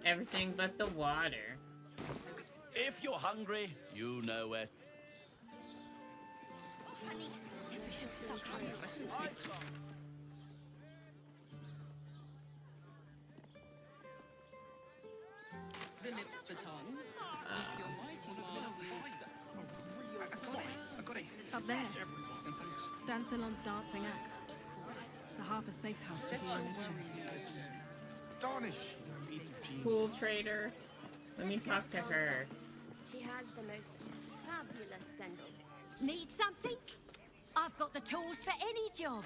Everything but the water. If you're hungry, you know where. Honey, maybe we should stop trying to listen to me. The lips, the tongue. If your mighty I got it. Up there. Danthalon's dancing axe. The Harper Safe House should be in Astonish. Cool trader. Let me talk to her. She has the most fabulous sandal. Need something? I've got the tools for any job.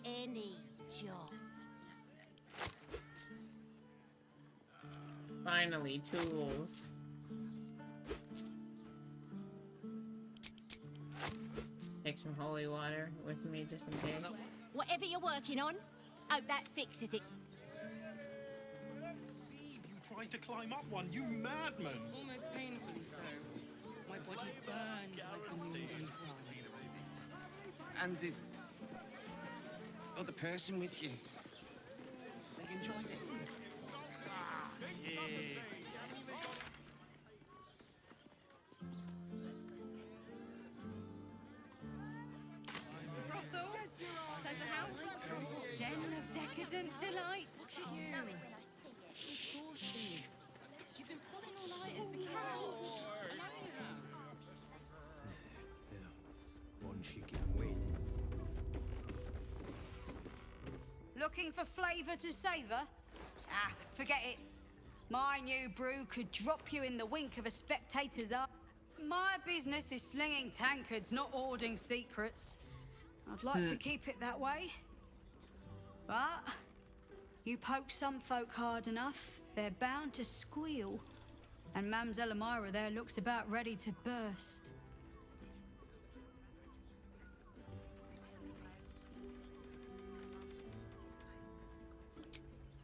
Any job. Finally, tools. Take some holy water with me just in case. Whatever you're working on, hope that fixes it. You tried to climb up one, you madman! Almost painfully so. My body burns like the moon inside. And the other person with you, they enjoyed it. Yeah. Brothel, pleasure house, den of decadent delight. Look at you. Exhausted. You've been pulling all nighters to couch. One she can win. Looking for flavour to savour? Ah, forget it. My new brew could drop you in the wink of a spectator's eye. My business is slinging tankards, not hoarding secrets. I'd like to keep it that way. But you poke some folk hard enough, they're bound to squeal. And Mamselle Elmira there looks about ready to burst.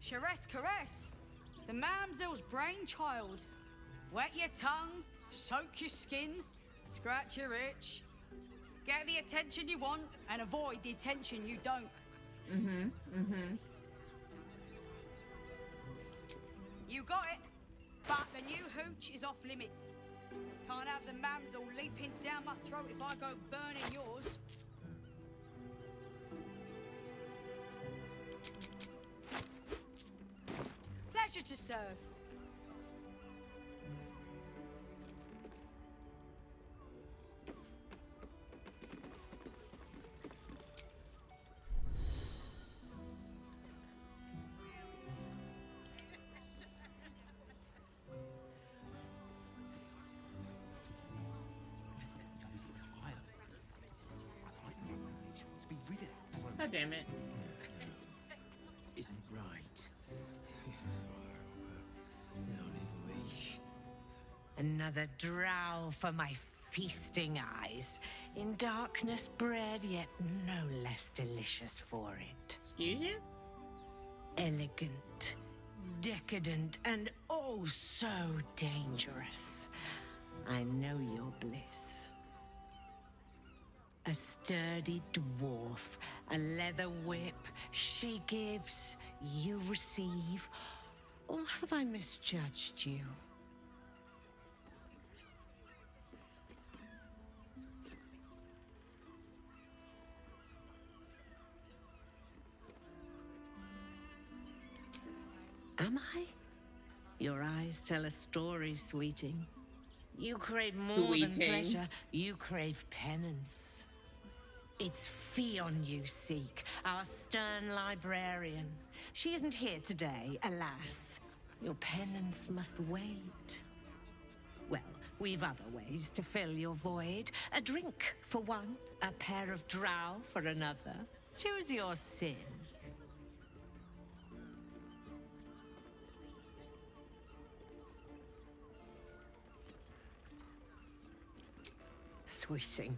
Charesse Caresse, the Mamselle's brainchild. Wet your tongue, soak your skin, scratch your itch. Get the attention you want and avoid the attention you don't. You got it, but the new hooch is off limits. Can't have the Mamselle leaping down my throat if I go burning yours. Pleasure to serve. God damn it. Isn't right. On his leash. Another drow for my feasting eyes. In darkness bred, yet no less delicious for it. Excuse you? Elegant, decadent, and oh so dangerous. I know your bliss. A sturdy dwarf, a leather whip. She gives, you receive. Or have I misjudged you? Am I? Your eyes tell a story, sweeting. You crave more than pleasure. You crave penance. It's Fionn you seek, our stern librarian. She isn't here today, alas. Your penance must wait. Well, we've other ways to fill your void. A drink for one, a pair of drow for another. Choose your sin. Sweeting,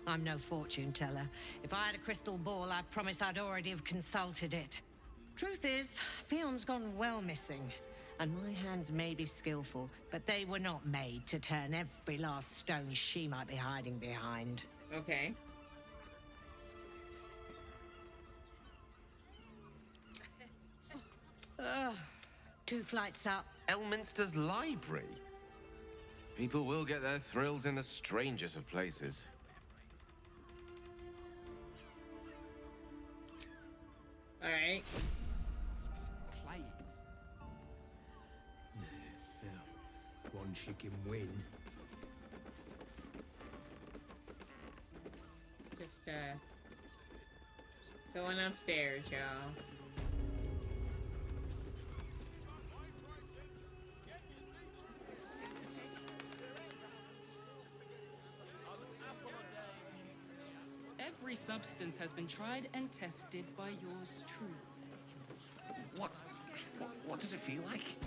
I'm no fortune teller. If I had a crystal ball, I promise I'd already have consulted it. Truth is, Fionn's gone well missing. And my hands may be skillful, but they were not made to turn every last stone she might be hiding behind. Okay. Two flights up. Elminster's library? People will get their thrills in the strangest of places. All right. Playing. One she can win. Just Going upstairs, y'all. Every substance has been tried and tested by yours truly. What does it feel like?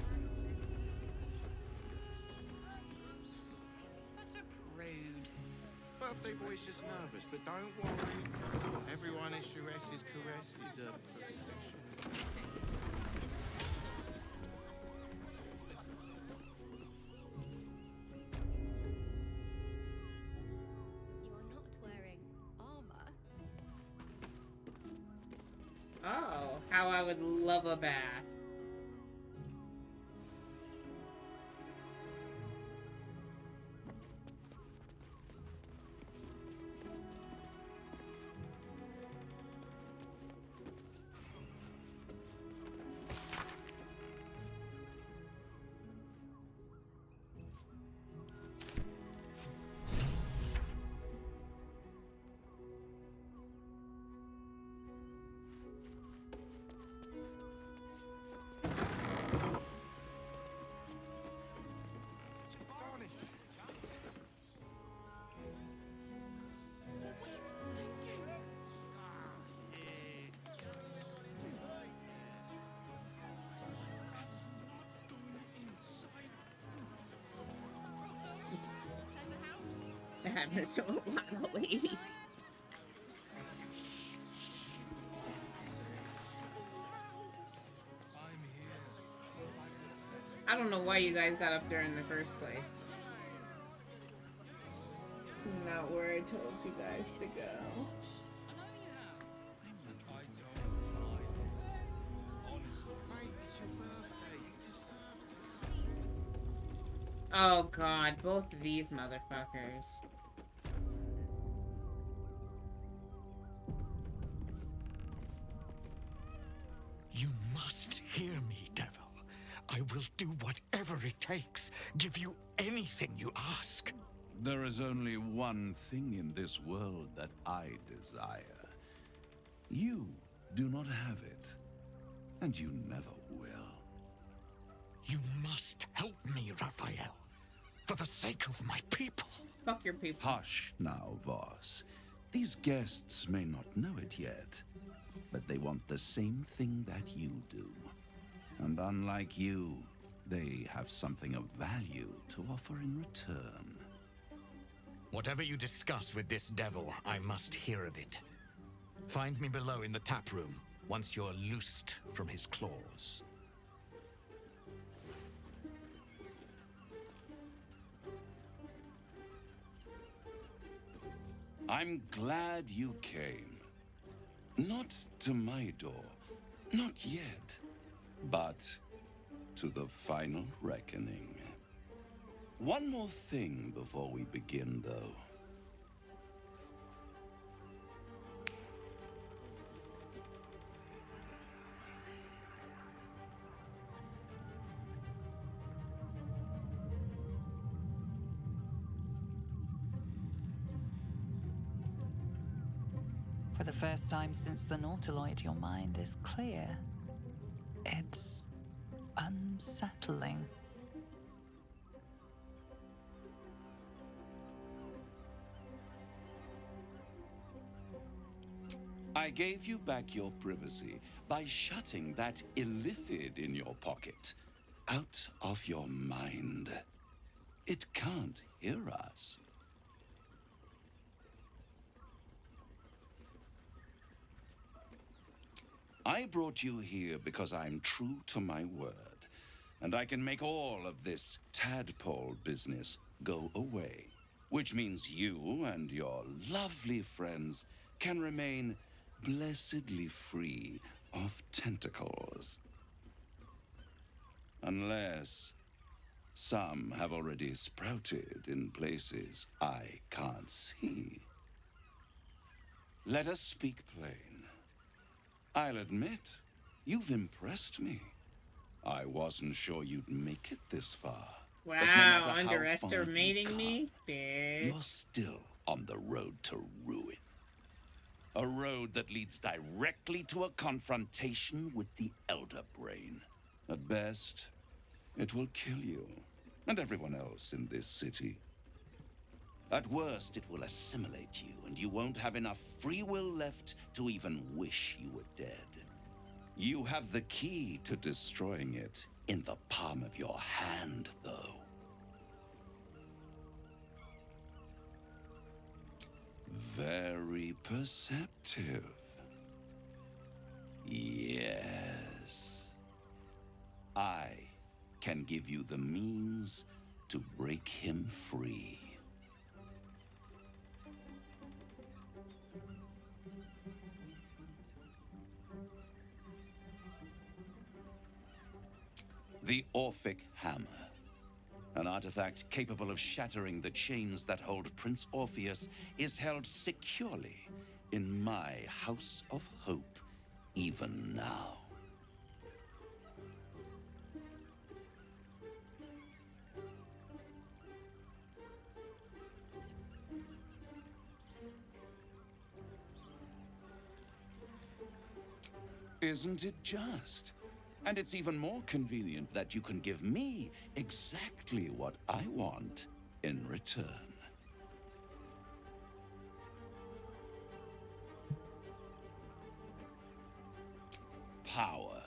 Such a prude. Birthday boy's just nervous, but don't worry. Everyone at Sharess's caress is a perfection. You are not wearing armor. Oh, how I would love a bath. That happens to a lot of ladies. I don't know why you guys got up there in the first place. Not where I told you guys to go. Oh god, both of these motherfuckers. You must hear me, devil. I will do whatever it takes. Give you anything you ask. There is only one thing in this world that I desire. You do not have it, and you never will. You must help me, Raphael. For the sake of my people. Fuck your people. Hush now, Voss. These guests may not know it yet, but they want the same thing that you do. And unlike you, they have something of value to offer in return. Whatever you discuss with this devil, I must hear of it. Find me below in the tap room, once you're loosed from his claws. I'm glad you came. Not to my door, not yet, but to the final reckoning. One more thing before we begin, though. For the first time since the Nautiloid, your mind is clear. It's unsettling. I gave you back your privacy by shutting that illithid in your pocket out of your mind. It can't hear us. I brought you here because I'm true to my word, and I can make all of this tadpole business go away, which means you and your lovely friends can remain blessedly free of tentacles. Unless some have already sprouted in places I can't see. Let us speak plain. I'll admit, you've impressed me. I wasn't sure you'd make it this far. Wow, But no matter how underestimating far me? you've come, Bitch. you're still on the road to ruin. A road that leads directly to a confrontation with the Elder Brain. At best, it will kill you and everyone else in this city. At worst, it will assimilate you, and you won't have enough free will left to even wish you were dead. You have the key to destroying it in the palm of your hand, though. Very perceptive. Yes. I can give you the means to break him free. The Orphic Hammer. An artifact capable of shattering the chains that hold Prince Orpheus is held securely in my House of Hope, even now. Isn't it just? And it's even more convenient that you can give me exactly what I want in return. Power.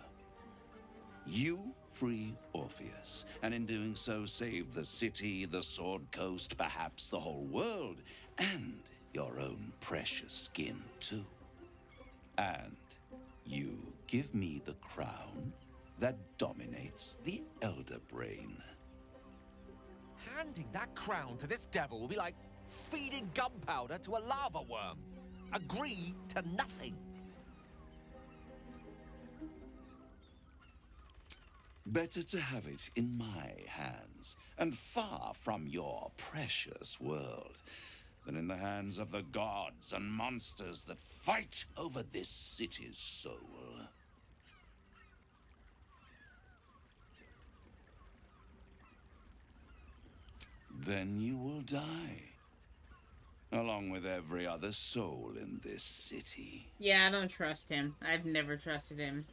You free Orpheus, and in doing so save the city, the Sword Coast, perhaps the whole world, and your own precious skin too. And you give me the crown that dominates the Elder Brain. Handing that crown to this devil will be like feeding gunpowder to a lava worm. Agree to nothing. Better to have it in my hands, and far from your precious world, than in the hands of the gods and monsters that fight over this city's soul. Then you will die, along with every other soul in this city. Yeah, I don't trust him. I've never trusted him.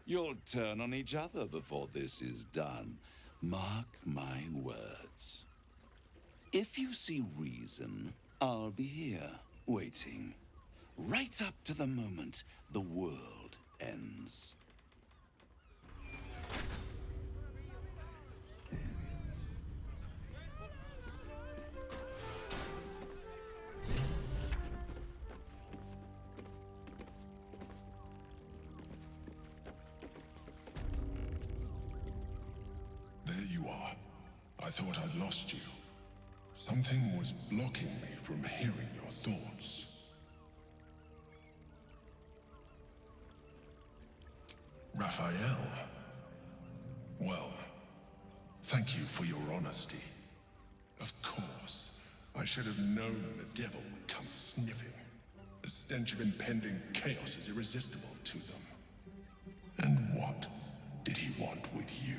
You'll turn on each other before this is done. Mark my words. If you see reason, I'll be here, waiting. Right up to the moment the world ends. There you are. I thought I'd lost you. Something was blocking me from hearing your thoughts. Raphael. Well, thank you for your honesty. Of course, I should have known the devil would come sniffing. The stench of impending chaos is irresistible to them. And what did he want with you?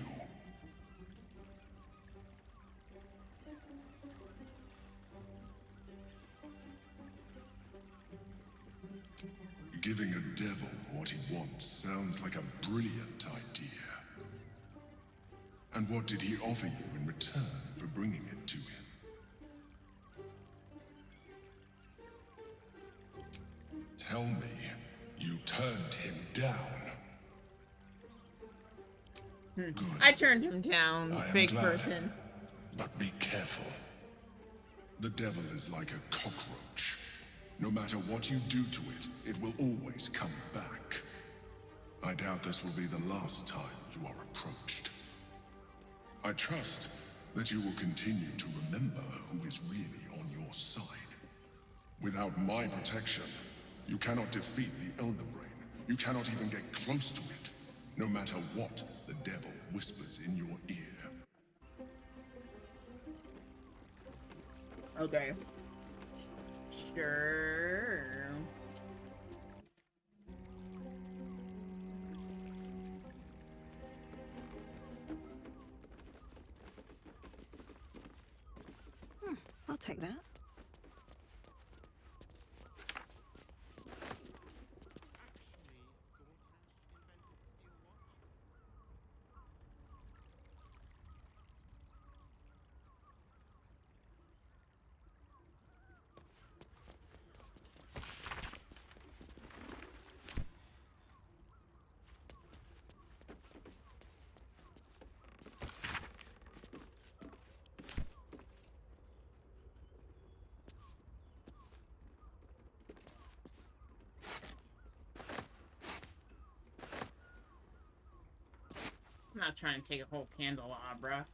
Giving a devil what he wants sounds like a brilliant idea. And what did he offer you in return for bringing it to him? Tell me, you turned him down. Good. I turned him down, I am fake glad, person. But be careful. The devil is like a cockroach. No matter what you do to it, it will always come back. I doubt this will be the last time you are approached. I trust that you will continue to remember who is really on your side. Without my protection, you cannot defeat the Elder Brain. You cannot even get close to it, no matter what the devil whispers in your ear. Okay. Sure. I'll take that. I'm not trying to take a whole candelabra.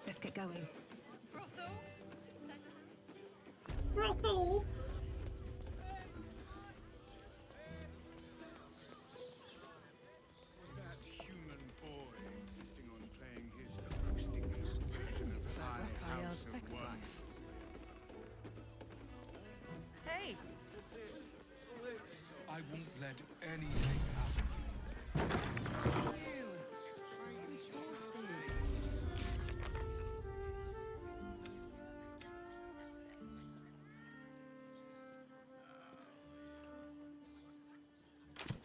Let's get going. Brothel. Was that human boy insisting on playing his acoustic version of High House of sex Wonders? life. Hey! I won't let anything happen to you. Ew. I'm exhausted.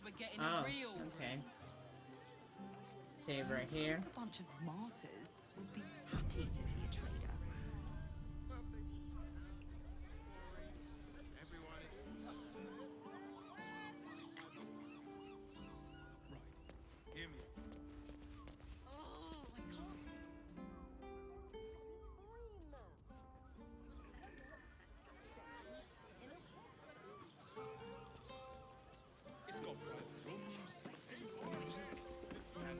We're getting Oh, real. okay. Save right here. A bunch of martyrs would be happy to see a trader. Hear me. It's got private rooms, music, and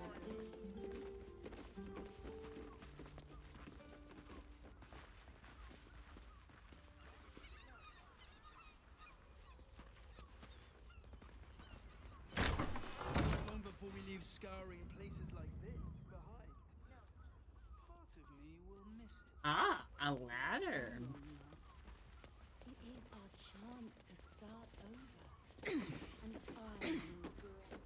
Long before we leave scouring places like this behind, part of me will miss it. Ah, a ladder. It is our chance to start over. And I will break.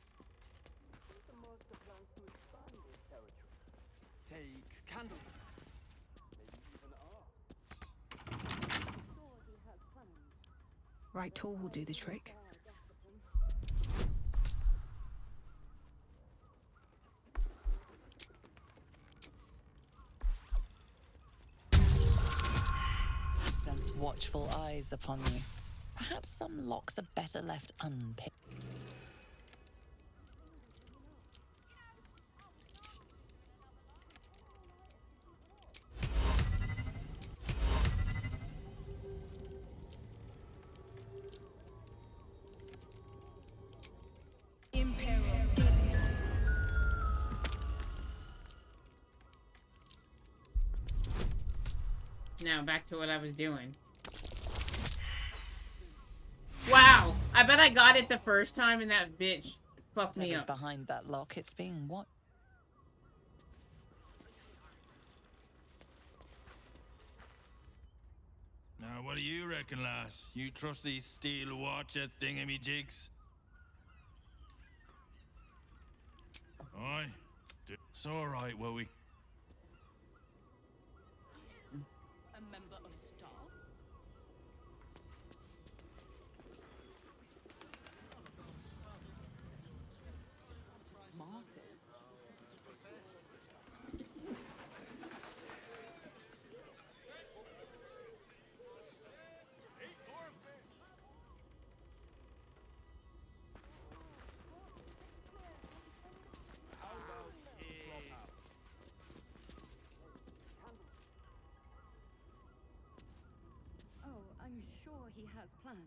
The master plans to expand his territory. Take candle. Maybe even art. Sure he has plans. Right tool will do the trick. Sense watchful eyes upon you. Perhaps some locks are better left unpicked. Now back to what I was doing. Wow, I bet I got it the first time and that bitch fucked me Whatever's up. behind that lock, it's being watched. Now, what do you reckon, lass? You trust these steel watcher thingamajigs? Aye. It's all right, well, we... A member of staff? Martyrs? How about a drop out? sure he has plans?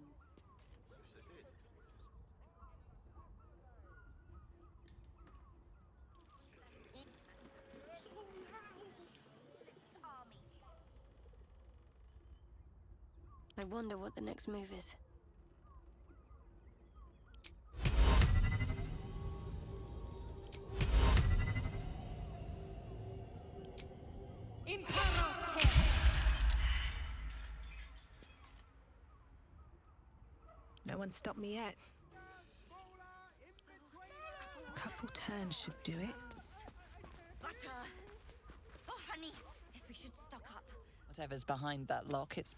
I wonder what the next move is. No one stopped me yet. A couple turns should do it. Butter! Oh, honey! Yes, we should stock up. Whatever's behind that lock, it's...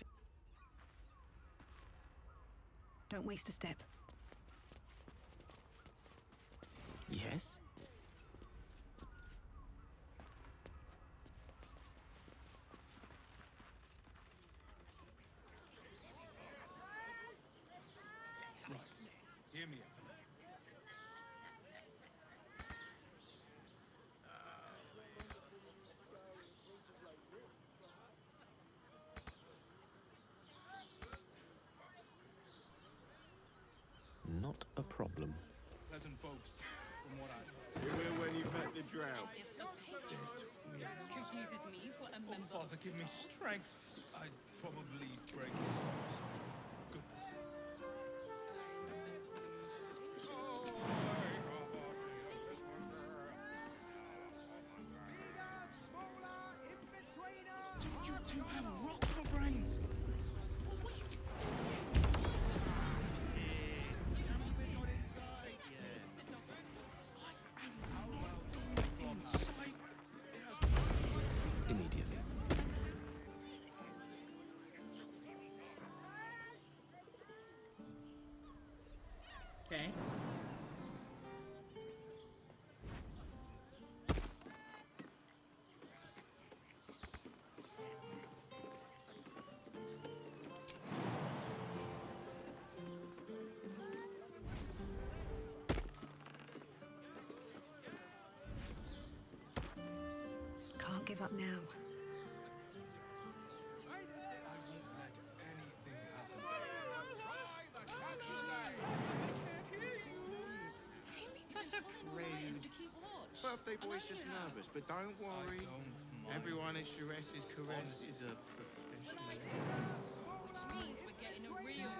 Don't waste a step. Yes? Right. Hear me out. Not a problem. Pleasant folks, from what I You will when you've met the drought. If the patron confuses me for a member Father, give me strength. I'd probably break his nose. Goodbye. You two have rocks for brains. Immediately. Okay. Can't give up now. Such a prude. Birthday boy's just nervous, but don't worry. Everyone at Charessa's Caress is a professional. Which means we're getting a real.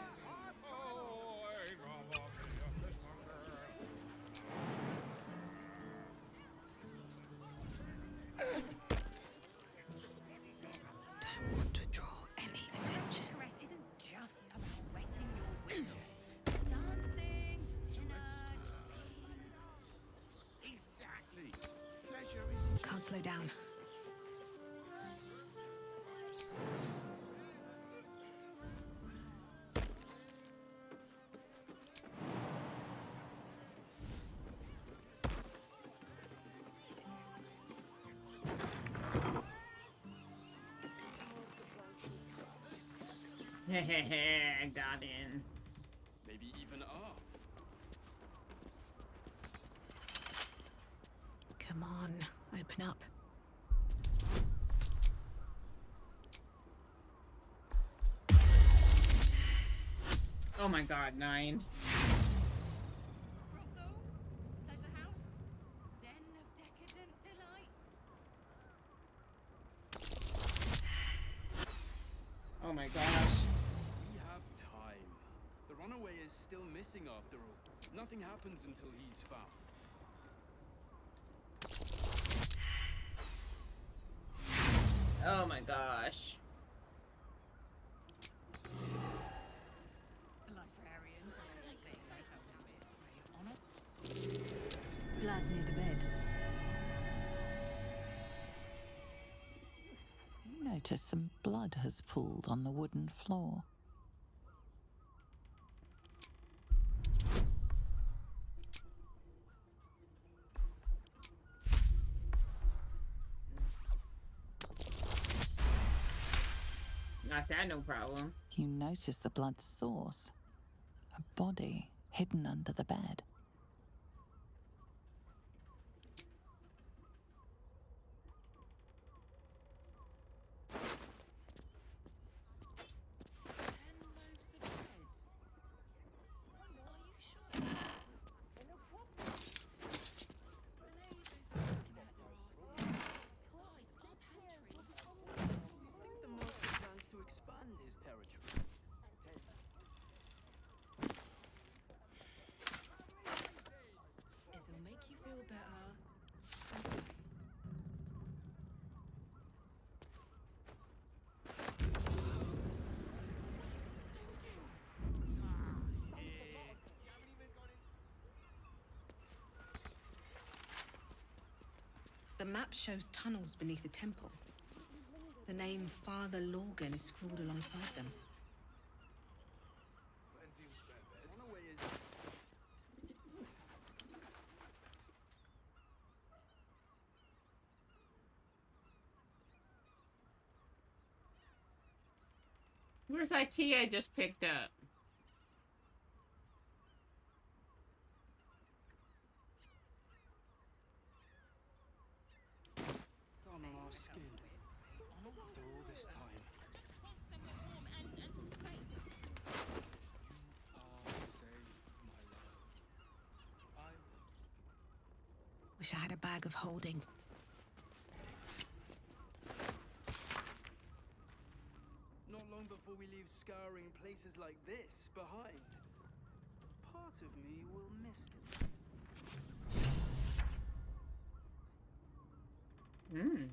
Don't want to draw any attention. Caress isn't just about wetting your whistle. Dancing, dinner, drinks. Exactly. Pleasure isn't Can't slow down. I got in. Maybe even are. Come on, open up. Oh my god, 9. Brothel, pleasure house, den of decadent delights. Oh my gosh. We have time. The runaway is still missing after all. Nothing happens until he's found. Oh my gosh. The librarian tells us they don't have a bit of Blood near the bed. You notice some blood has pooled on the wooden floor. Not that no problem. You notice the blood's source. A body hidden under the bed. map shows tunnels beneath the temple. The name Father Lorgan is scrawled alongside them. Runaway is... Where's that key I just picked up? Gone on our skin. After all this time. Wish I had a bag of holding. Not long before we leave scouring places like this behind, part of me will miss it. Hmm.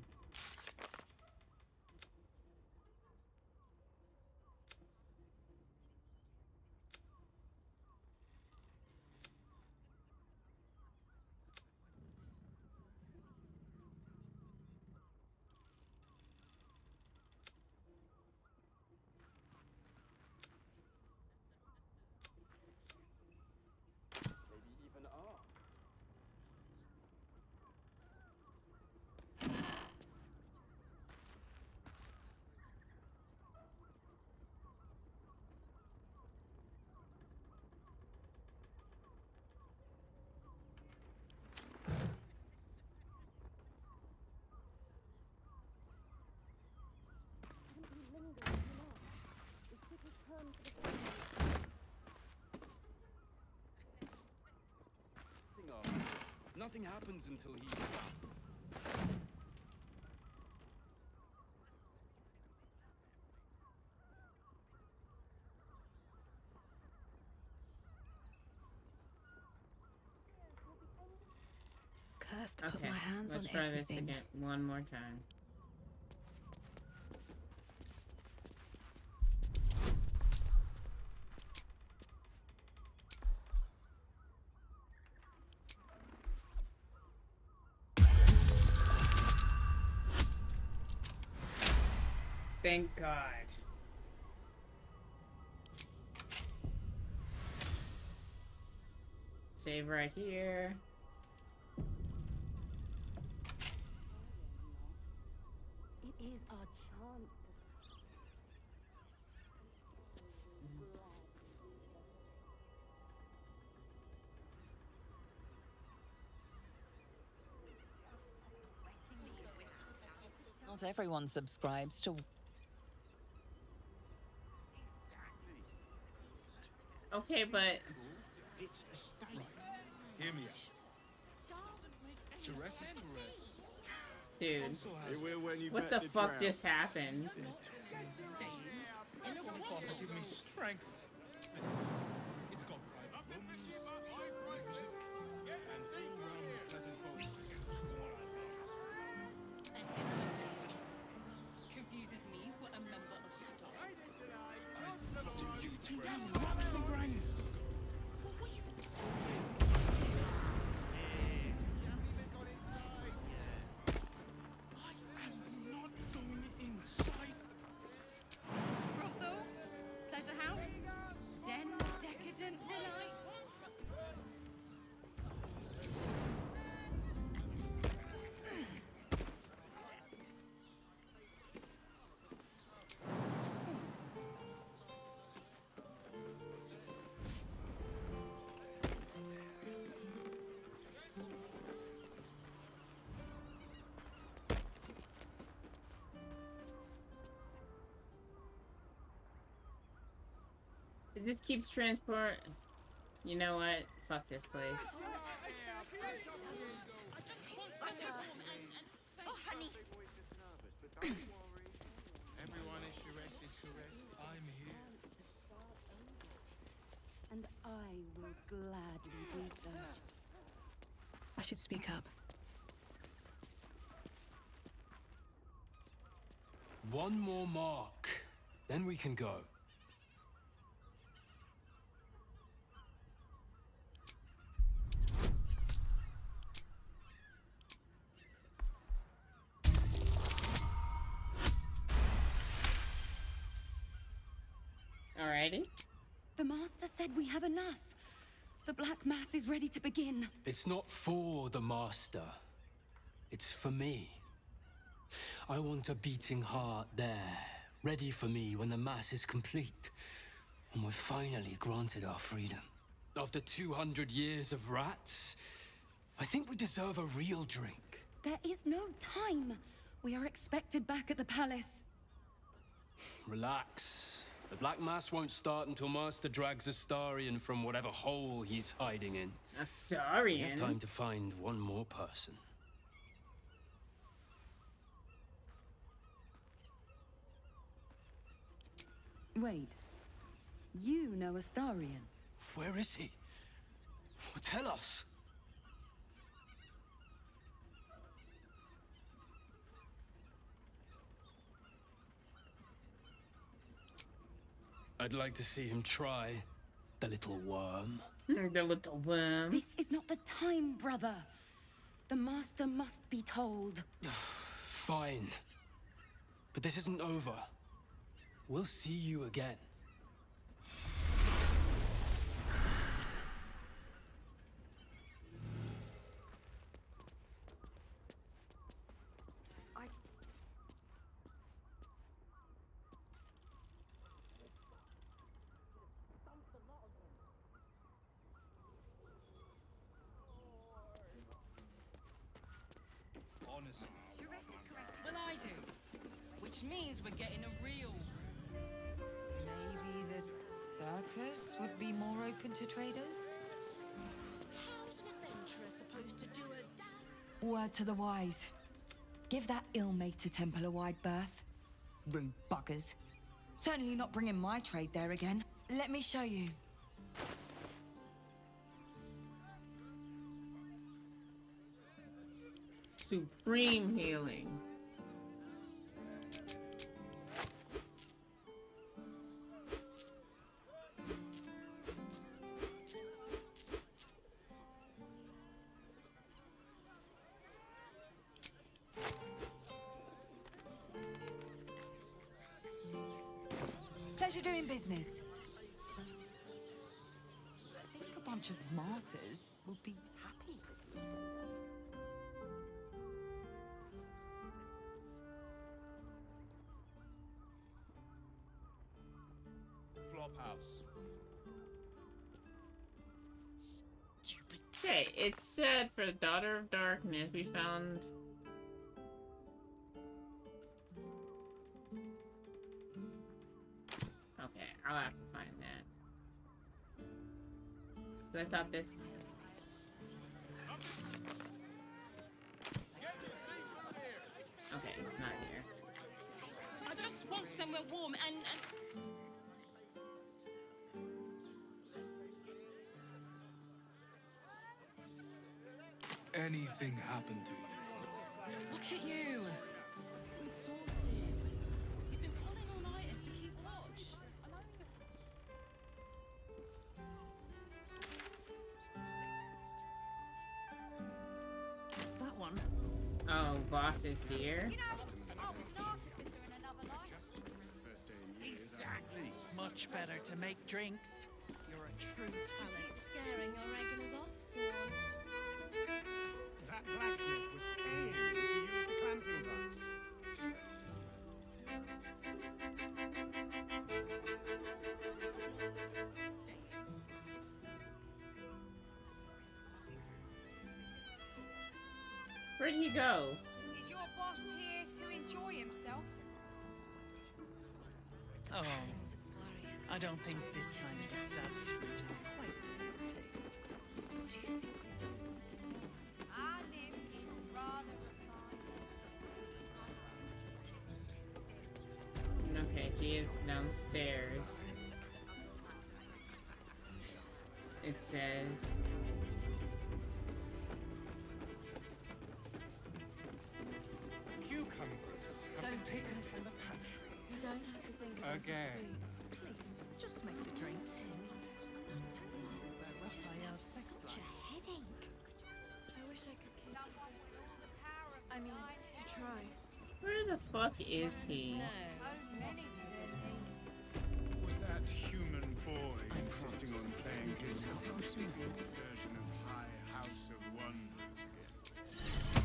Maybe even are. Nothing happens until he's... Cursed to put my hands on let's try this everything. again one more time. Thank God. Save right here. It is our chance. Not everyone subscribes to... Okay, but... It's a state. Hear me out. Caress is caress. Dude, what the fuck just happened? Father, give me strength. It's got private rooms, music, and all-round pleasant folks. Confuses me for a member of staff. What do you two have? Rocks for brains. What were you? Brothel? Pleasure house? Den? Decadent delight? It just keeps transport. You know what? Fuck this place. Oh, honey. Everyone is caressed. I'm here. And I will gladly do so. I should speak up. One more mark, then we can go. excited. The Master said we have enough. The Black Mass is ready to begin. It's not for the Master. It's for me. I want a beating heart there, ready for me when the Mass is complete. And we're finally granted our freedom. After 200 years of rats, I think we deserve a real drink. There is no time. We are expected back at the palace. Relax. The Black Mass won't start until Master drags Astarion from whatever hole he's hiding in. Astarion? We have time to find one more person. Wait. You know Astarion? Where is he? Well, tell us. I'd like to see him try, the little worm. The little worm. This is not the time, brother. The Master must be told. Fine. But this isn't over. We'll see you again. Honestly. Well, I do. Which means we're getting a real... Maybe the circus would be more open to traders? How's an adventurer supposed to do a Word to the wise. Give that ill-mated temple a wide berth. Rude buggers. Certainly not bringing my trade there again. Let me show you. Supreme healing. Pleasure doing business. I think a bunch of martyrs will be happy. Flophouse. Okay, it said for the Daughter of Darkness we found... Okay, I'll have to find that. So I thought this... Okay, it's not here. I just want somewhere warm and... Anything happened to you? Look at you! I'm exhausted. You've been pulling all-nighters to keep watch. That one. Oh, boss is here? You know, I was an artificer in another life. Exactly. Much better to make drinks. You're a true talent. Scaring your regulars off, Swan. That blacksmith was paying me to use the clamping box. Where'd he go? Is your boss here to enjoy himself? Oh, I don't think this kind of establishment is quite to his taste. Our Nim is rather refined. Okay, she is downstairs. It says... Cucumbers have been taken from the pantry. You don't have to think about Again. the Please, just make the drinks. Such a headache. I wish I could keep it better. I mean, to try. Where the fuck is he? So many to their knees. Was that that human boy insisting on playing his acoustic version of High House of Wonders again?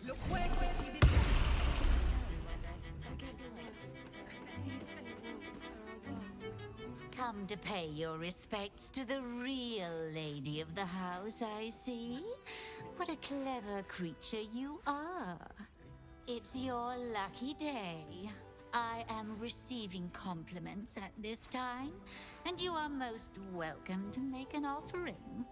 Look where City did Come to pay your respects to the real lady of the house, I see. What a clever creature you are. It's your lucky day. I am receiving compliments at this time, and you are most welcome to make an offering.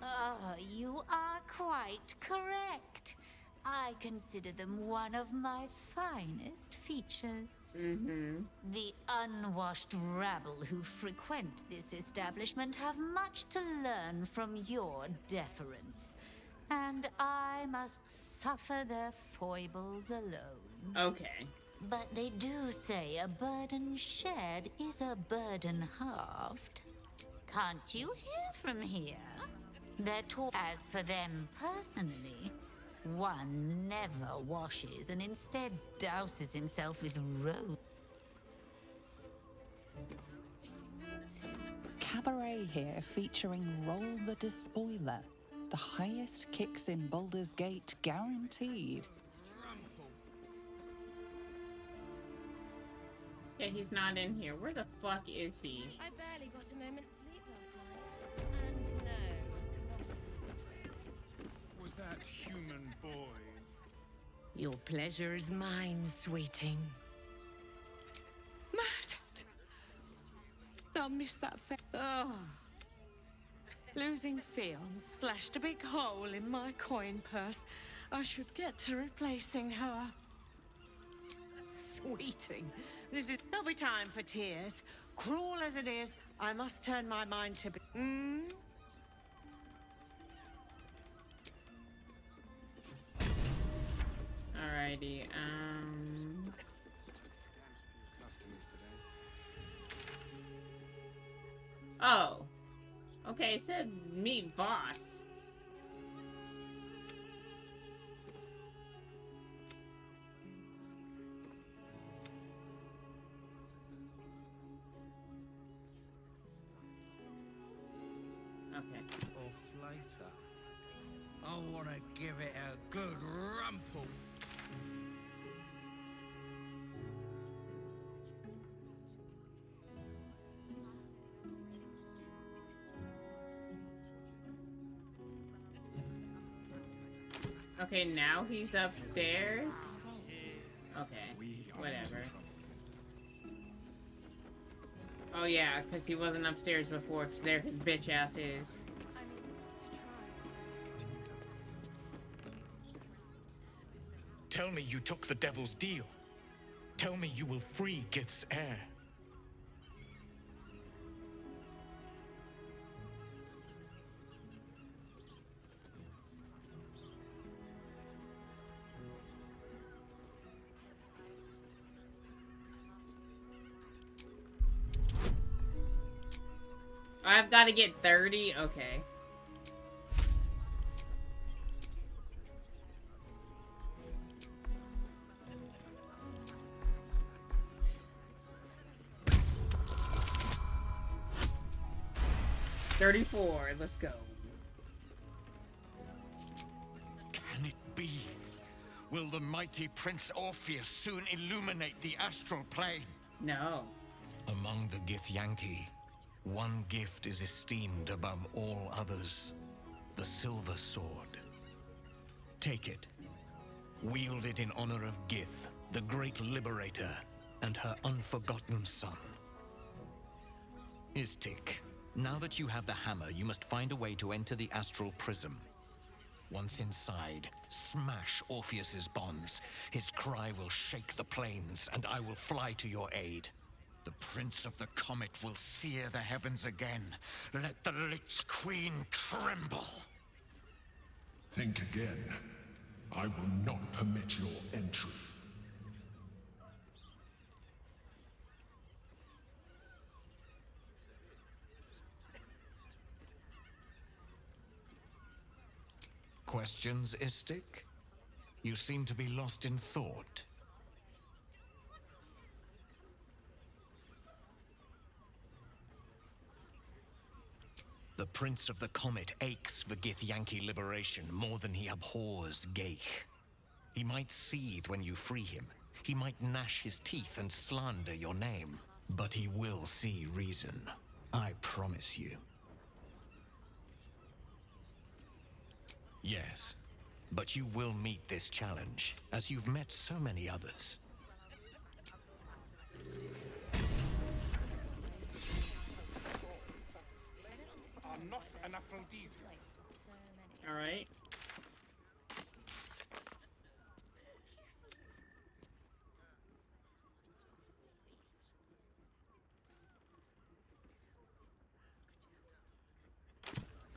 Oh, you are quite correct. I consider them one of my finest features. The unwashed rabble who frequent this establishment have much to learn from your deference, and I must suffer their foibles alone. Okay. But they do say a burden shared is a burden halved. Can't you hear from here? They're taught. As for them personally, one never washes and instead douses himself with rose. Cabaret here featuring Roll the Despoiler. The highest kicks in Baldur's Gate guaranteed. Yeah, he's not in here. Where the fuck is he? I barely got a moment's sleep last night. And no, not Was that human boy? Your pleasure is mine, sweeting. Murdered! I'll miss that face. Oh. Losing Fionn slashed a big hole in my coin purse. I should get to replacing her. Sweeting, there'll be time for tears. Cruel as it is, I must turn my mind to be. Alrighty, Oh. Okay, it said meet boss. Okay. Off later. I want to give it a good rumple. Okay, now he's upstairs. Okay, whatever. Oh yeah, because he wasn't upstairs before, because there his bitch ass is. Tell me you took the devil's deal. Tell me you will free Gith's heir. I've got to get 30? Okay. $34. Let's go. Can it be? Will the mighty Prince Orpheus soon illuminate the astral plane? No. Among the Githyanki, one gift is esteemed above all others. The silver sword. Take it. Wield it in honor of Gith, the great liberator, and her unforgotten son. Istik, now that you have the hammer, you must find a way to enter the astral prism. Once inside, smash Orpheus's bonds. His cry will shake the plains, and I will fly to your aid. The Prince of the Comet will sear the heavens again. Let the Lich Queen tremble. Think again. I will not permit your entry. Questions, Istik? You seem to be lost in thought. The Prince of the Comet aches for Githyanki liberation more than he abhors Geich. He might seethe when you free him. He might gnash his teeth and slander your name. But he will see reason. I promise you. Yes, but you will meet this challenge, as you've met so many others. I'm not an aphrodisiac. All right.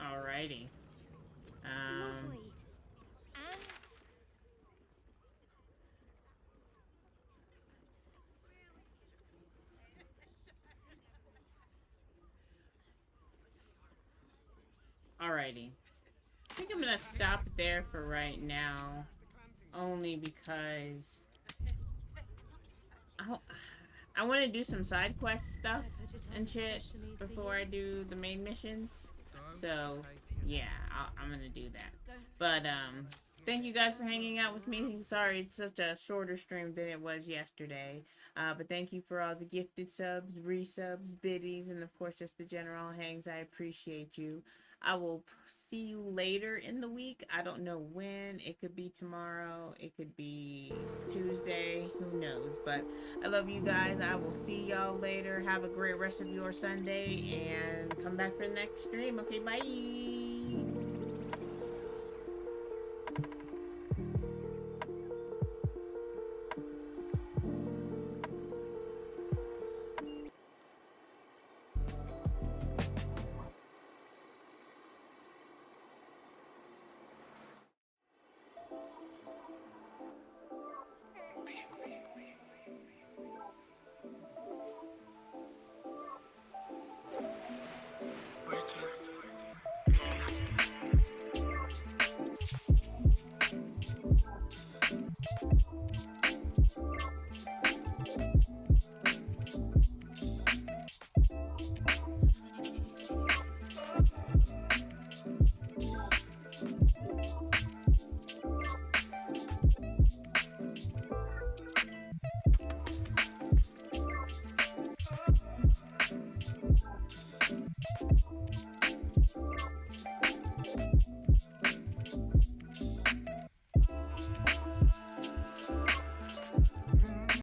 Alrighty. Lovely. And Alrighty. I think I'm gonna stop there for right now. Only because I want to do some side quest stuff and shit before I do the main missions. So yeah, I'm gonna do that. But thank you guys for hanging out with me. Sorry it's such a shorter stream than it was yesterday. But thank you for all the gifted subs, resubs, biddies, and of course just the general hangs. I appreciate you. I will see you later in the week. I don't know when. It could be tomorrow. It could be Tuesday. Who knows? But I love you guys. I will see y'all later. Have a great rest of your Sunday. And come back for the next stream. Okay, bye.